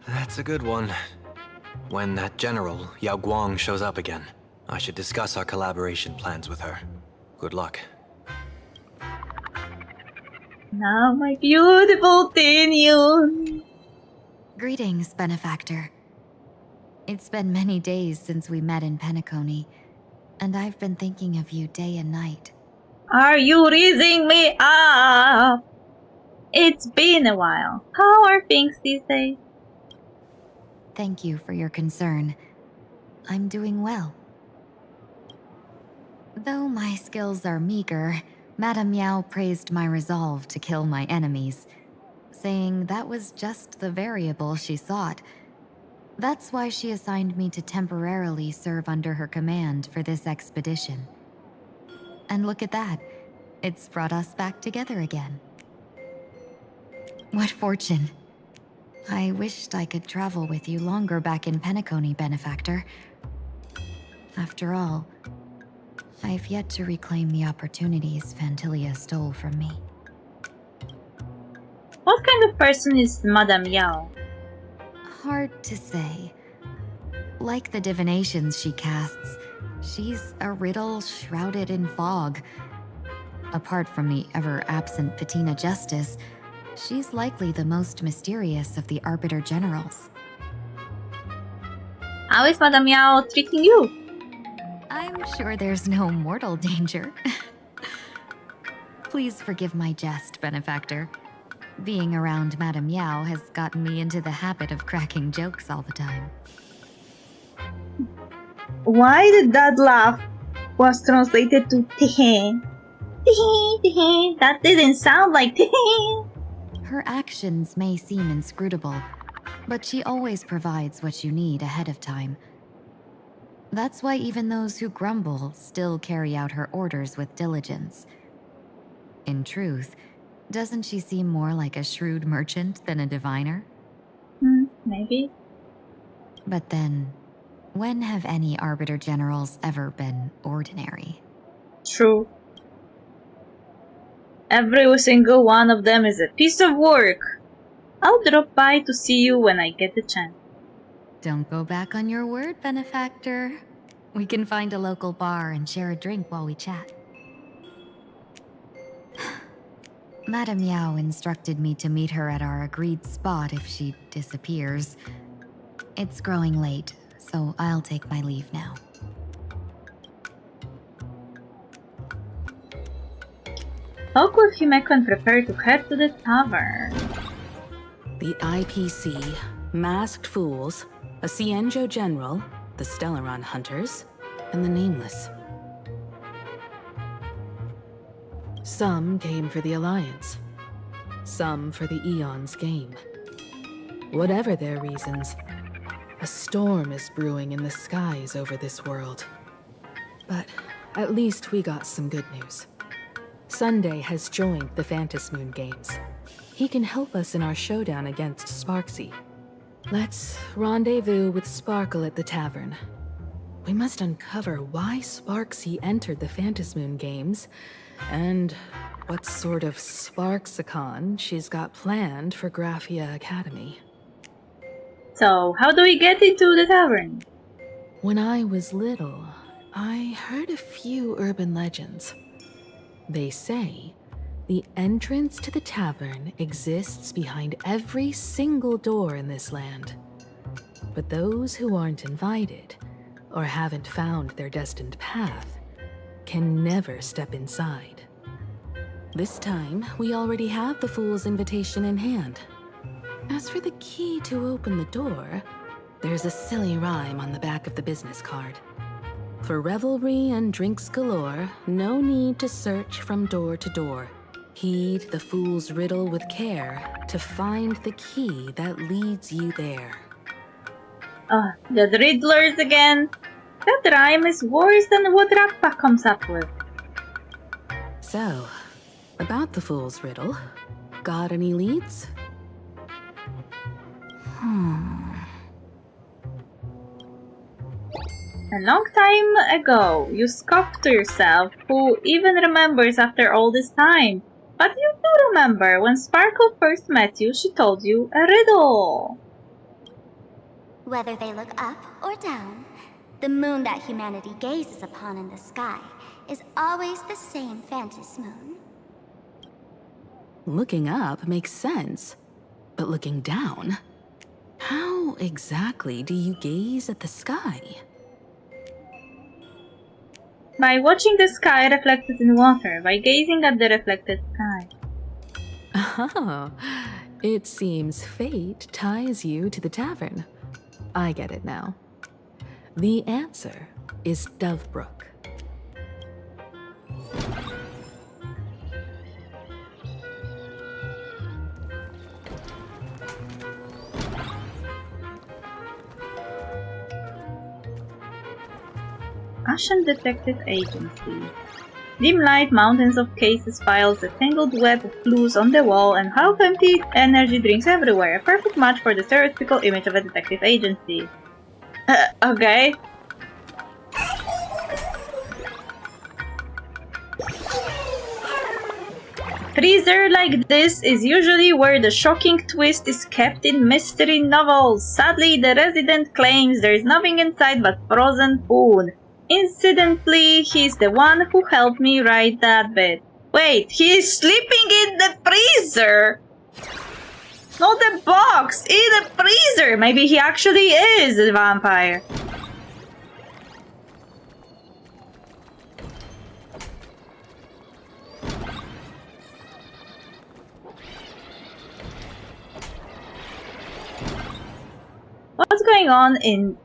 That's a good one. When that general, Yao Guang, shows up again, I should discuss our collaboration plans with her. Good luck. Now, my beautiful Tinyun. Greetings, Benefactor. It's been many days since we met in Penacony, and I've been thinking of you day and night. Are you raising me up? It's been a while. How are things these days? Thank you for your concern. I'm doing well. Though my skills are meager, Madame Yao praised my resolve to kill my enemies, saying that was just the variable she sought. That's why she assigned me to temporarily serve under her command for this expedition. And look at that. It's brought us back together again. What fortune. I wished I could travel with you longer back in Penacony, Benefactor. After all, I've yet to reclaim the opportunities Phantilia stole from me. What kind of person is Madame Yao? Hard to say. Like the divinations she casts, she's a riddle shrouded in fog. Apart from the ever-absent Patina Justice, she's likely the most mysterious of the Arbiter Generals. How is Madame Yao treating you? I'm sure there's no mortal danger. Please forgive my jest, Benefactor. Being around Madame Yao has gotten me into the habit of cracking jokes all the time. Why did that laugh was translated to teh? Teh. That didn't sound like teh. Her actions may seem inscrutable, but she always provides what you need ahead of time. That's why even those who grumble still carry out her orders with diligence. In truth, doesn't she seem more like a shrewd merchant than a diviner? Maybe. But then, when have any Arbiter Generals ever been ordinary? True. Every single one of them is a piece of work. I'll drop by to see you when I get the chance. Don't go back on your word, Benefactor. We can find a local bar and share a drink while we chat. Madame Yao instructed me to meet her at our agreed spot if she disappears. It's growing late, so I'll take my leave now. Talk with Himeko and prepare to head to the tavern. The IPC, Masked Fools, a Cienjo General, the Stellaron Hunters, and the Nameless. Some came for the Alliance. Some for the Eon's game. Whatever their reasons, a storm is brewing in the skies over this world. But at least we got some good news. Sunday has joined the Phantasmoon Games. He can help us in our showdown against Sparksy. Let's rendezvous with Sparkle at the tavern. We must uncover why Sparksy entered the Phantasmoon Games, and what sort of Sparksicon she's got planned for Graphia Academy. So, how do we get into the tavern? When I was little, I heard a few urban legends. They say the entrance to the tavern exists behind every single door in this land. But those who aren't invited, or haven't found their destined path, can never step inside. This time, we already have the Fool's invitation in hand. As for the key to open the door, there's a silly rhyme on the back of the business card. For revelry and drinks galore, no need to search from door to door. Heed the fool's riddle with care to find the key that leads you there. The riddlers again. That rhyme is worse than what Rappa comes up with. So, about the fool's riddle, got any leads? A long time ago, you scoffed to yourself, who even remembers after all this time. But you do remember when Sparkle first met you, she told you a riddle. Whether they look up or down, the moon that humanity gazes upon in the sky is always the same Phantasmoon. Looking up makes sense, but looking down? How exactly do you gaze at the sky? By watching the sky reflected in water, by gazing at the reflected sky. Oh, it seems fate ties you to the tavern. I get it now. The answer is Dovebrook. Ashen Detective Agency. Dim light, mountains of cases, files, a tangled web of clues on the wall, and half-empty energy drinks everywhere. A perfect match for the stereotypical image of a detective agency. Okay. freezer like this is usually where the shocking twist is kept in mystery novels. Sadly, the resident claims there is nothing inside but frozen food. Incidentally, he's the one who helped me write that bit. Wait, he's sleeping in the freezer! Not the box! In the freezer! Maybe he actually is a vampire. What's going on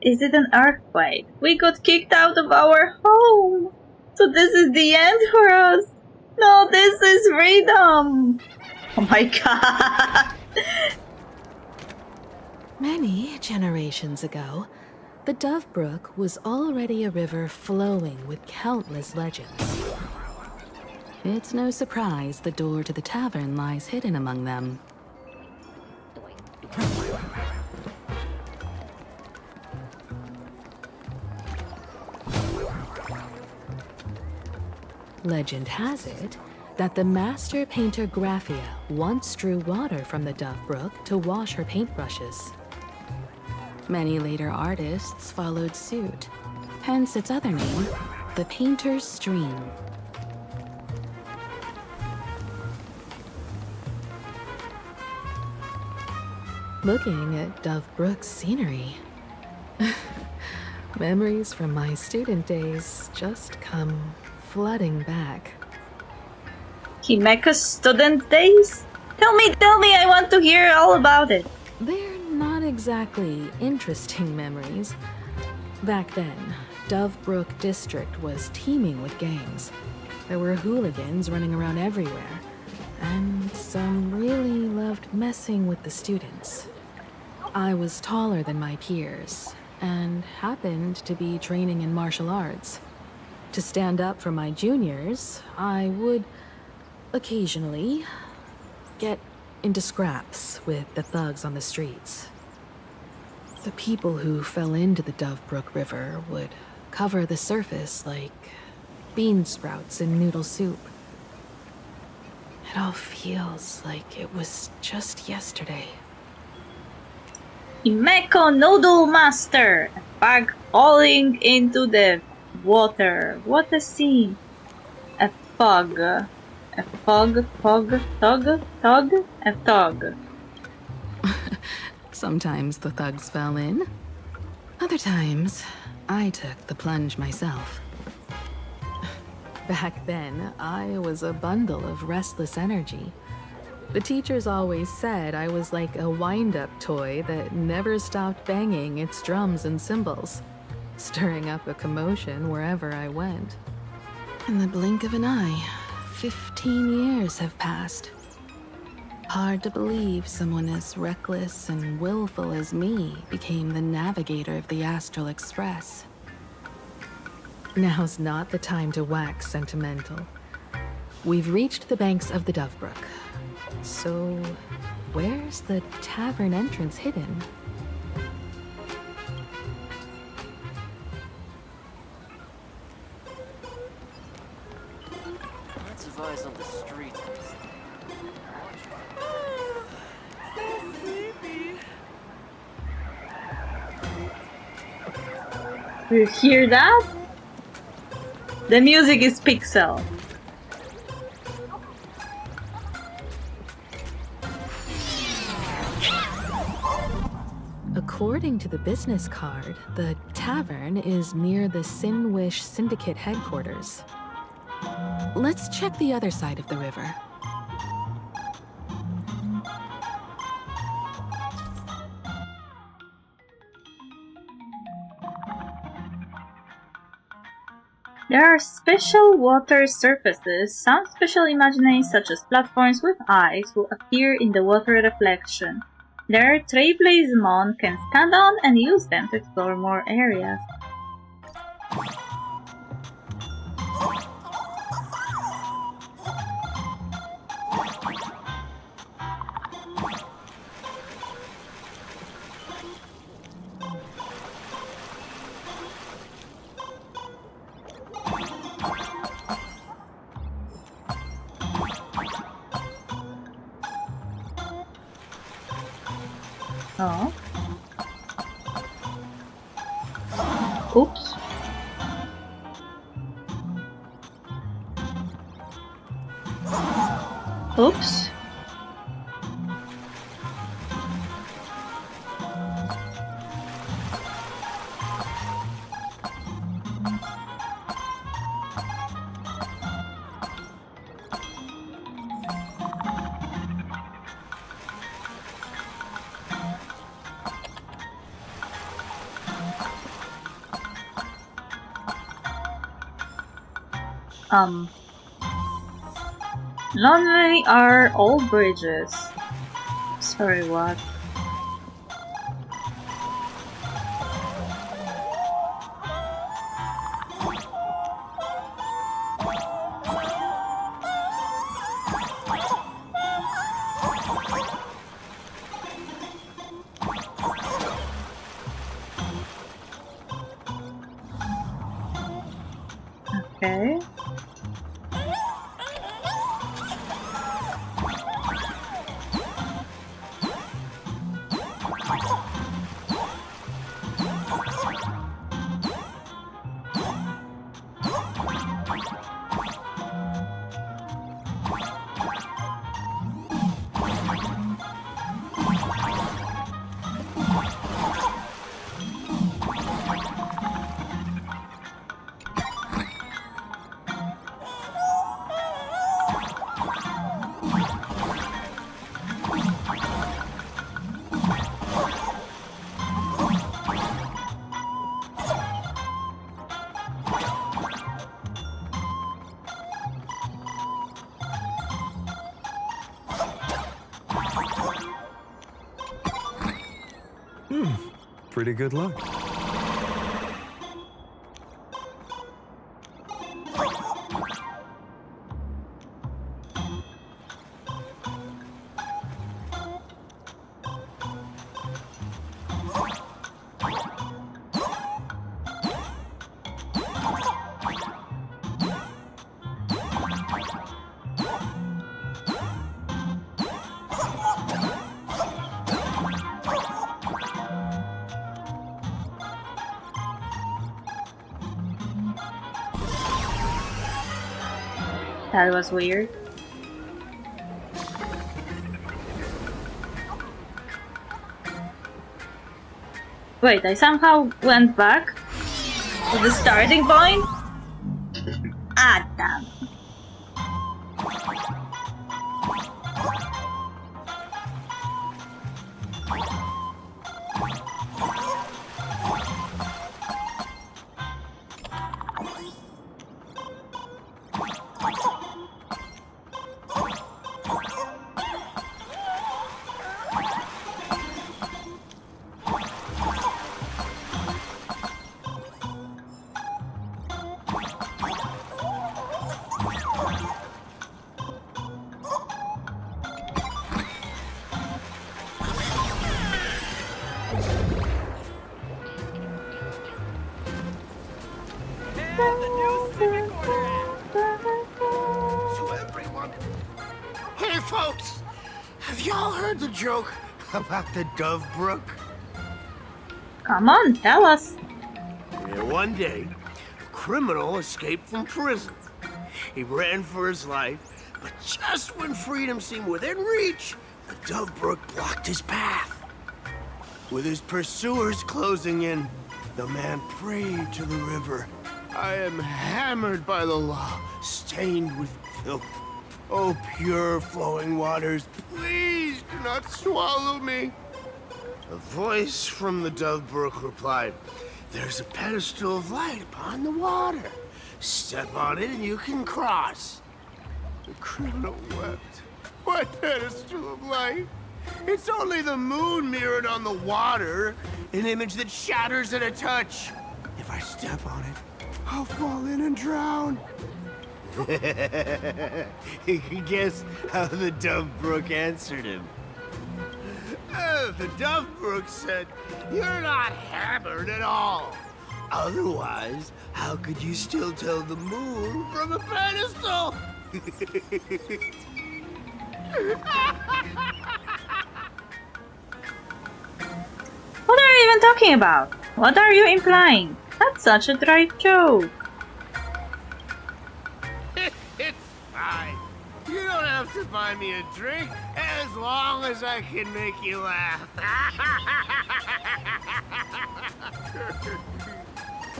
is it an earthquake? We got kicked out of our home! So this is the end for us! No, this is freedom! Oh my god! Many generations ago, the Dove Brook was already a river flowing with countless legends. It's no surprise the door to the tavern lies hidden among them. Legend has it that the master painter Graphia once drew water from the Dove Brook to wash her paintbrushes. Many later artists followed suit, hence its other name, the Painter's Stream. Looking at Dove Brook's scenery, memories from my student days just come flooding back. Himeka's student days? Tell me, I want to hear all about it. They're not exactly interesting memories. Back then, Dove Brook District was teeming with gangs. There were hooligans running around everywhere, and some really loved messing with the students. I was taller than my peers, and happened to be training in martial arts. To stand up for my juniors, I would occasionally get into scraps with the thugs on the streets. The people who fell into the Dove Brook River would cover the surface like bean sprouts in noodle soup. It all feels like it was just yesterday. Himeko Noodle Master! A bag falling into the water. What a scene. A fog. A fog, tug? A tug. Sometimes the thugs fell in. Other times, I took the plunge myself. Back then, I was a bundle of restless energy. The teachers always said I was like a wind-up toy that never stopped banging its drums and cymbals, stirring up a commotion wherever I went. In the blink of an eye, 15 years have passed. Hard to believe someone as reckless and willful as me became the navigator of the Astral Express. Now's not the time to wax sentimental. We've reached the banks of the Dove Brook. So, where's the tavern entrance hidden? Lots of eyes on the street. You hear that? The music is Pixel. According to the business card, the tavern is near the Sinwish Syndicate headquarters. Let's check the other side of the river. There are special water surfaces. Some special imaginings such as platforms with eyes will appear in the water reflection. There, Trailblazemon can stand on and use them to explore more areas. Oops. Oops. Lonely are all bridges. Sorry, what? Okay. Pretty good luck. That was weird. Wait, I somehow went back to the starting point? Ah, damn. Hey, folks! Have y'all heard the joke about the Dove Brook? Come on, tell us. Yeah, one day, a criminal escaped from prison. He ran for his life, but just when freedom seemed within reach, the Dove Brook blocked his path. With his pursuers closing in, the man prayed to the river. I am hammered by the law, stained with filth. Oh, pure flowing waters, please do not swallow me. A voice from the Dove Brook replied, there's a pedestal of light upon the water. Step on it and you can cross. The criminal wept. What pedestal of light? It's only the moon mirrored on the water, an image that shatters at a touch. If I step on it, I'll fall in and drown. You can guess how the Dove Brook answered him. The Dove Brook said, you're not hammered at all. Otherwise, how could you still tell the moon from a pedestal? What are you even talking about? What are you implying? That's such a dry joke. It's fine. You don't have to buy me a drink as long as I can make you laugh.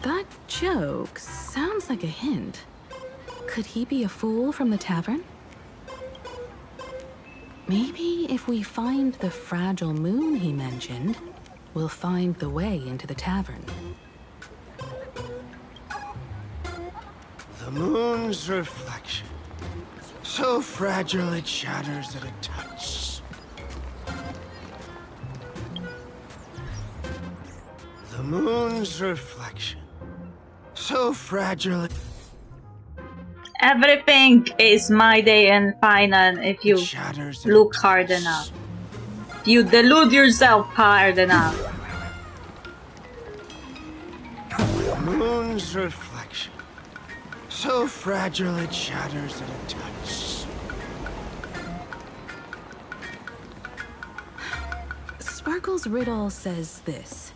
That joke sounds like a hint. Could he be a fool from the tavern? Maybe if we find the fragile moon he mentioned, we'll find the way into the tavern. The moon's reflection. So fragile it shatters at a touch. The moon's reflection. So fragile it... Everything is my day and final if you look hard enough. If you delude yourself hard enough. The moon's reflection. So fragile it shatters at a touch. Sparkle's riddle says this.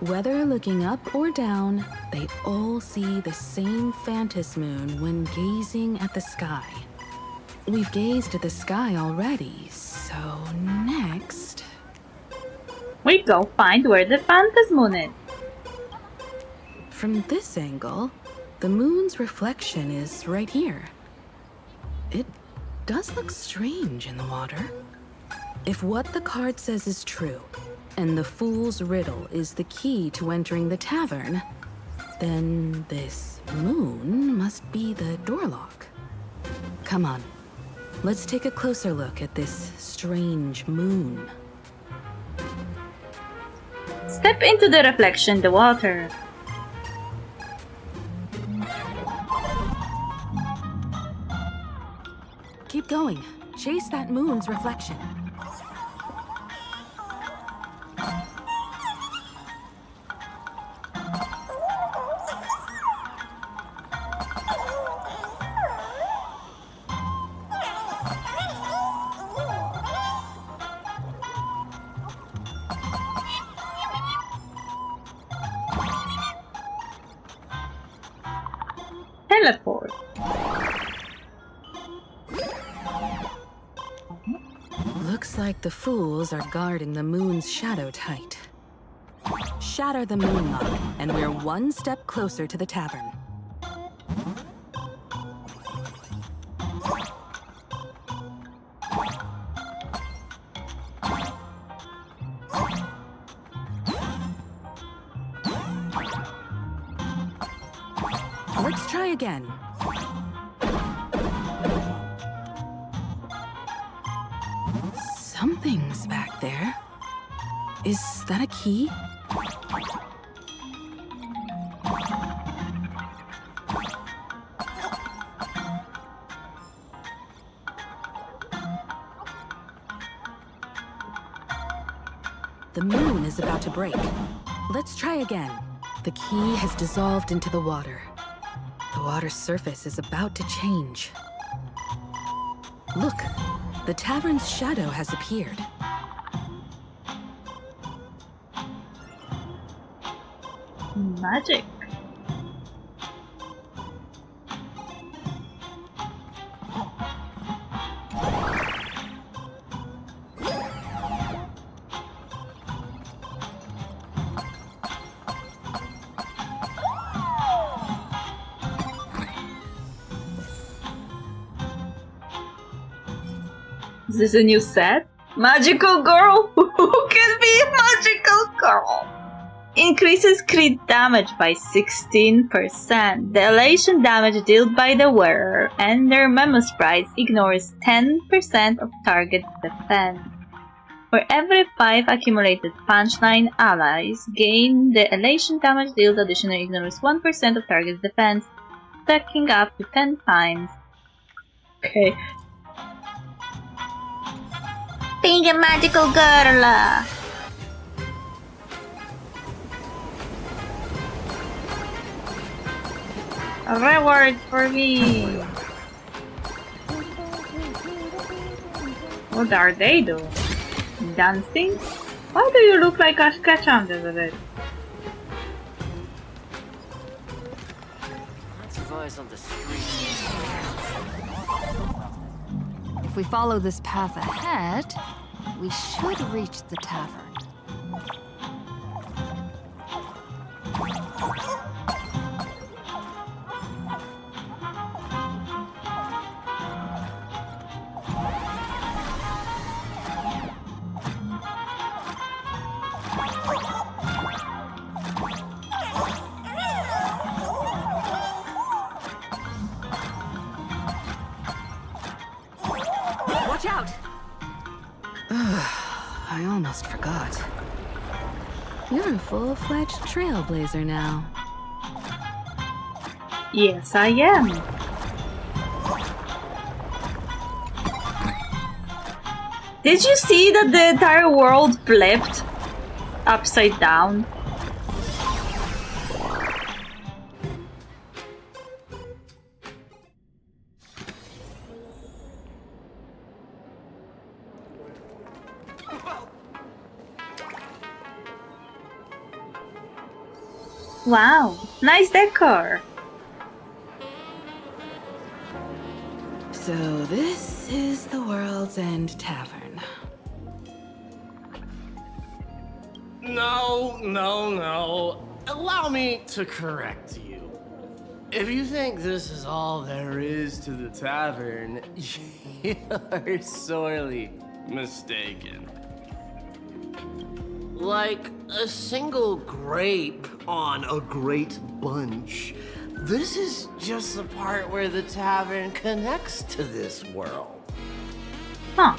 Whether looking up or down, they all see the same phantom moon when gazing at the sky. We've gazed at the sky already, so next... we go find where the phantom moon is. From this angle, the moon's reflection is right here. It does look strange in the water. If what the card says is true, and the fool's riddle is the key to entering the tavern, then this moon must be the door lock. Come on, let's take a closer look at this strange moon. Step into the reflection in the water. Keep going. Chase that moon's reflection. Teleport. Looks like the fools are guarding the moon's shadow tight. Shatter the moon lock, and we're one step closer to the tavern. Let's try again. Something's back there. Is that a key? The moon is about to break. Let's try again. The key has dissolved into the water. The water's surface is about to change. Look, the tavern's shadow has appeared. Magic. Is this a new set? Magical girl? Who can be a magical girl? Increases crit damage by 16%. The elation damage dealt by the wearer and their memo sprites ignores 10% of target defense. For every 5 accumulated punchline allies gain, the elation damage dealt additionally ignores 1% of target defense, stacking up to 10 times. Okay. Being a magical girl! A reward for me! What are they doing? Dancing? Why do you look like Ash Ketchum, Elizabeth? advice on the street. If we follow this path ahead, we should reach the tavern. Watch out! I almost forgot. You're a full-fledged trailblazer now. Yes, I am. Did you see that the entire world flipped upside down? Wow, nice decor. So this is the World's End Tavern. No. Allow me to correct you. If you think this is all there is to the tavern, you're sorely mistaken. Like a single grape on a great bunch, this is just the part where the tavern connects to this world. Huh.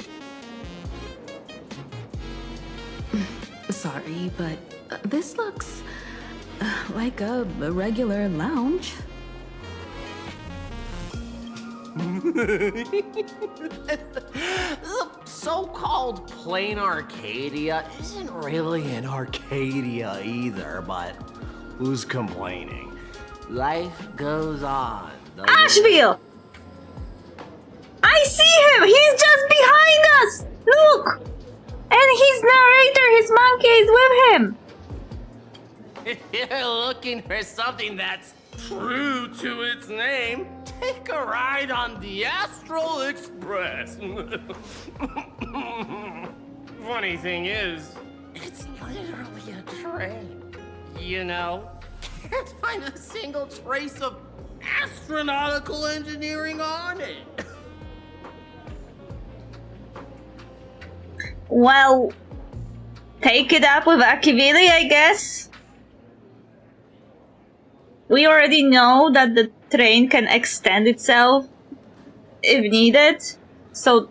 Sorry, but this looks like a regular lounge. The so-called plain Arcadia isn't really an Arcadia either, but who's complaining? Life goes on. Asheville! I see him! He's just behind us! Look! And his narrator, his monkey, is with him! If you're looking for something that's true to its name, take a ride on the Astral Express. Funny thing is, it's literally a train. You know, can't find a single trace of astronautical engineering on it. Well, take it up with Akivili, I guess. We already know that the train can extend itself if needed, so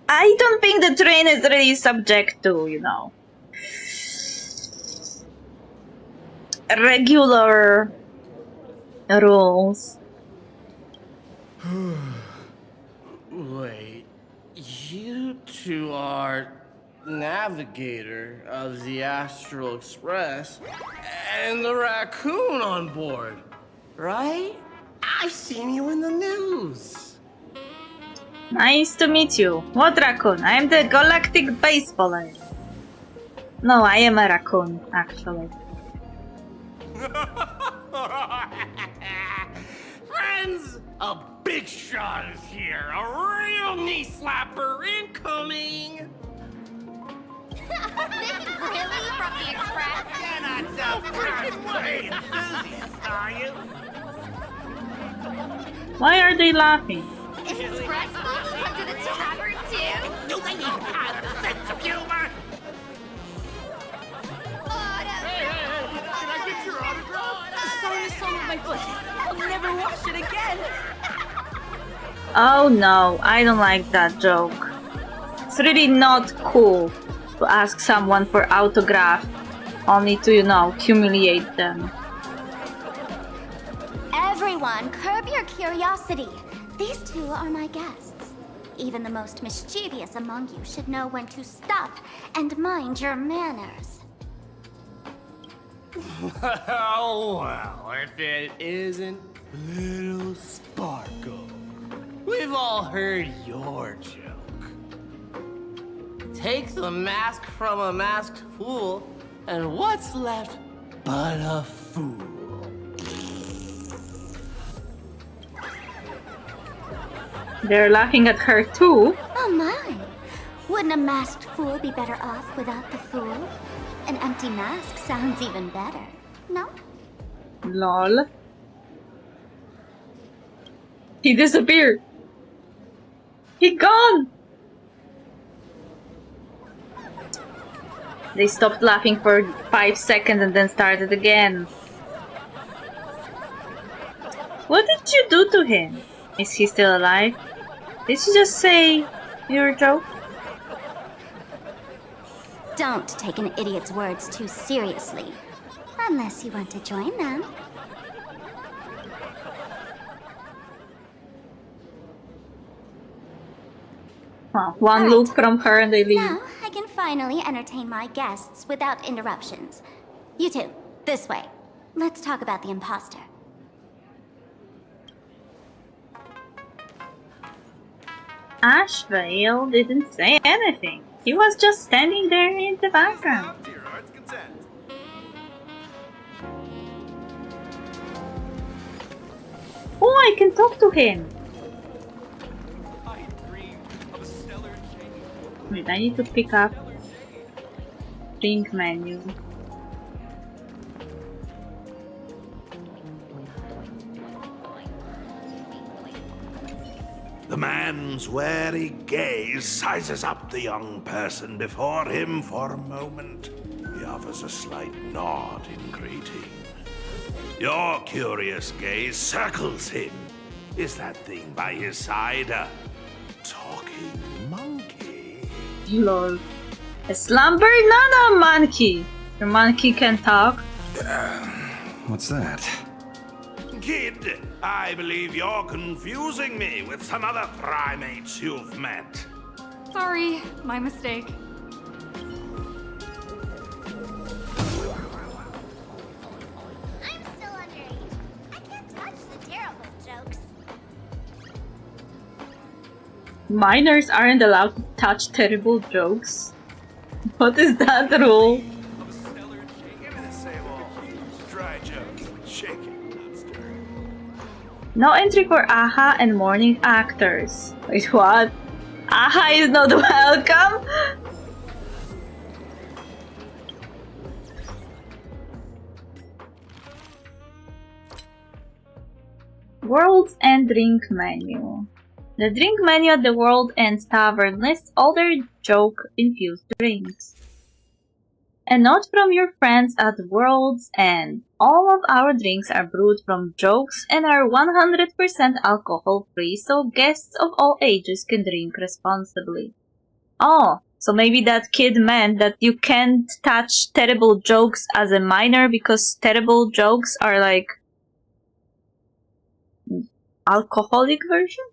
I don't think the train is really subject to, you know, regular rules. Wait, you two are navigator of the Astral Express and the raccoon on board, right? I've seen you in the news. Nice to meet you. What raccoon? I am the galactic baseballer. No, I am a raccoon, actually. Friends, a big shot is here. A real knee slapper incoming. Really? From the Express? You're not so freshly enthusiast, are you? Why are they laughing? Is Express folks come to the tavern too? Do they even have a sense of humor? Can I get your autograph? Sorry, song with my foot. I'll never wash it again. Oh no, I don't like that joke. It's really not cool to ask someone for autograph only to, you know, humiliate them. Everyone, curb your curiosity. These two are my guests. Even the most mischievous among you should know when to stop and mind your manners. Well, if it isn't Little Sparkle. We've all heard your joke. Take the mask from a masked fool, and what's left but a fool? They're laughing at her too. Oh my! Wouldn't a masked fool be better off without the fool? An empty mask sounds even better, no? Lol. He disappeared. He gone. They stopped laughing for 5 seconds and then started again. What did you do to him? Is he still alive? Did she just say your joke? Don't take an idiot's words too seriously. Unless you want to join them. Well, one look from her and they leave. Now I can finally entertain my guests without interruptions. You two, this way. Let's talk about the imposter. Ashvale didn't say anything. He was just standing there in the background. Oh, I can talk to him. Wait, I need to pick up drink menu. The man's wary gaze sizes up the young person before him for a moment. He offers a slight nod in greeting. Your curious gaze circles him. Is that thing by his side a talking monkey? Lol. A slumber nana monkey. The monkey can talk. What's that? Kid, I believe you're confusing me with some other primates you've met. Sorry, my mistake. I'm still underage. I can't touch the terrible jokes. Minors aren't allowed to touch terrible jokes. What is that rule? Dry jokes. Shake it. No entry for AHA and morning actors. Wait, what? AHA is not welcome? World's End drink menu. The drink menu at the World End Tavern lists all their joke-infused drinks. A note from your friends at World's End. All of our drinks are brewed from jokes and are 100% alcohol-free, so guests of all ages can drink responsibly. Oh, so maybe that kid meant that you can't touch terrible jokes as a minor because terrible jokes are like alcoholic version?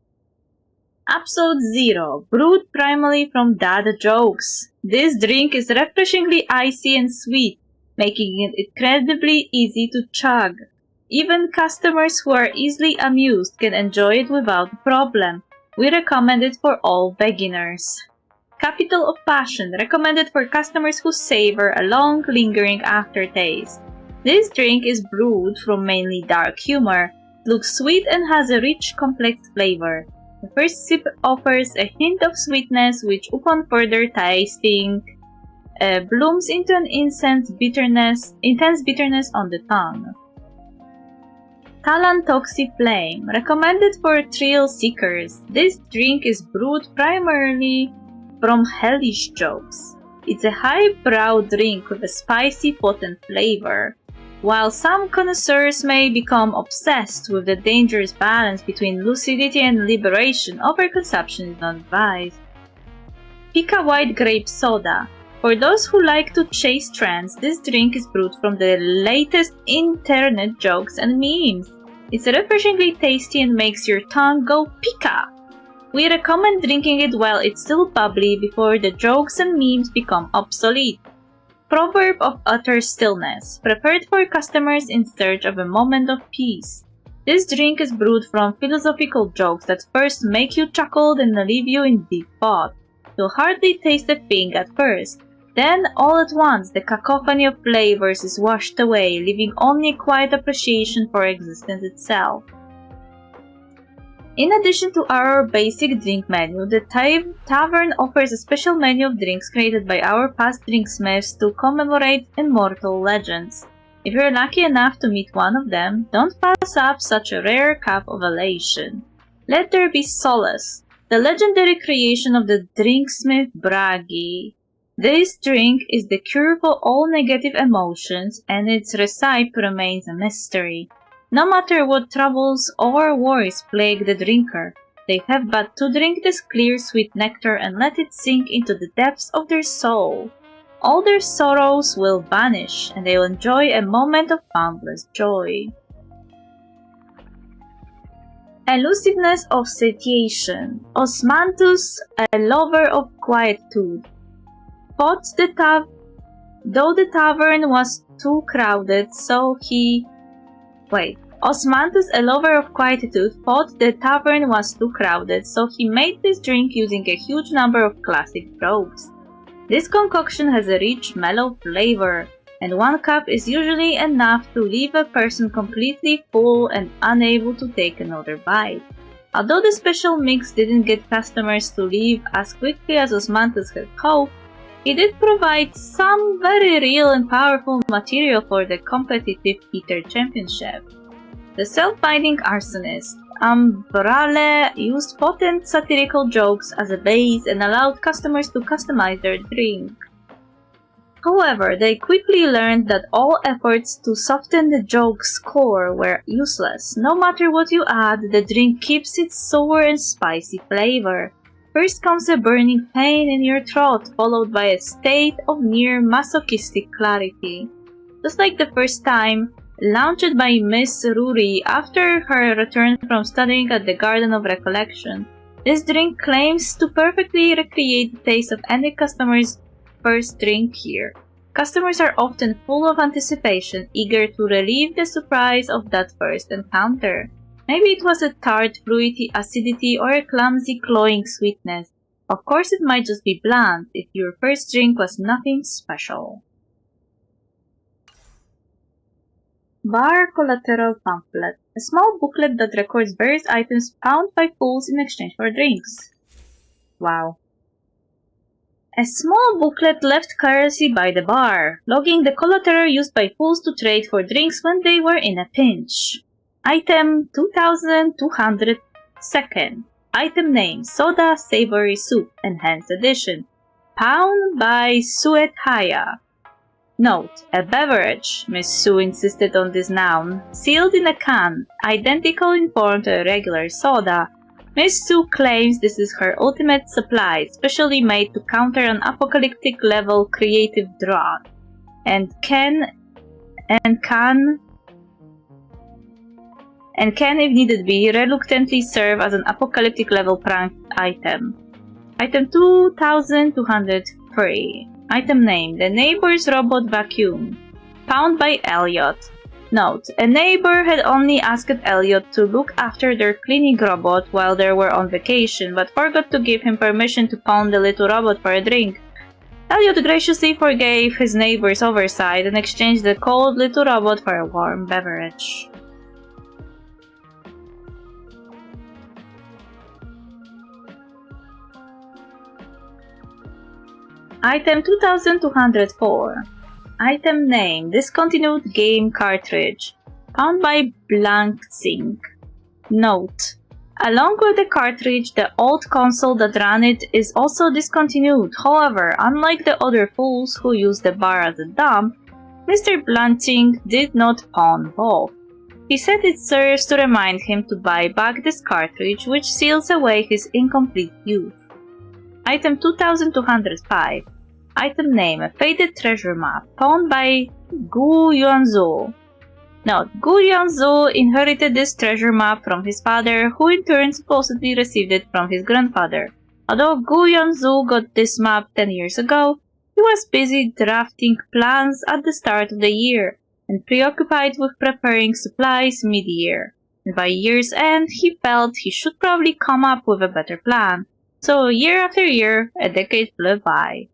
Episode 0. Brewed primarily from dad jokes. This drink is refreshingly icy and sweet, making it incredibly easy to chug. Even customers who are easily amused can enjoy it without problem. We recommend it for all beginners. Capital of Passion. Recommended for customers who savor a long, lingering aftertaste. This drink is brewed from mainly dark humor, looks sweet and has a rich, complex flavor. The first sip offers a hint of sweetness, which upon further tasting blooms into an intense bitterness on the tongue. Talan Toxic Flame. Recommended for thrill seekers. This drink is brewed primarily from hellish jokes. It's a highbrow drink with a spicy, potent flavor. While some connoisseurs may become obsessed with the dangerous balance between lucidity and liberation, overconsumption is not advised. Pika White Grape Soda. For those who like to chase trends, this drink is brewed from the latest internet jokes and memes. It's refreshingly tasty and makes your tongue go pika. We recommend drinking it while it's still bubbly before the jokes and memes become obsolete. Proverb of Utter Stillness. Preferred for customers in search of a moment of peace. This drink is brewed from philosophical jokes that first make you chuckle and leave you in deep thought. You'll hardly taste a thing at first. Then, all at once, the cacophony of flavors is washed away, leaving only a quiet appreciation for existence itself. In addition to our basic drink menu, the tavern offers a special menu of drinks created by our past drinksmiths to commemorate immortal legends. If you're lucky enough to meet one of them, don't pass up such a rare cup of elation. Let there be solace, the legendary creation of the drinksmith Bragi. This drink is the cure for all negative emotions, and its recipe remains a mystery. No matter what troubles or worries plague the drinker, they have but to drink this clear sweet nectar and let it sink into the depths of their soul. All their sorrows will vanish, and they will enjoy a moment of boundless joy. Elusiveness of satiation. Osmanthus, a lover of quietude, thought though the tavern was too crowded, Osmanthus, a lover of quietude, thought the tavern was too crowded, so he made this drink using a huge number of classic rogues. This concoction has a rich, mellow flavor, and one cup is usually enough to leave a person completely full and unable to take another bite. Although the special mix didn't get customers to leave as quickly as Osmanthus had hoped, it did provide some very real and powerful material for the competitive Peter Championship. The self-binding arsonist, Ambrale, used potent satirical jokes as a base and allowed customers to customize their drink. However, they quickly learned that all efforts to soften the joke's core were useless. No matter what you add, the drink keeps its sour and spicy flavor. First comes a burning pain in your throat, followed by a state of near masochistic clarity. Just like the first time, launched by Miss Ruri after her return from studying at the Garden of Recollection, this drink claims to perfectly recreate the taste of any customer's first drink here. Customers are often full of anticipation, eager to relieve the surprise of that first encounter. Maybe it was a tart, fruity acidity or a clumsy, cloying sweetness. Of course, it might just be bland if your first drink was nothing special. Bar Collateral Pamphlet, a small booklet that records various items found by fools in exchange for drinks. Wow. A small booklet left courtesy by the bar, logging the collateral used by fools to trade for drinks when they were in a pinch. Item 2202. Item name, Soda Savory Soup, Enhanced Edition. Pound by Suethaya. Note, a beverage, Miss Sue insisted on this noun, sealed in a can, identical in form to a regular soda. Miss Sue claims this is her ultimate supply, specially made to counter an apocalyptic level creative drought, and can if needed be, reluctantly serve as an apocalyptic level prank item. Item 2203. Item name, the neighbor's robot vacuum. Found by Elliot. Note, a neighbor had only asked Elliot to look after their cleaning robot while they were on vacation, but forgot to give him permission to pawn the little robot for a drink. Elliot graciously forgave his neighbor's oversight and exchanged the cold little robot for a warm beverage. Item 2204. Item name, discontinued game cartridge. Found by Blanksink. Note, along with the cartridge, the old console that ran it is also discontinued. However, unlike the other fools who used the bar as a dump, Mr. Blanksink did not pawn both. He said it serves to remind him to buy back this cartridge, which seals away his incomplete youth. Item 2205. Item name, a faded treasure map, found by Gu Yuanzhou. Note, Gu Yuanzhou inherited this treasure map from his father, who in turn supposedly received it from his grandfather. Although Gu Yuanzhou got this map 10 years ago, he was busy drafting plans at the start of the year, and preoccupied with preparing supplies mid-year. And by year's end, he felt he should probably come up with a better plan. So year after year, a decade flew by.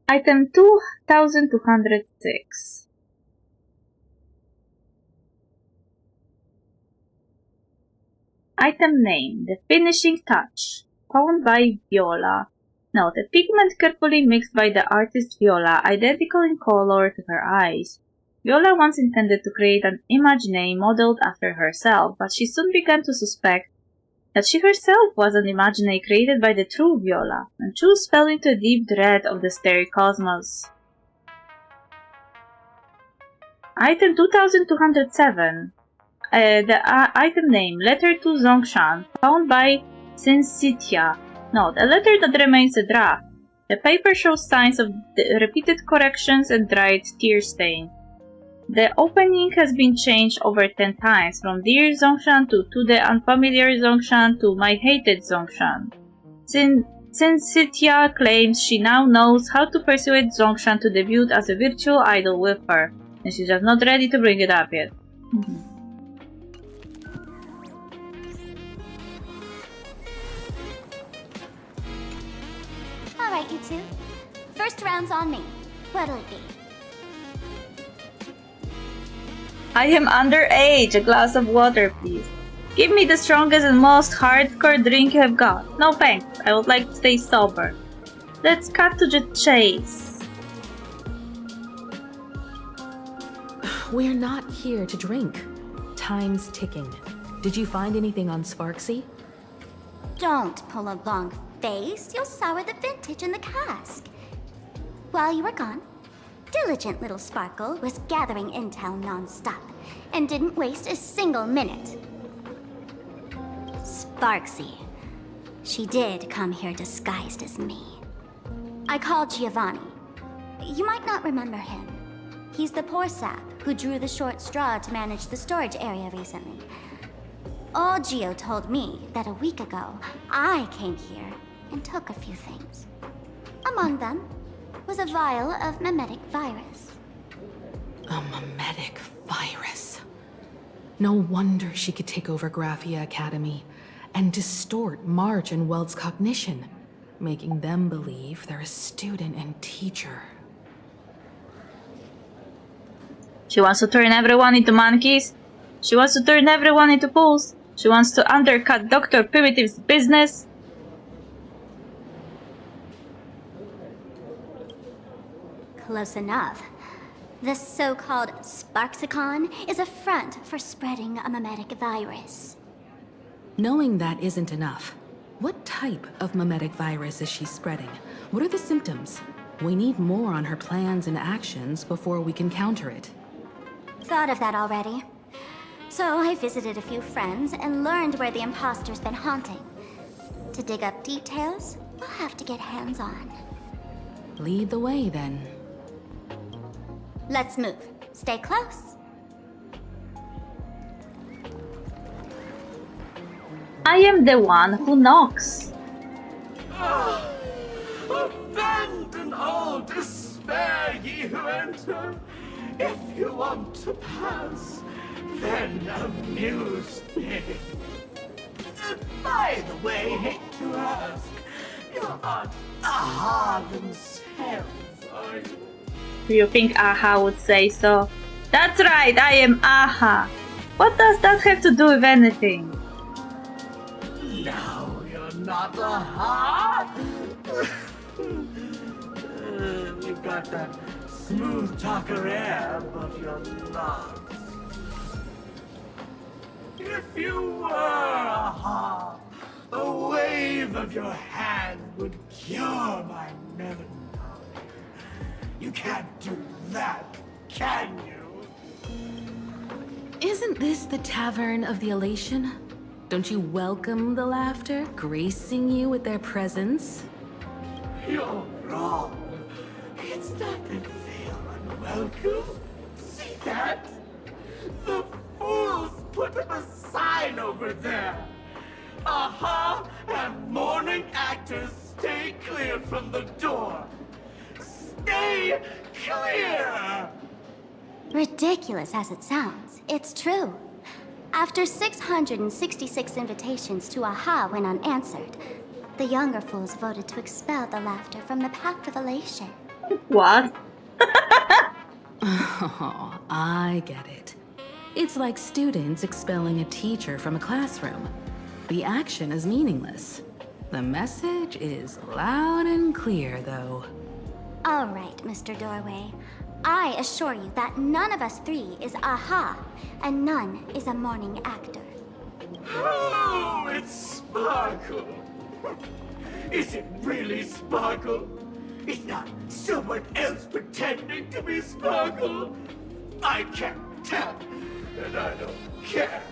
Item 2206. Item name, the finishing touch, found by Viola. Note, a pigment carefully mixed by the artist Viola, identical in color to her eyes. Viola once intended to create an Imagine modeled after herself, but she soon began to suspect that she herself was an Imagine created by the true Viola, and Chus fell into a deep dread of the starry cosmos. Item 2207. Item name, letter to Zongshan, found by Sensitia. Note, a letter that remains a draft. The paper shows signs of repeated corrections and dried tear stain. The opening has been changed over 10 times, from Dear Zongshan to the unfamiliar Zongshan to My hated Zongshan. Sensitia claims she now knows how to persuade Zongshan to debut as a virtual idol with her, and she's just not ready to bring it up yet. Alright, you two. First round's on me. What'll it be? I am underage. A glass of water, please. Give me the strongest and most hardcore drink you have got. No thanks. I would like to stay sober. Let's cut to the chase. We're not here to drink. Time's ticking. Did you find anything on Sparksy? Don't pull a long face. You'll sour the vintage in the cask. While you were gone, diligent little Sparkle was gathering intel non-stop and didn't waste a single minute. Sparksy. She did come here disguised as me. I called Giovanni. You might not remember him. He's the poor sap who drew the short straw to manage the storage area recently. Old Gio told me that a week ago, I came here and took a few things. Among them was a vial of mimetic virus. A mimetic virus. No wonder she could take over Graphia Academy and distort March and Weld's cognition, making them believe they're a student and teacher. She wants to turn everyone into monkeys. She wants to turn everyone into fools. She wants to undercut Dr. Primitive's business. Close enough. The so-called Sparksicon is a front for spreading a mimetic virus. Knowing that isn't enough. What type of mimetic virus is she spreading? What are the symptoms? We need more on her plans and actions before we can counter it. Thought of that already. So I visited a few friends and learned where the imposter's been haunting. To dig up details, we'll have to get hands-on. Lead the way, then. Let's move. Stay close. I am the one who knocks. Abandon all despair, ye who enter. If you want to pass, then amuse me. By the way, hate to ask, you're not Aha themselves, are you? Do you think Aha would say so? That's right, I am Aha. What does that have to do with anything? No, you're not Aha. You've got that smooth talker air, but you're not. If you were Aha, a wave of your hand would cure my melancholy. You can't do that, can you? Isn't this the Tavern of the Elation? Don't you welcome the laughter, gracing you with their presence? You're wrong. It's not that feel unwelcome. See that? The fools put up a sign over there. Aha! And morning actors stay clear from the door. Stay clear! Ridiculous as it sounds, it's true. After 666 invitations to Aha went unanswered, the younger fools voted to expel the laughter from the Pact of Elation. What? Oh, I get it. It's like students expelling a teacher from a classroom. The action is meaningless. The message is loud and clear, though. All right, Mr. Doorway. I assure you that none of us three is Aha, and none is a morning actor. Oh, it's Sparkle. Is it really Sparkle? It's not someone else pretending to be Sparkle. I can't tell, and I don't care.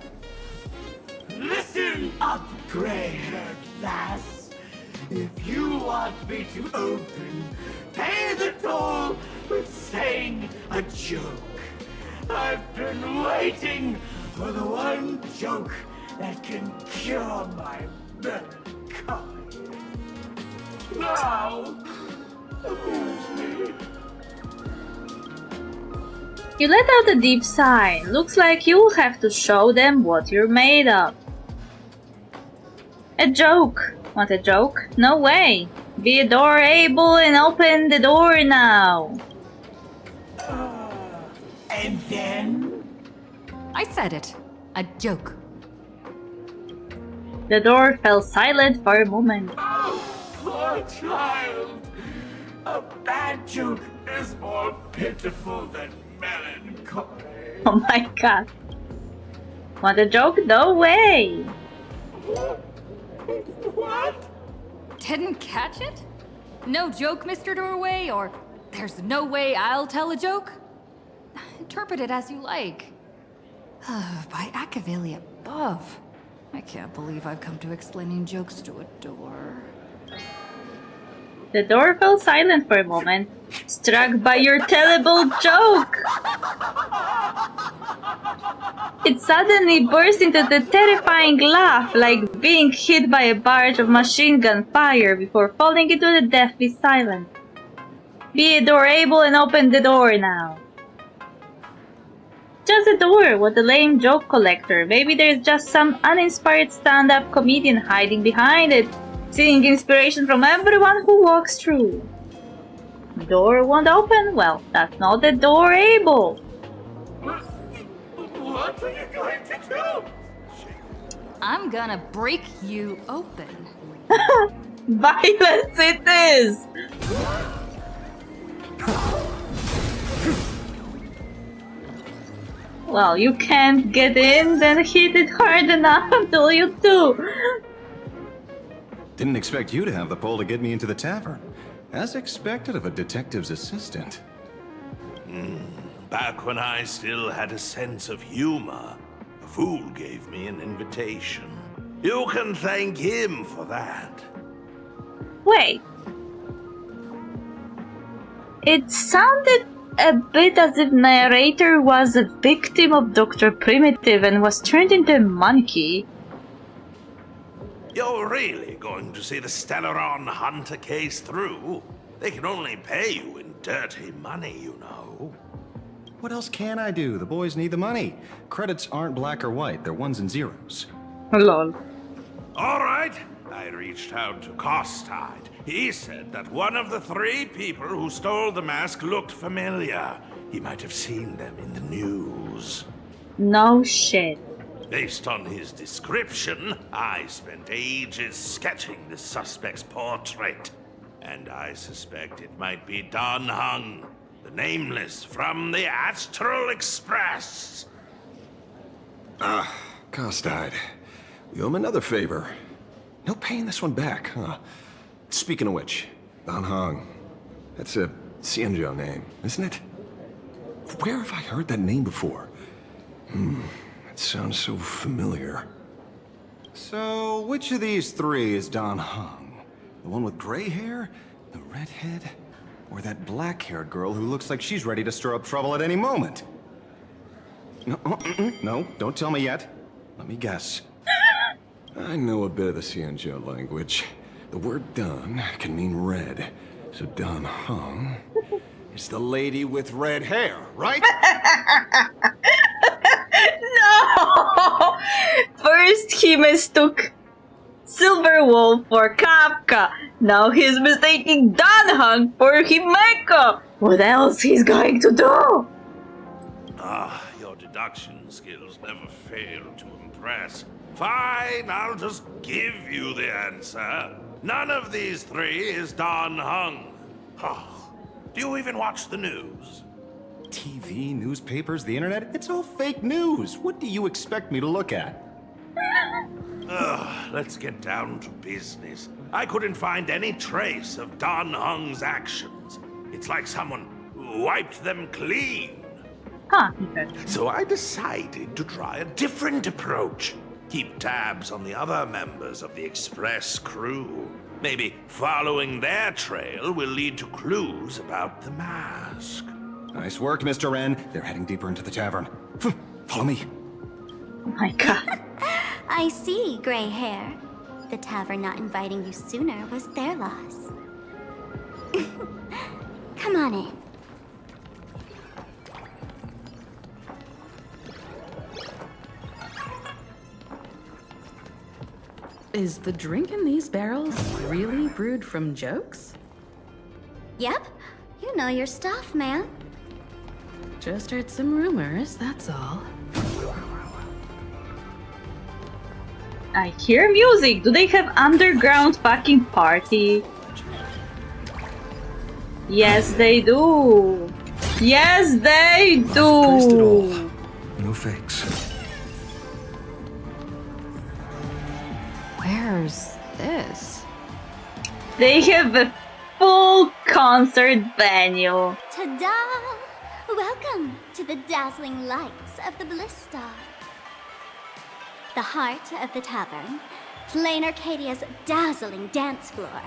Listen up, gray-haired lass. If you want me to open, pay the toll with saying a joke. I've been waiting for the one joke that can cure my melancholy. Now, amuse me. You let out a deep sigh. Looks like you'll have to show them what you're made of. A joke. Want a joke? No way. Be adorable and open the door now. And then? I said it. A joke. The door fell silent for a moment. Oh, poor child. A bad joke is more pitiful than melancholy. Oh my god. Want a joke? No way. What? Didn't catch it? No joke, Mr. Doorway, or there's no way I'll tell a joke? Interpret it as you like. By Akavili above. I can't believe I've come to explaining jokes to a door. The door fell silent for a moment, struck by your terrible joke. It suddenly burst into the terrifying laugh, like being hit by a barrage of machine gun fire before falling into the deathly silence. Be adorable and open the door now. Just a door, what a lame joke collector. Maybe there's just some uninspired stand-up comedian hiding behind it, seeing inspiration from everyone who walks through. Door won't open? Well, that's not the door able. What are you going to do? I'm gonna break you open. Violence it is! Well, you can't get in, then hit it hard enough until you do. Didn't expect you to have the pull to get me into the tavern. As expected of a detective's assistant. Back when I still had a sense of humor, a fool gave me an invitation. You can thank him for that. Wait. It sounded a bit as if narrator was a victim of Dr. Primitive and was turned into a monkey. You're really going to see the Stellaron Hunter case through? They can only pay you in dirty money, you know. What else can I do? The boys need the money. Credits aren't black or white, they're ones and zeros. Lol. All right. I reached out to Costide. He said that one of the 3 people who stole the mask looked familiar. He might have seen them in the news. No shit. Based on his description, I spent ages sketching the suspect's portrait. And I suspect it might be Don Hung, the Nameless from the Astral Express. Costide. We owe him another favor. No paying this one back, huh? Speaking of which, Don Hong. That's a Xianzhou name, isn't it? Where have I heard that name before? It sounds so familiar. So, which of these 3 is Don Hong? The one with gray hair? The redhead? Or that black-haired girl who looks like she's ready to stir up trouble at any moment? No, no, don't tell me yet. Let me guess. I know a bit of the Xianzhou language. The word Don can mean red. So Don Hong is the lady with red hair, right? No! First he mistook Silver Wolf for Kafka. Now he's mistaking Don Hung for Himeko. What else he's going to do? Your deduction skills never fail to impress. Fine, I'll just give you the answer. None of these three is Dan Heng. Oh, do you even watch the news? TV, newspapers, the internet, it's all fake news. What do you expect me to look at? Ugh, let's get down to business. I couldn't find any trace of Dan Heng's actions. It's like someone wiped them clean. Huh. So I decided to try a different approach. Keep tabs on the other members of the Express crew. Maybe following their trail will lead to clues about the mask. Nice work, Mr. Wren. They're heading deeper into the tavern. Follow me. Oh my god. I see, gray hair. The tavern not inviting you sooner was their loss. Come on in. Is the drink in these barrels really brewed from jokes? Yep, you know your stuff, man. Just heard some rumors, that's all. I hear music. Do they have underground fucking party? Yes, they do. Yes, they do. No fakes. Where's this? They have a full concert venue. Ta-da! Welcome to the dazzling lights of the Bliss Star. The heart of the tavern, Plain Arcadia's dazzling dance floor.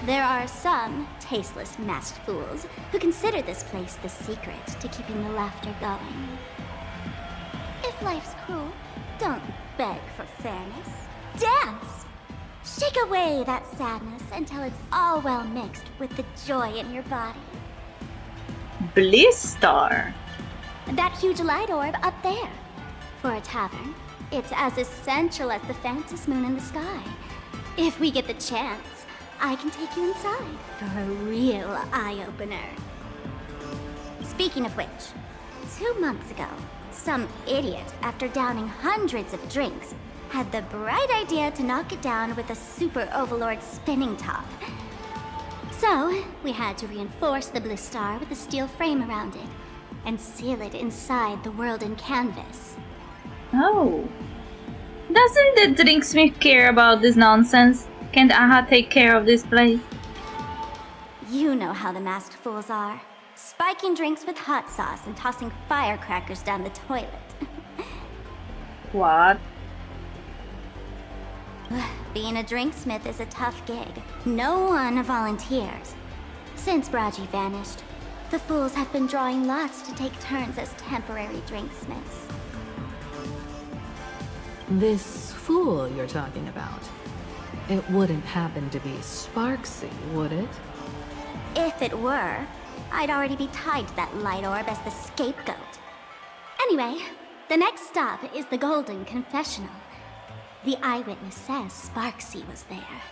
There are some tasteless masked fools who consider this place the secret to keeping the laughter going. If life's cruel, don't beg for fairness. Dance! Shake away that sadness until it's all well mixed with the joy in your body. Bliss Star. That huge light orb up there. For a tavern, it's as essential as the Phantom Moon in the sky. If we get the chance, I can take you inside for a real eye-opener. Speaking of which, 2 months ago, some idiot, after downing hundreds of drinks, had the bright idea to knock it down with a super overlord spinning top. So, we had to reinforce the Bliss Star with a steel frame around it, and seal it inside the world in canvas. Oh. Doesn't the drinksmith care about this nonsense? Can't Aha take care of this place? You know how the masked fools are. Spiking drinks with hot sauce and tossing firecrackers down the toilet. What? Being a drinksmith is a tough gig. No one volunteers. Since Braji vanished, the fools have been drawing lots to take turns as temporary drinksmiths. This fool you're talking about, it wouldn't happen to be Sparksy, would it? If it were, I'd already be tied to that light orb as the scapegoat. Anyway, the next stop is the Golden Confessional. The eyewitness says Sparksy was there.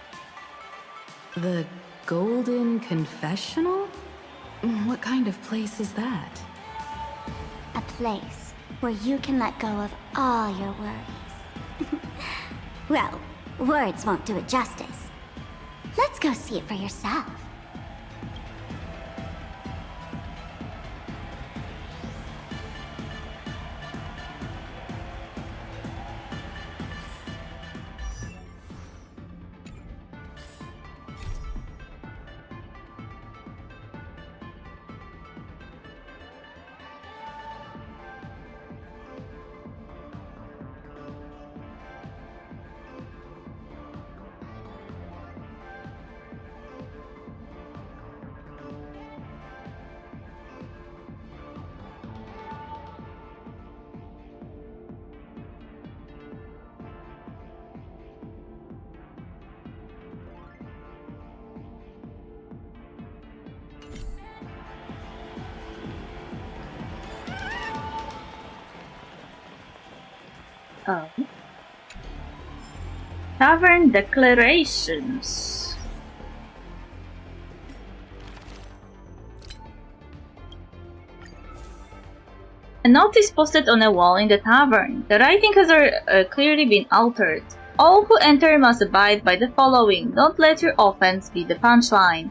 The Golden Confessional? What kind of place is that? A place where you can let go of all your worries. Well, words won't do it justice. Let's go see it for yourself. Oh. Tavern declarations. note is posted on a wall in the tavern. The writing has clearly been altered. All who enter must abide by the following. Don't let your offense be the punchline.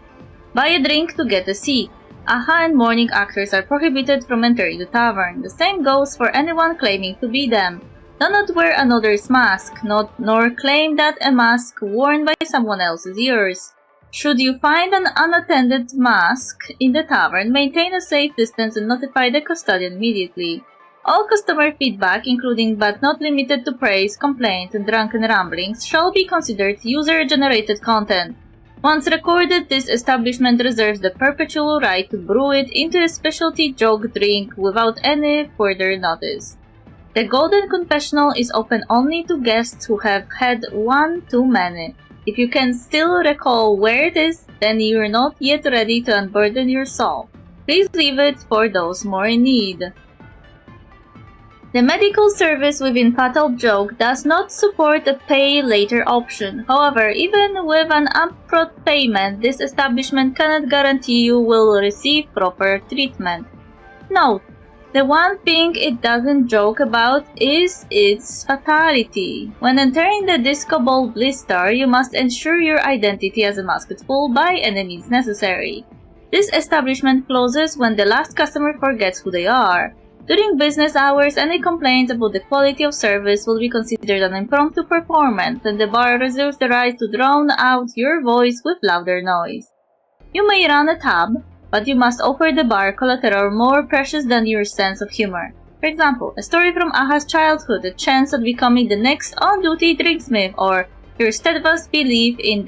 Buy a drink to get a seat. Aha and morning actors are prohibited from entering the tavern. The same goes for anyone claiming to be them. Do not wear another's mask, nor claim that a mask worn by someone else is yours. Should you find an unattended mask in the tavern, maintain a safe distance and notify the custodian immediately. All customer feedback, including but not limited to praise, complaints, and drunken ramblings, shall be considered user-generated content. Once recorded, this establishment reserves the perpetual right to brew it into a specialty joke drink without any further notice. The Golden Confessional is open only to guests who have had one too many. If you can still recall where it is, then you're not yet ready to unburden your soul. Please leave it for those more in need. The medical service within Fatal Joke does not support a pay later option. However, even with an upfront payment, this establishment cannot guarantee you will receive proper treatment. Note: the one thing it doesn't joke about is its fatality. When entering the Disco Ball Blister, you must ensure your identity as a masked fool by any means necessary. This establishment closes when the last customer forgets who they are. During business hours, any complaints about the quality of service will be considered an impromptu performance, and the bar reserves the right to drown out your voice with louder noise. You may run a tab, but you must offer the bar collateral more precious than your sense of humor. For example, a story from Aha's childhood, a chance of becoming the next on-duty drinksmith, or your steadfast belief in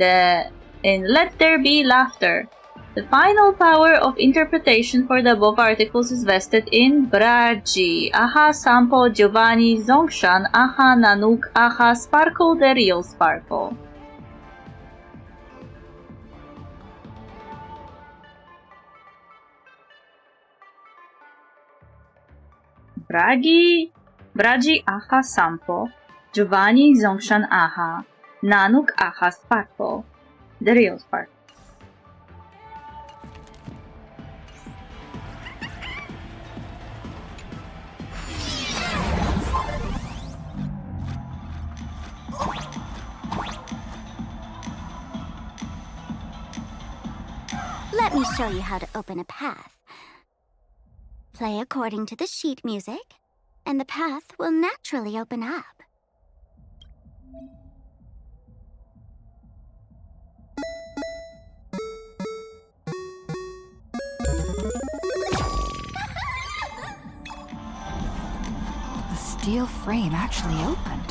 Let There Be Laughter. The final power of interpretation for the above articles is vested in Bragi, Aha Sampo, Giovanni, Zongshan, Aha Nanook, Aha Sparkle, the real Sparkle. Bragi, Aha Sampo, Giovanni, Zongshan, Aha, Nanook, Aha Sparkle, the real Sparkle. Let me show you how to open a path. Play according to the sheet music, and the path will naturally open up. The steel frame actually opened.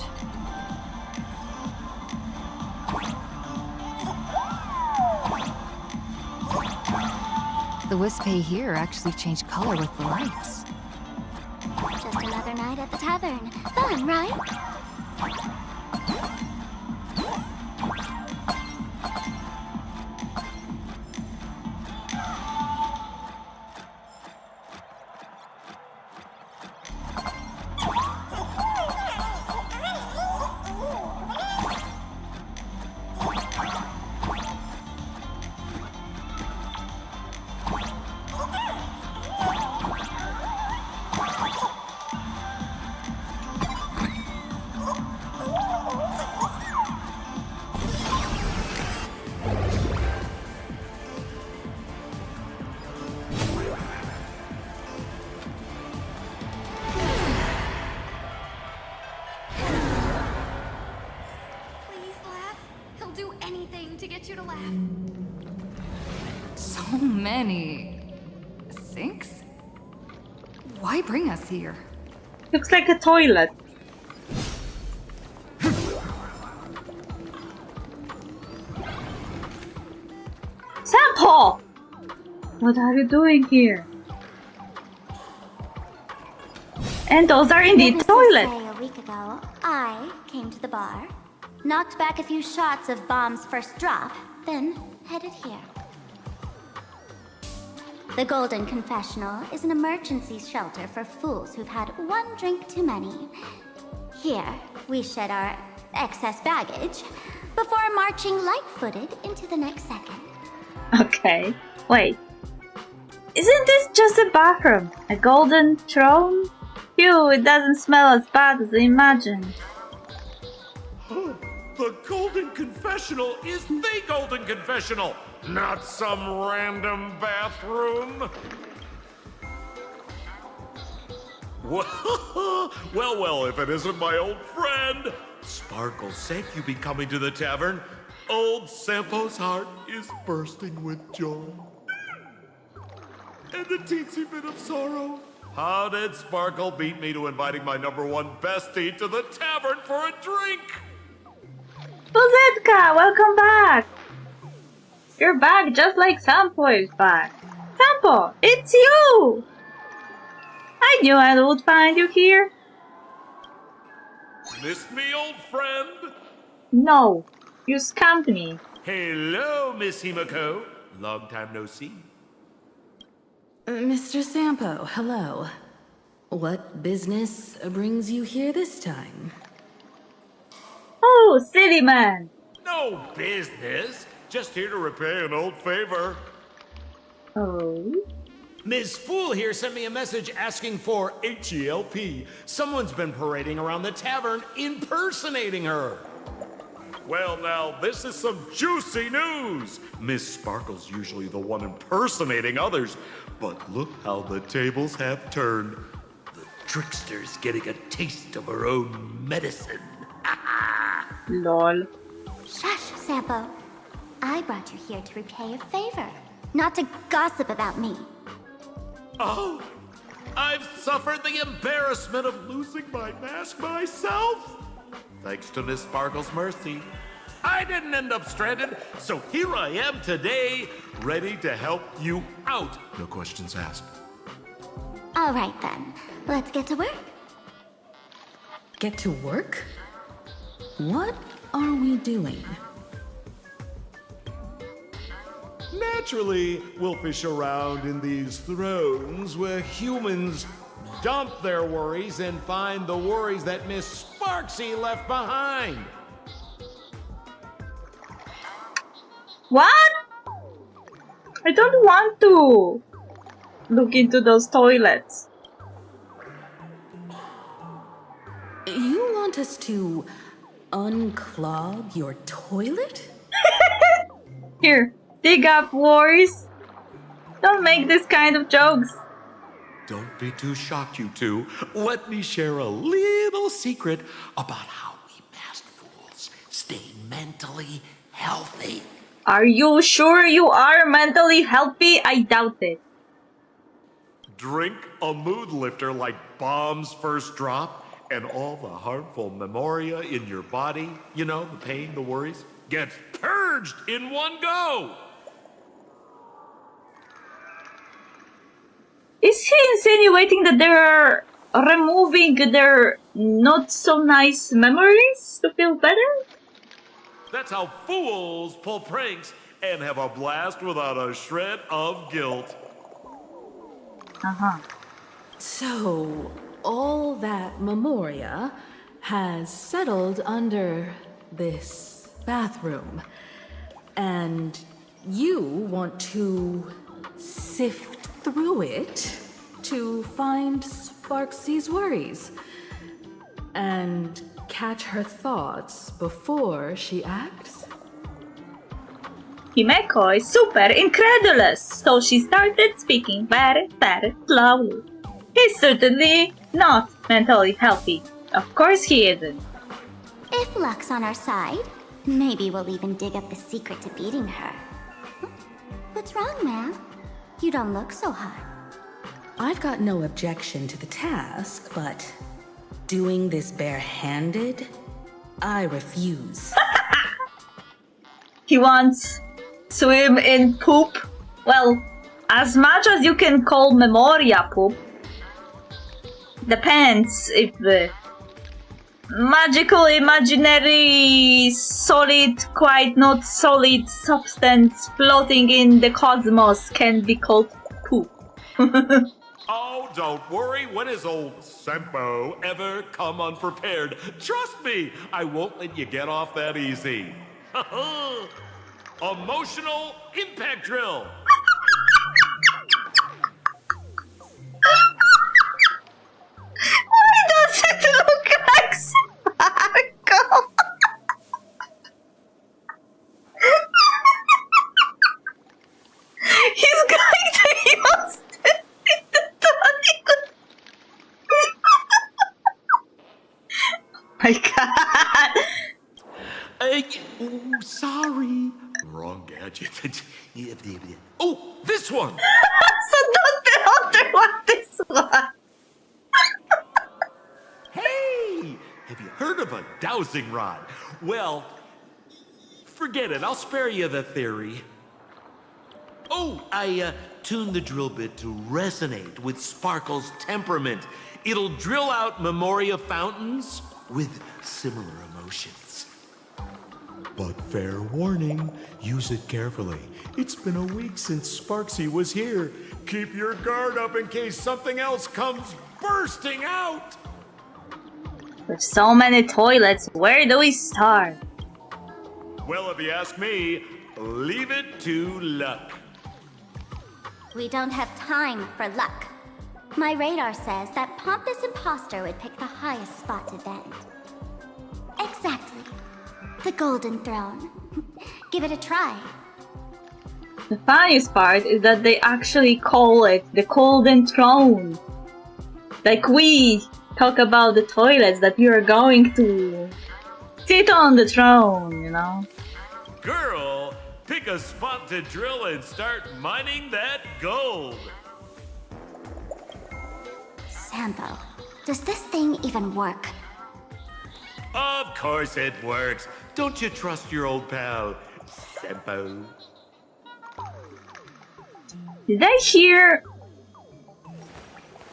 The Wispay here actually changed color with the lights. Just another night at the tavern. Fun, right? To get you to laugh. So many sinks? Why bring us here? Looks like a toilet. Sampo! What are you doing here? And those are indeed toilets. A week ago, I came to the bar, knocked back a few shots of Bomb's first drop, then headed here. The Golden Confessional is an emergency shelter for fools who've had one drink too many. Here, we shed our excess baggage before marching light-footed into the next second. Okay, wait. Isn't this just a bathroom? A golden throne? Phew, it doesn't smell as bad as I imagined. The Golden Confessional is the Golden Confessional, not some random bathroom. Well, if it isn't my old friend. Sparkle said you'd be coming to the tavern. Old Sampo's heart is bursting with joy. And a teensy bit of sorrow. How did Sparkle beat me to inviting my #1 bestie to the tavern for a drink? Buzetka, welcome back! You're back just like Sampo is back. Sampo, it's you! I knew I would find you here. Missed me, old friend? No, you scammed me. Hello, Miss Himiko. Long time no see. Mr. Sampo, hello. What business brings you here this time? Oh, silly man. No business. Just here to repay an old favor. Oh? Ms. Fool here sent me a message asking for HELP. Someone's been parading around the tavern impersonating her. Well, now, this is some juicy news. Miss Sparkle's usually the one impersonating others, but look how the tables have turned. The trickster's getting a taste of her own medicine. Lol. Shush, Sampo. I brought you here to repay a favor, not to gossip about me. Oh, I've suffered the embarrassment of losing my mask myself. Thanks to Miss Sparkle's mercy, I didn't end up stranded, so here I am today, ready to help you out. No questions asked. All right then, let's get to work. Get to work? What are we doing? Naturally, we'll fish around in these thrones where humans dump their worries and find the worries that Miss Sparksy left behind. What? I don't want to look into those toilets. You want us to unclog your toilet? Here, dig up, wars. Don't make this kind of jokes. Don't be too shocked, you two. Let me share a little secret about how we masked fools stay mentally healthy. Are you sure you are mentally healthy? I doubt it. Drink a mood lifter like Bomb's first drop, and all the harmful memoria in your body, you know, the pain, the worries, gets purged in one go. Is he insinuating that they're removing their not so nice memories to feel better? That's how fools pull pranks and have a blast without a shred of guilt. Uh-huh. So, all that memoria has settled under this bathroom. And you want to sift through it to find Sparksy's worries. And catch her thoughts before she acts? Himeko is super incredulous, so she started speaking very, very slowly. He's certainly not mentally healthy. Of course he isn't. If luck's on our side, maybe we'll even dig up the secret to beating her. What's wrong, ma'am? You don't look so hot. I've got no objection to the task, but doing this barehanded, I refuse. He wants swim in poop. Well, as much as you can call memoria poop. Depends if the magical, imaginary, solid, quite not solid substance floating in the cosmos can be called poop. Oh, don't worry. When has old Sempo ever come unprepared? Trust me, I won't let you get off that easy. Emotional impact drill. Oh, sorry. Wrong gadget. Oh, this one! So don't the other one, this one! Hey! Have you heard of a dowsing rod? Well, forget it. I'll spare you the theory. Oh, I tuned the drill bit to resonate with Sparkle's temperament. It'll drill out Memoria fountains with similar emotions. But fair warning, use it carefully. It's been a week since Sparksy was here. Keep your guard up in case something else comes bursting out. With so many toilets, where do we start? Well, if you ask me, leave it to luck. We don't have time for luck. My radar says that Pompous Imposter would pick the highest spot to vent. Exactly. The Golden Throne. Give it a try. The funniest part is that they actually call it the Golden Throne. Like we talk about the toilets that you are going to sit on the throne, you know? Girl, pick a spot to drill and start mining that gold. Sampo, does this thing even work? Of course it works. Don't you trust your old pal, Sampo? Did I hear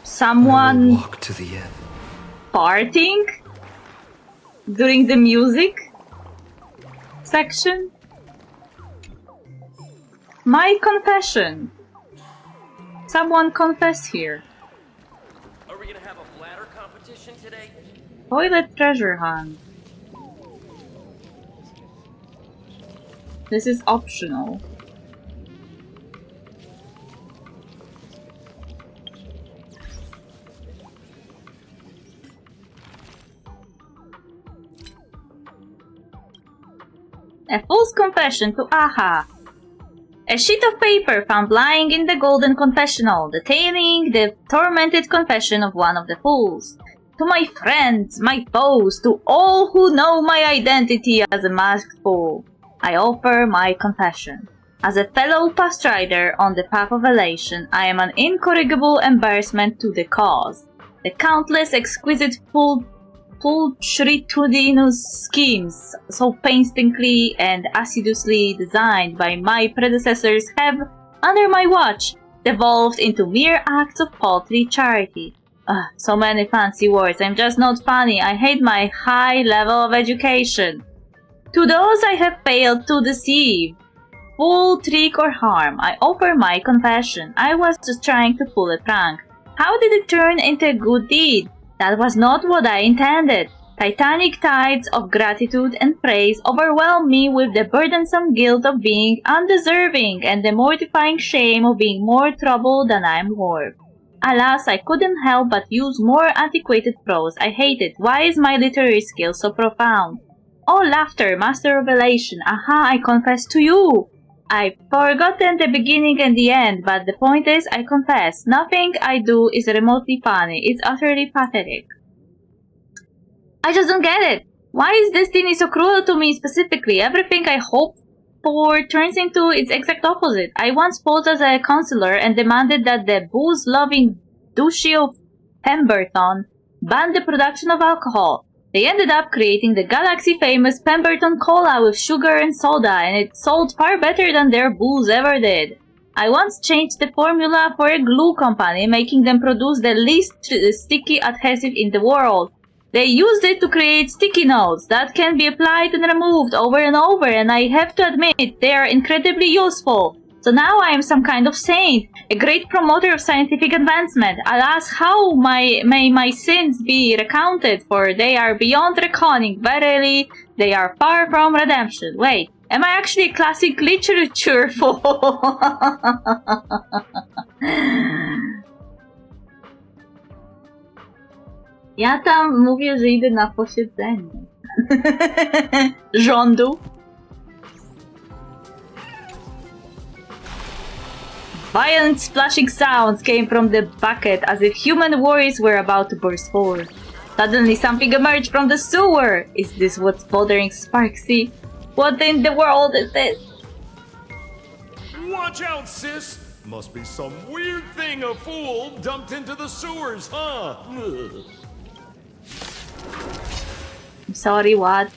someone walk to the end. farting during the music section? My confession. Someone confess here. Are we gonna have a bladder competition today? Toilet treasure hunt. This is optional. A false confession to Aha. A sheet of paper found lying in the golden confessional, detailing the tormented confession of one of the fools. To my friends, my foes, to all who know my identity as a masked fool, I offer my confession. As a fellow past rider on the path of elation, I am an incorrigible embarrassment to the cause. The countless exquisite pulchritudinous schemes, so painstakingly and assiduously designed by my predecessors, have, under my watch, devolved into mere acts of paltry charity. So many fancy words, I'm just not funny, I hate my high level of education. To those I have failed to deceive, fool, trick or harm, I offer my confession. I was just trying to pull a prank. How did it turn into a good deed? That was not what I intended. Titanic tides of gratitude and praise overwhelm me with the burdensome guilt of being undeserving and the mortifying shame of being more trouble than I am worth. Alas, I couldn't help but use more antiquated prose. I hate it. Why is my literary skill so profound? Oh, laughter, master of elation. Aha, I confess to you. I've forgotten the beginning and the end, but the point is, I confess, nothing I do is remotely funny. It's utterly pathetic. I just don't get it. Why is destiny so cruel to me specifically? Everything I hope for turns into its exact opposite. I once posed as a counselor and demanded that the booze-loving Duchy of Pemberton ban the production of alcohol. They ended up creating the galaxy-famous Pemberton Cola with sugar and soda, and it sold far better than their booze ever did. I once changed the formula for a glue company, making them produce the least sticky adhesive in the world. They used it to create sticky notes that can be applied and removed over and over, and I have to admit, they are incredibly useful. So now I am some kind of saint, a great promoter of scientific advancement. Alas, how may my sins be recounted, for they are beyond reckoning. Verily, they are far from redemption. Wait, am I actually a classic literature fool? Ja tam mówię, że idę na posiedzenie rządu. Violent splashing sounds came from the bucket as if human worries were about to burst forth. Suddenly something emerged from the sewer. Is this what's bothering Sparksy? What in the world is this? Watch out, sis! Must be some weird thing a fool dumped into the sewers, huh? Ugh. I'm sorry, what?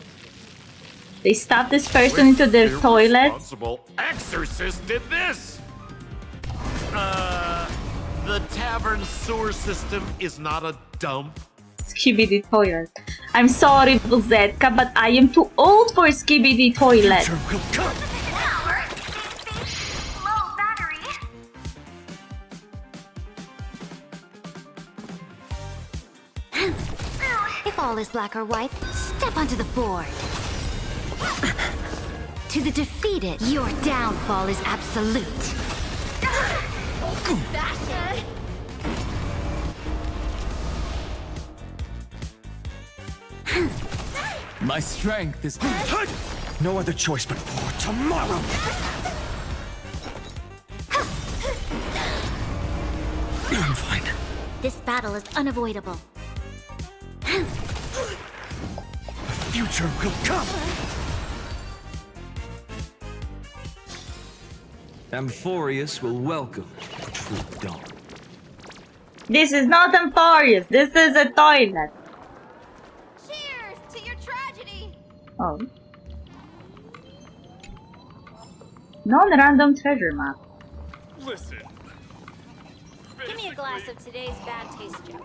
They stuffed this person into their toilet? Responsible exorcist did this! The tavern sewer system is not a dump. Skibidi toilet. I'm sorry, Zetka, but I am too old for Skibidi toilet. If all is black or white, step onto the board. To the defeated, your downfall is absolute. My strength is... No other choice but for tomorrow! I'm fine. This battle is unavoidable. Future will come! Amphorius will welcome true dawn. This is not Amphorius, this is a toilet. Cheers to your tragedy! Oh. Non-random treasure map. Listen. Give me a glass of today's bad taste joke.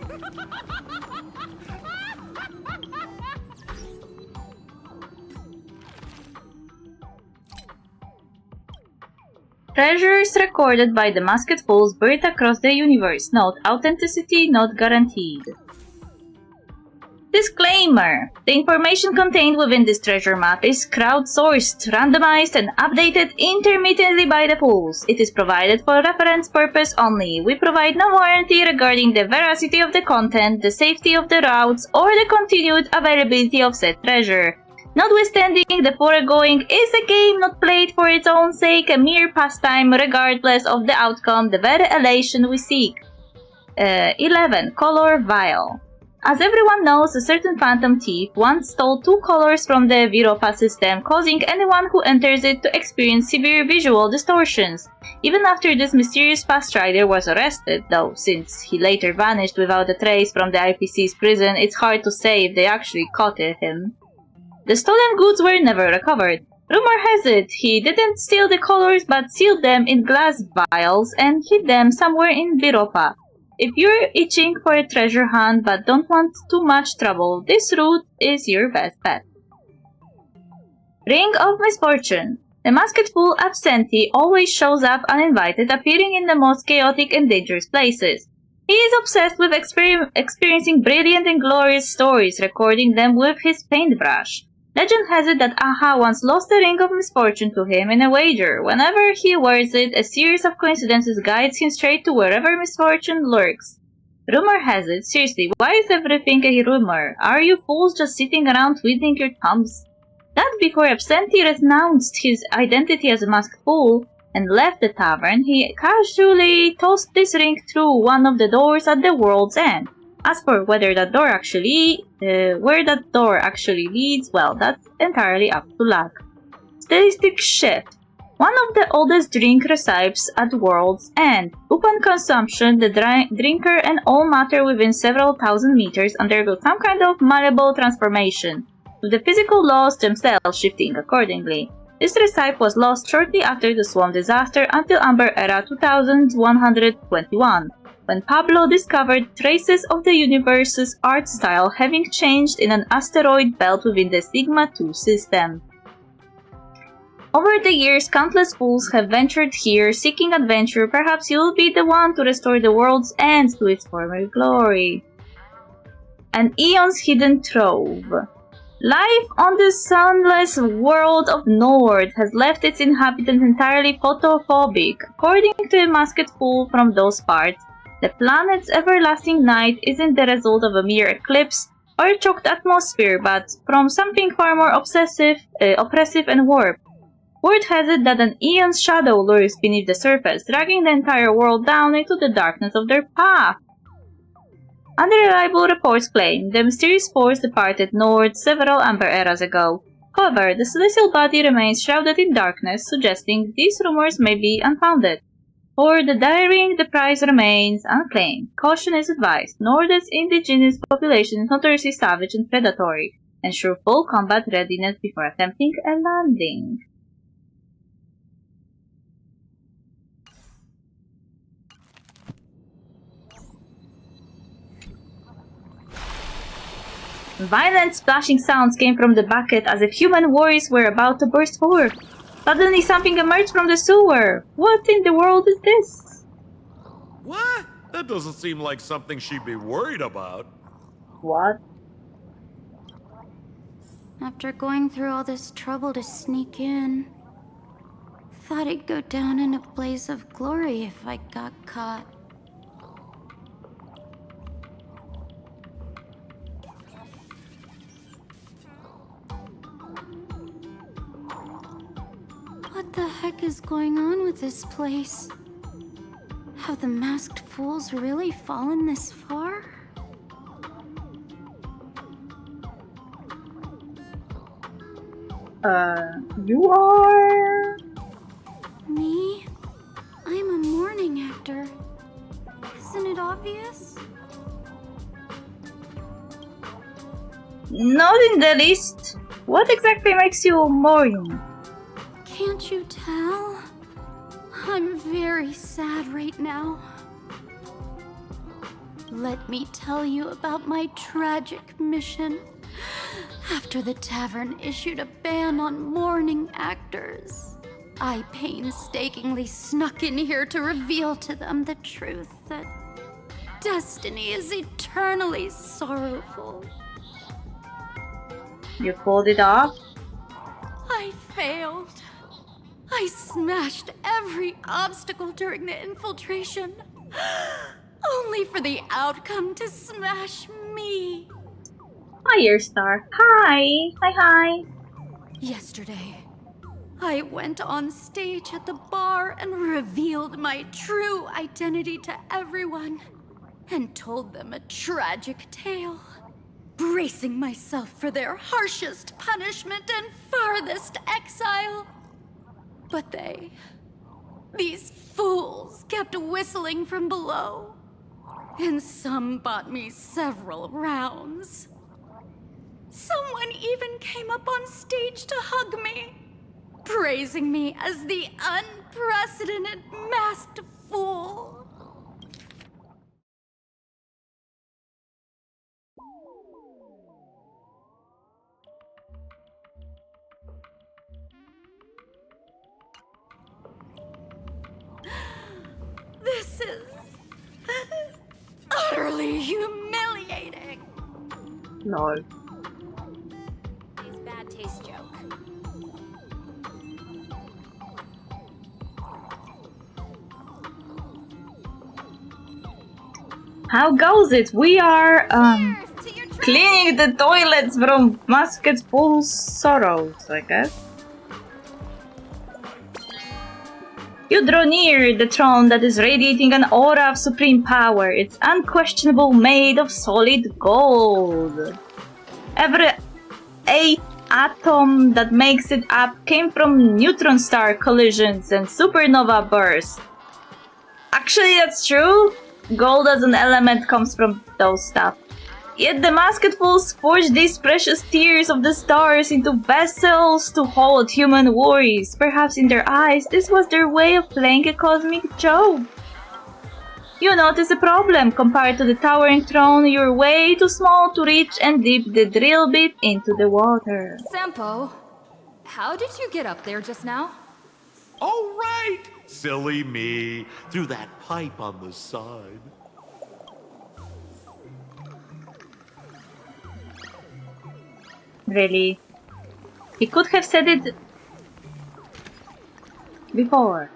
Treasures recorded by the Musketfuls buried across the universe. Note: authenticity not guaranteed. Disclaimer: the information contained within this treasure map is crowdsourced, randomized, and updated intermittently by the Fools. It is provided for reference purpose only. We provide no warranty regarding the veracity of the content, the safety of the routes, or the continued availability of said treasure. Notwithstanding the foregoing is a game not played for its own sake, a mere pastime regardless of the outcome, the very elation we seek. 11. Color Vial. As everyone knows, a certain phantom thief once stole 2 colors from the Viropa system, causing anyone who enters it to experience severe visual distortions. Even after this mysterious past rider was arrested, though since he later vanished without a trace from the IPC's prison, it's hard to say if they actually caught him. The stolen goods were never recovered. Rumor has it he didn't steal the colors but sealed them in glass vials and hid them somewhere in Viropa. If you're itching for a treasure hunt but don't want too much trouble, this route is your best bet. Ring of Misfortune. The Musketful absentee always shows up uninvited, appearing in the most chaotic and dangerous places. He is obsessed with experiencing brilliant and glorious stories, recording them with his paintbrush. Legend has it that Aha once lost the Ring of Misfortune to him in a wager. Whenever he wears it, a series of coincidences guides him straight to wherever misfortune lurks. Rumor has it, seriously, why is everything a rumor? Are you fools just sitting around twiddling your thumbs? That before Absentee renounced his identity as a masked fool and left the tavern, he casually tossed this ring through one of the doors at the world's end. As for where that door actually leads, well, that's entirely up to luck. Stylistic shift. One of the oldest drink recipes at World's End. Upon consumption, the drinker and all matter within several thousand meters undergo some kind of malleable transformation, with the physical laws themselves shifting accordingly. This recipe was lost shortly after the Swarm disaster until Amber Era 2121. When Pablo discovered traces of the universe's art style having changed in an asteroid belt within the Sigma 2 system. Over the years, countless fools have ventured here seeking adventure. Perhaps you'll be the one to restore the world's end to its former glory. An Eon's Hidden Trove. Life on the sunless world of Nord has left its inhabitants entirely photophobic. According to a Musketful from those parts, the planet's everlasting night isn't the result of a mere eclipse or a choked atmosphere, but from something far more oppressive and warped. Word has it that an Eon's shadow lurks beneath the surface, dragging the entire world down into the darkness of their path. Unreliable reports claim the mysterious force departed north several Amber eras ago. However, the celestial body remains shrouded in darkness, suggesting these rumors may be unfounded. For the daring, the prize remains unclaimed. Caution is advised. North's indigenous population is notoriously savage and predatory. Ensure full combat readiness before attempting a landing. Violent splashing sounds came from the bucket as if human warriors were about to burst forth. Suddenly something emerged from the sewer. What in the world is this? What? That doesn't seem like something she'd be worried about. What? After going through all this trouble to sneak in, thought I'd go down in a blaze of glory if I got caught. What the heck is going on with this place? Have the masked fools really fallen this far? You are... Me? I'm a mourning actor. Isn't it obvious? Not in the least. What exactly makes you mourning? Can't you tell? I'm very sad right now. Let me tell you about my tragic mission. After the tavern issued a ban on mourning actors, I painstakingly snuck in here to reveal to them the truth that destiny is eternally sorrowful. You pulled it off? I failed. I smashed every obstacle during the infiltration, only for the outcome to smash me. Hi, Earstar. Hi! Hi. Yesterday, I went on stage at the bar and revealed my true identity to everyone and told them a tragic tale, bracing myself for their harshest punishment and farthest exile. But these fools kept whistling from below, and some bought me several rounds. Someone even came up on stage to hug me, praising me as the unprecedented masked fool. This is utterly humiliating. No. Bad taste joke. How goes it? We are, cleaning the toilets from Masked Fool's sorrows, I guess. You draw near the throne that is radiating an aura of supreme power. It's unquestionable, made of solid gold. Every atom that makes it up came from neutron star collisions and supernova bursts. Actually, that's true. Gold as an element comes from those stuff. Yet the Masked Fools forged these precious tears of the stars into vessels to hold human worries. Perhaps in their eyes, this was their way of playing a cosmic joke. You notice a problem. Compared to the towering throne, you're way too small to reach and dip the drill bit into the water. Sampo, how did you get up there just now? Oh, right! Silly me. Through that pipe on the side. Really? He could have said it before.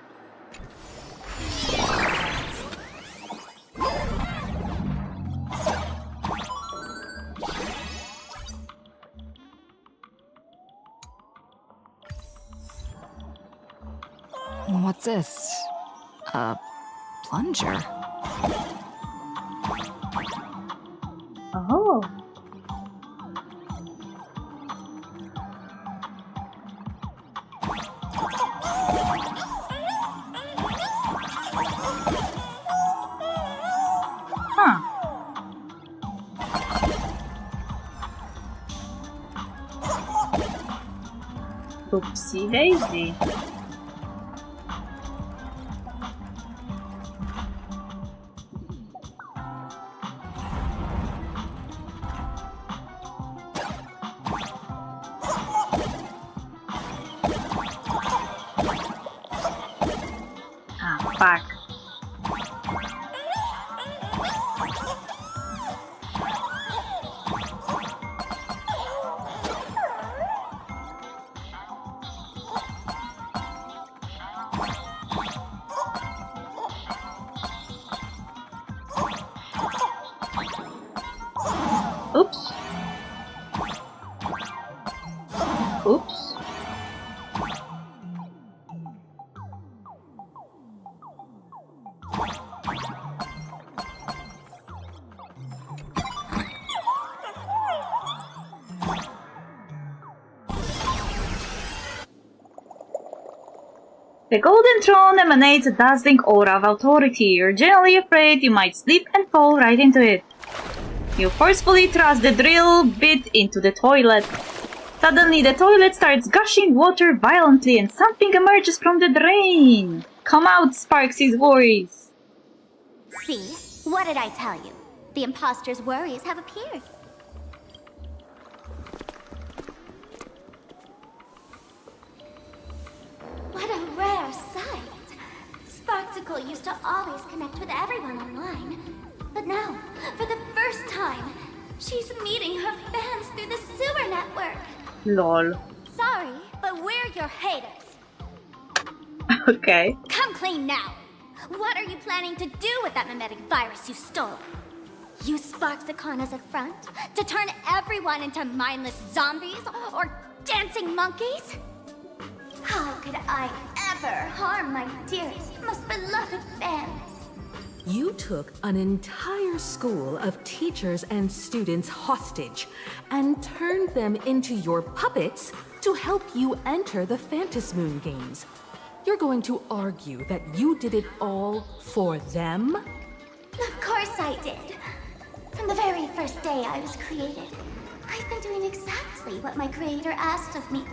What's this? A plunger? Oopsie daisy. Ah, fuck. Oops. Oops. The Golden Throne emanates a dazzling aura of authority. You're generally afraid you might slip and fall right into it. You forcefully thrust the drill bit into the toilet. Suddenly, the toilet starts gushing water violently and something emerges from the drain. Come out, Sparksy's worries. See? What did I tell you? The imposter's worries have appeared. What a rare sight! Sparksicle used to always connect with everyone online. But now, for the first time, she's meeting her fans through the sewer network. Lol. Sorry, but we're your haters. Okay. Come clean now. What are you planning to do with that mimetic virus you stole? Use Sparksicon as a front to turn everyone into mindless zombies or dancing monkeys? How could I ever harm my dearest, most beloved fans? You took an entire school of teachers and students hostage and turned them into your puppets to help you enter the Phantasmoon games. You're going to argue that you did it all for them? Of course I did. From the very first day I was created, I've been doing exactly what my creator asked of me.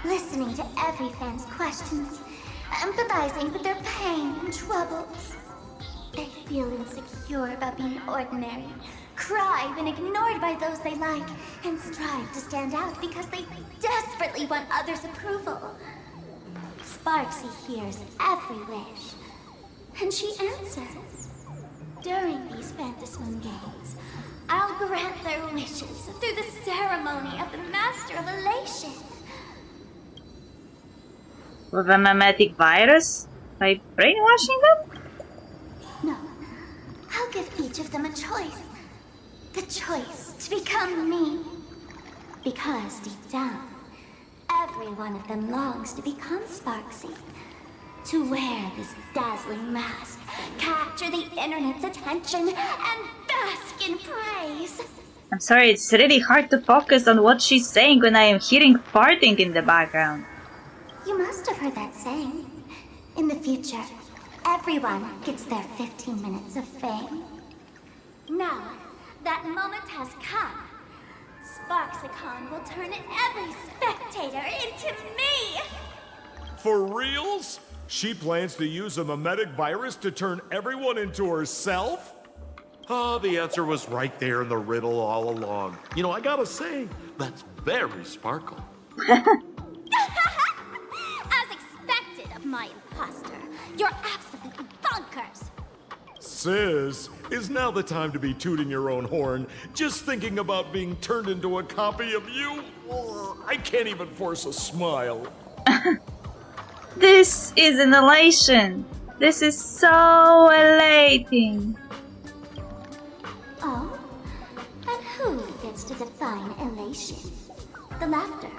Listening to every fan's questions, empathizing with their pain and troubles. They feel insecure about being ordinary, cry when ignored by those they like, and strive to stand out because they desperately want others' approval. Sparksy hears every wish, and she answers. During these Phantasmoon games, I'll grant their wishes through the ceremony of the Master of Elation. With a mimetic virus? By brainwashing them? No, I'll give each of them a choice. The choice to become me. Because deep down, every one of them longs to become Sparksy. To wear this dazzling mask, capture the internet's attention, and bask in praise. I'm sorry, it's really hard to focus on what she's saying when I am hearing farting in the background. You must have heard that saying. In the future, everyone gets their 15 minutes of fame. Now, that moment has come. Sparksicon will turn every spectator into me! For reals? She plans to use a mimetic virus to turn everyone into herself? Ah, the answer was right there in the riddle all along. You know, I gotta say, that's very Sparkle. As expected of my imposter, you're absolutely bonkers! Sis, is now the time to be tooting your own horn, just thinking about being turned into a copy of you? I can't even force a smile. This is an elation. This is so elating. Oh? And who gets to define elation? The laughter,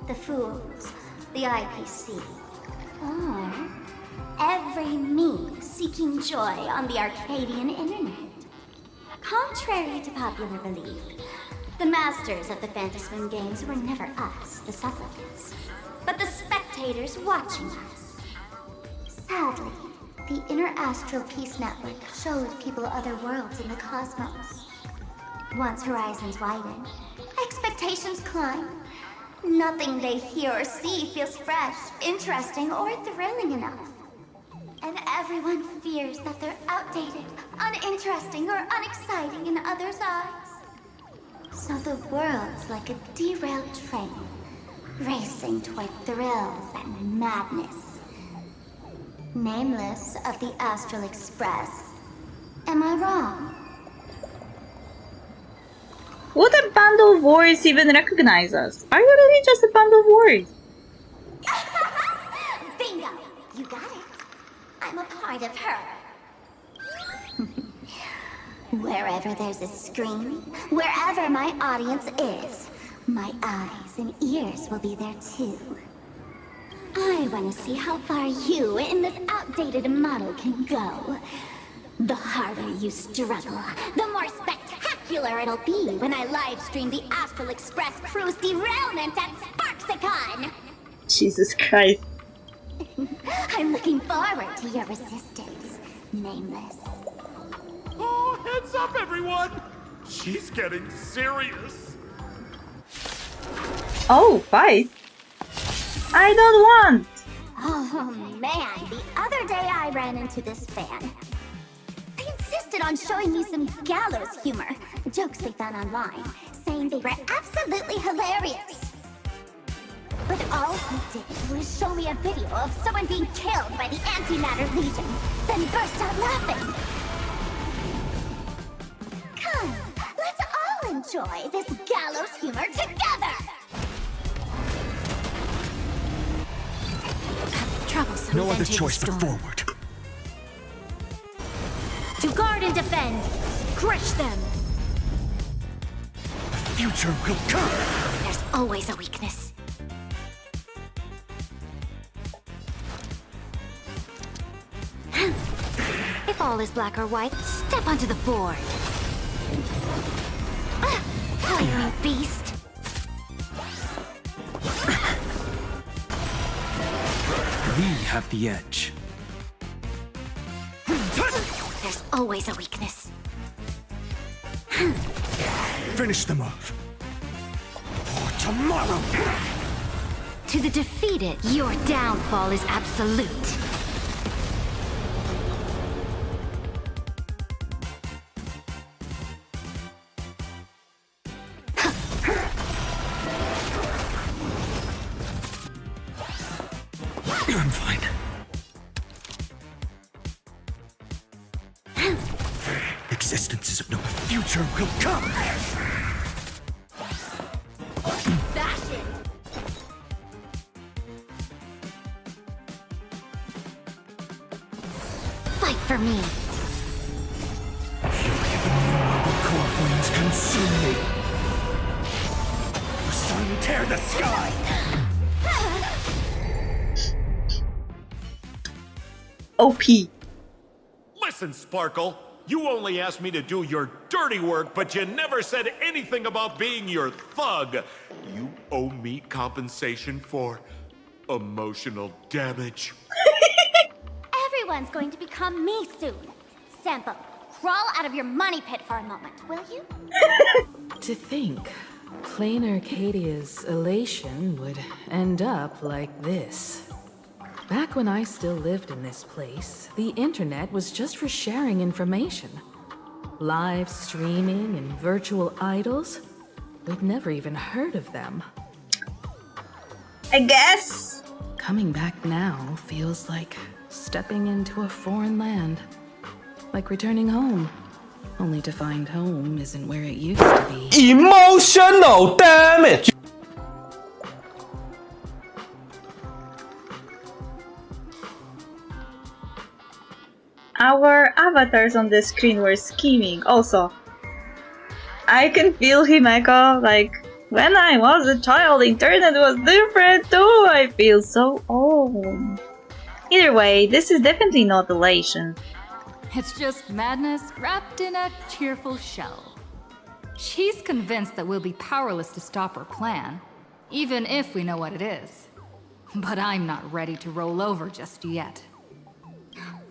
the fools, the IPC, or every me seeking joy on the Arcadian internet? Contrary to popular belief, the masters of the Phantasmoon games were never us, the supplicants, but the spectators watching us. Sadly, the Inter-Astral Peace Network showed people other worlds in the cosmos. Once horizons widen, expectations climb, Nothing they hear or see feels fresh, interesting, or thrilling enough. And everyone fears that they're outdated, uninteresting, or unexciting in others' eyes. So the world's like a derailed train, racing toward thrills and madness. Nameless of the Astral Express. Am I wrong? Would a bundle of words even recognize us? Are you really just a bundle of words? Bingo! You got it. I'm a part of her. Wherever there's a screen, wherever my audience is, my eyes and ears will be there too. I want to see how far you in this outdated model can go. The harder you struggle, the more spectacular it'll be when I live stream the Astral Express cruise derailment at Sparksicon! Jesus Christ. I'm looking forward to your resistance, Nameless. Oh, heads up, everyone! She's getting serious. Oh, fight? I don't want! Oh man, the other day I ran into this fan. They insisted on showing me some gallows humor, jokes they found online, saying they were absolutely hilarious. But all he did was show me a video of someone being killed by the Antimatter Legion, then burst out laughing. Come, let's all enjoy this gallows humor together! Troublesome. No other choice but forward. To guard and defend. Crush them. The future will come. There's always a weakness. If all is black or white, step onto the board. Fiery beast. We have the edge. There's always a weakness. Finish them off. For tomorrow. To the defeated, your downfall is absolute. I'm fine. Existence is of no future will come. Bash it! Fight for me. Core flames consume me. The sun tear the sky. OP. Listen, Sparkle. You only asked me to do your dirty work, but you never said anything about being your thug. You owe me compensation for emotional damage. Everyone's going to become me soon. Sample, crawl out of your money pit for a moment, will you? To think, plain Arcadia's elation would end up like this. Back when I still lived in this place, the internet was just for sharing information. Live streaming and virtual idols? We'd never even heard of them. I guess. Coming back now feels like stepping into a foreign land. Like returning home. Only to find home isn't where it used to be. Emotional damage! Our avatars on the screen were scheming. Also, I can feel him echo. Like, when I was a child, the internet was different too. I feel so old. Either way, this is definitely not elation. It's just madness wrapped in a cheerful shell. She's convinced that we'll be powerless to stop her plan, even if we know what it is. But I'm not ready to roll over just yet.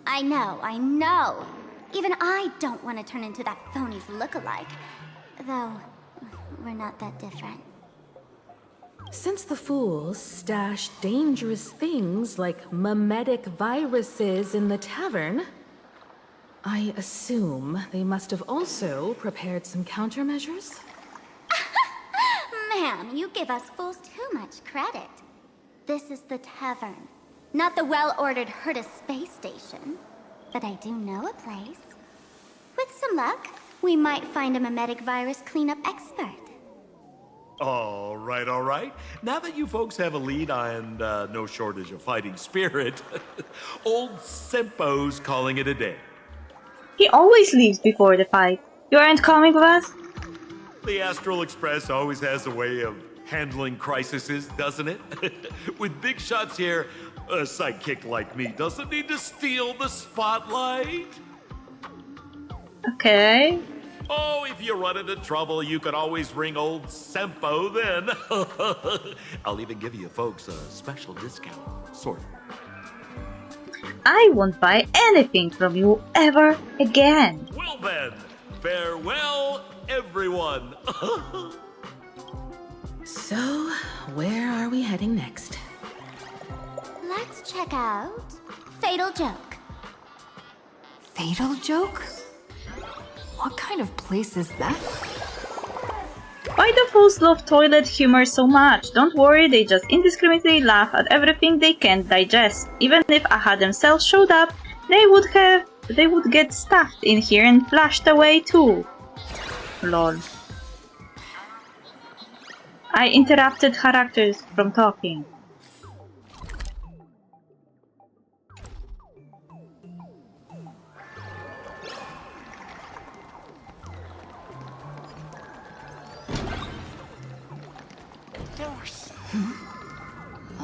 I know. Even I don't want to turn into that phony's look-alike. Though, we're not that different. Since the fools stash dangerous things like memetic viruses in the tavern, I assume they must have also prepared some countermeasures? Ma'am, you give us fools too much credit. This is the tavern, not the well-ordered Herta space station. But I do know a place. With some luck, we might find a memetic virus cleanup expert. All right, all right. Now that you folks have a lead and no shortage of fighting spirit, old Sempo's calling it a day. He always leaves before the fight. You aren't coming with us? The Astral Express always has a way of handling crises, doesn't it? With big shots here, a sidekick like me doesn't need to steal the spotlight. Okay. Oh, if you run into trouble, you can always ring old Sempo then. I'll even give you folks a special discount, sort of. I won't buy anything from you ever again. Well then, farewell, everyone. So, where are we heading next? Let's check out Fatal Joke. Fatal Joke? What kind of place is that? Why do fools love toilet humor so much? Don't worry, they just indiscriminately laugh at everything they can't digest. Even if Aha themselves showed up, they would get stuffed in here and flushed away too. Lol. I interrupted characters from talking.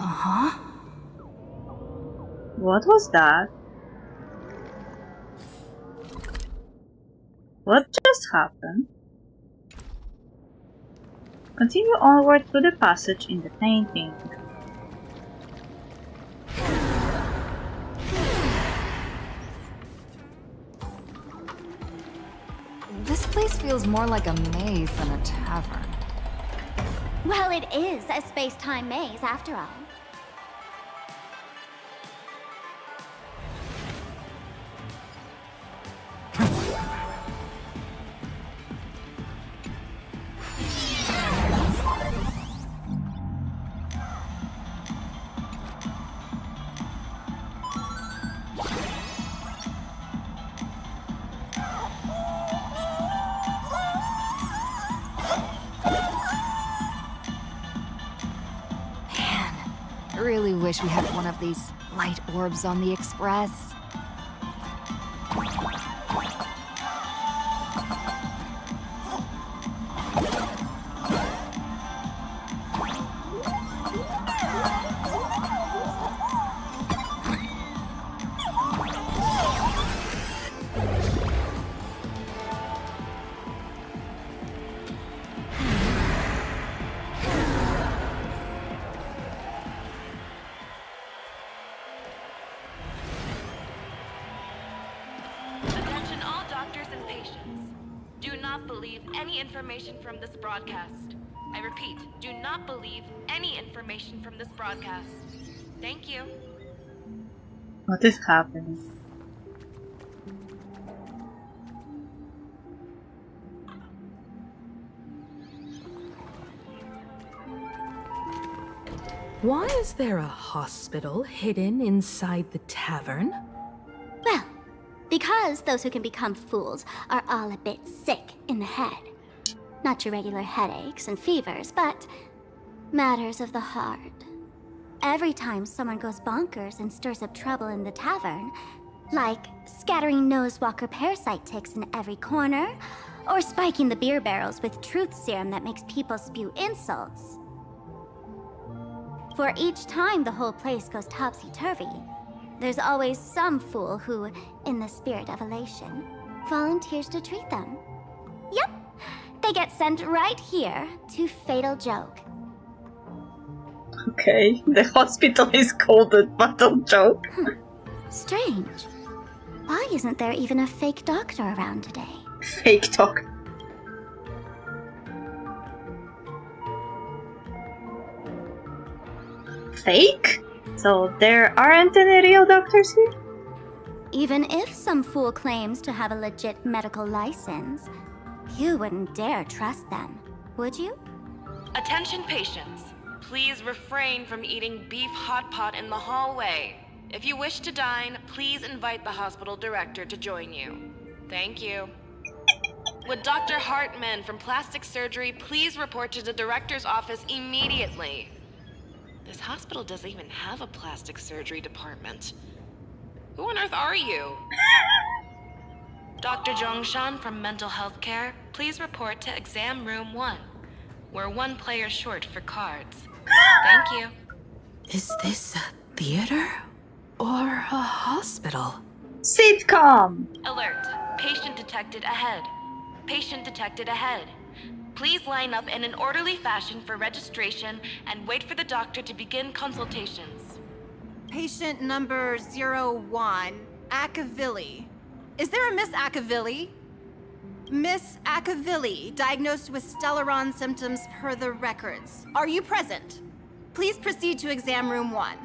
Uh-huh. What was that? What just happened? Continue onward through the passage in the painting. This place feels more like a maze than a tavern. Well, it is a space-time maze, after all. I really wish we had one of these light orbs on the Express. Attention all doctors and patients. Do not believe any information from this broadcast. I repeat, do not believe any information from this broadcast. Thank you. What is happening? Why is there a hospital hidden inside the tavern? Well, because those who can become fools are all a bit sick in the head. Not your regular headaches and fevers, but matters of the heart. Every time someone goes bonkers and stirs up trouble in the tavern, like scattering nosewalker parasite ticks in every corner, or spiking the beer barrels with truth serum that makes people spew insults. For each time the whole place goes topsy-turvy, there's always some fool who, in the spirit of elation, volunteers to treat them. Yep, they get sent right here to Fatal Joke. Okay, the hospital is called a Fatal Joke. Strange. Why isn't there even a fake doctor around today? Fake doctor. fake? So there aren't any real doctors here? Even if some fool claims to have a legit medical license, you wouldn't dare trust them, would you? Attention patients. Please refrain from eating beef hot pot in the hallway. If you wish to dine, please invite the hospital director to join you. Thank you. Would Dr. Hartman from plastic surgery please report to the director's office immediately? This hospital doesn't even have a plastic surgery department. Who on earth are you? Dr. Zhongshan from mental health care, please report to exam room 1. We're 1 player short for cards. Thank you. Is this a theater or a hospital? Sitcom! Alert. Patient detected ahead. Patient detected ahead. Please line up in an orderly fashion for registration and wait for the doctor to begin consultations. Patient number 01, Akavilli. Is there a Miss Akavilli? Miss Akavilli, diagnosed with Stellaron symptoms per the records. Are you present? Please proceed to exam room 1.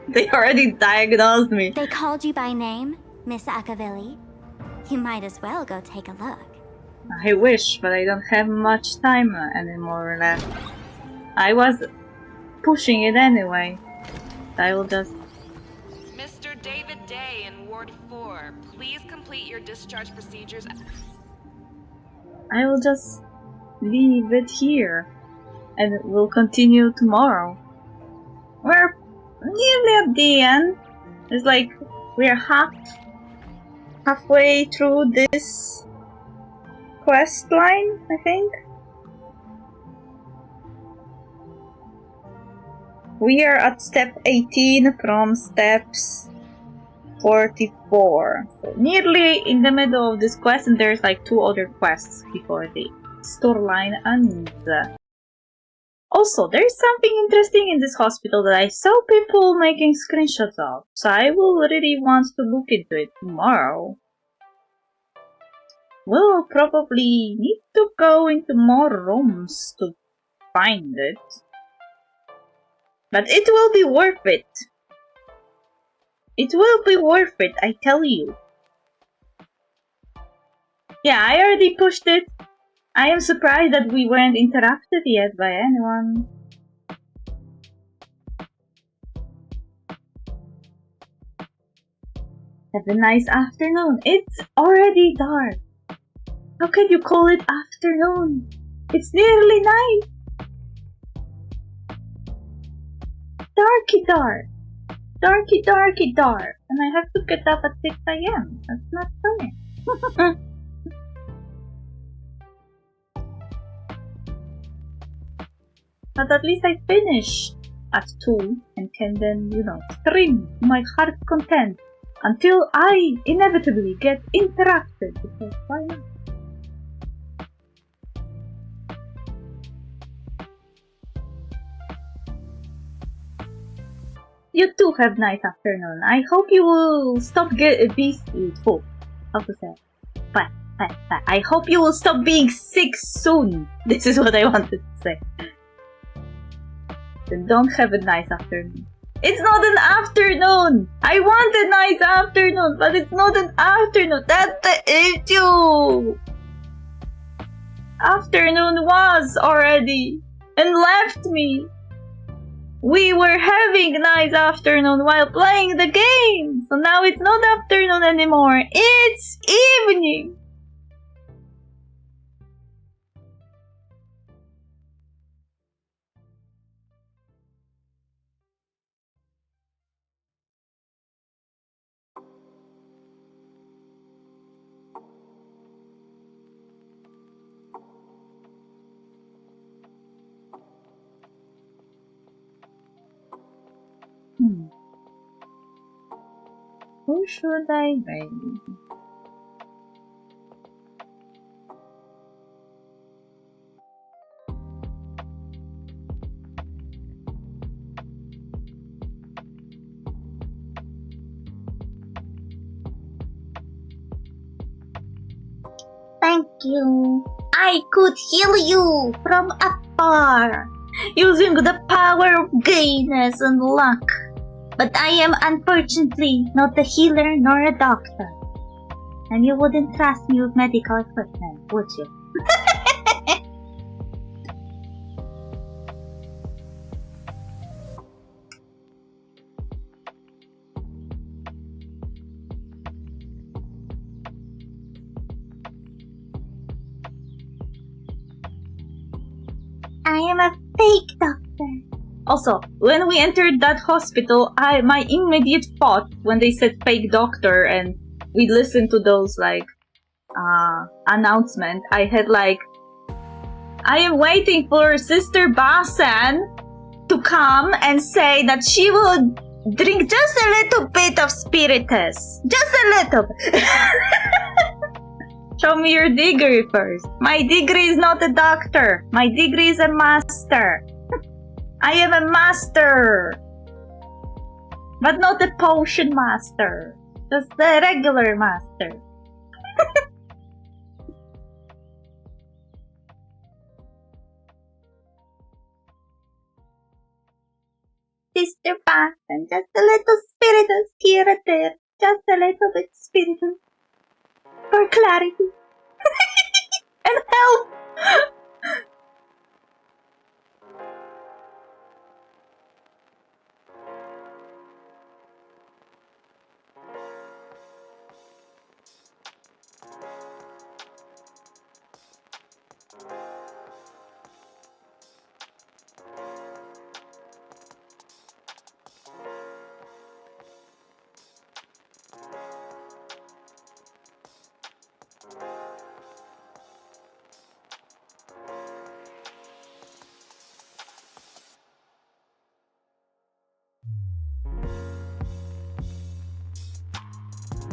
They already diagnosed me. They called you by name, Miss Akavilli. You might as well go take a look. I wish, but I don't have much time anymore left. I was pushing it anyway. I will just... Mr. David Day in Ward 4, please complete your discharge procedures. I will just leave it here. And we'll continue tomorrow. We're nearly at the end. It's like we're halfway through this quest line, I think. We are at step 18 from steps 44. So nearly in the middle of this quest, and there's like 2 other quests before the storyline ends. Also, there's something interesting in this hospital that I saw people making screenshots of, so I will really want to look into it tomorrow. We'll probably need to go into more rooms to find it. But it will be worth it. It will be worth it, I tell you. Yeah, I already pushed it. I am surprised that we weren't interrupted yet by anyone. Have a nice afternoon. It's already dark. How can you call it afternoon? It's nearly night. Darky dark. Darky darky dark. And I have to get up at 6 AM. That's not fair. But at least I finished at 2 and can then, stream my heart's content until I inevitably get interrupted, because why not? You too have nice afternoon. I hope you will stop how to say? But I hope you will stop being sick soon. This is what I wanted to say. Then don't have a nice afternoon. It's not an afternoon! I want a nice afternoon, but it's not an afternoon. That's the issue! Afternoon was already and left me. We were having a nice afternoon while playing the game. So now it's not afternoon anymore. It's evening. Who should I raid? Thank you. I could heal you from afar. using the power of gayness and luck. But I am unfortunately not a healer nor a doctor. And you wouldn't trust me with medical equipment, would you? I am a fake doctor. Also, when we entered that hospital, my immediate thought when they said fake doctor and we listened to those announcements, I had I am waiting for Sister Basan to come and say that she would drink just a little bit of spiritus. Just a little bit. Show me your degree first. My degree is not a doctor. My degree is a master. I am a master. But not a potion master. Just a regular master. Sister Basan, just a little spiritus here and there. Just a little bit spiritus. For clarity. And help!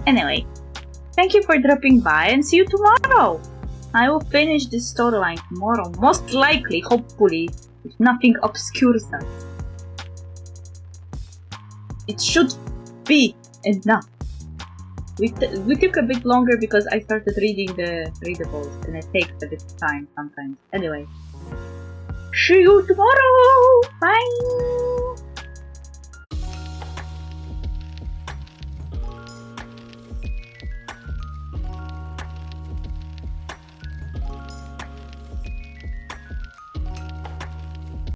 Anyway, thank you for dropping by and see you tomorrow. I will finish this storyline tomorrow, most likely, hopefully, if nothing obscures us. It should be enough. We took a bit longer because I started reading the readables and it takes a bit of time sometimes. Anyway, see you tomorrow! Bye!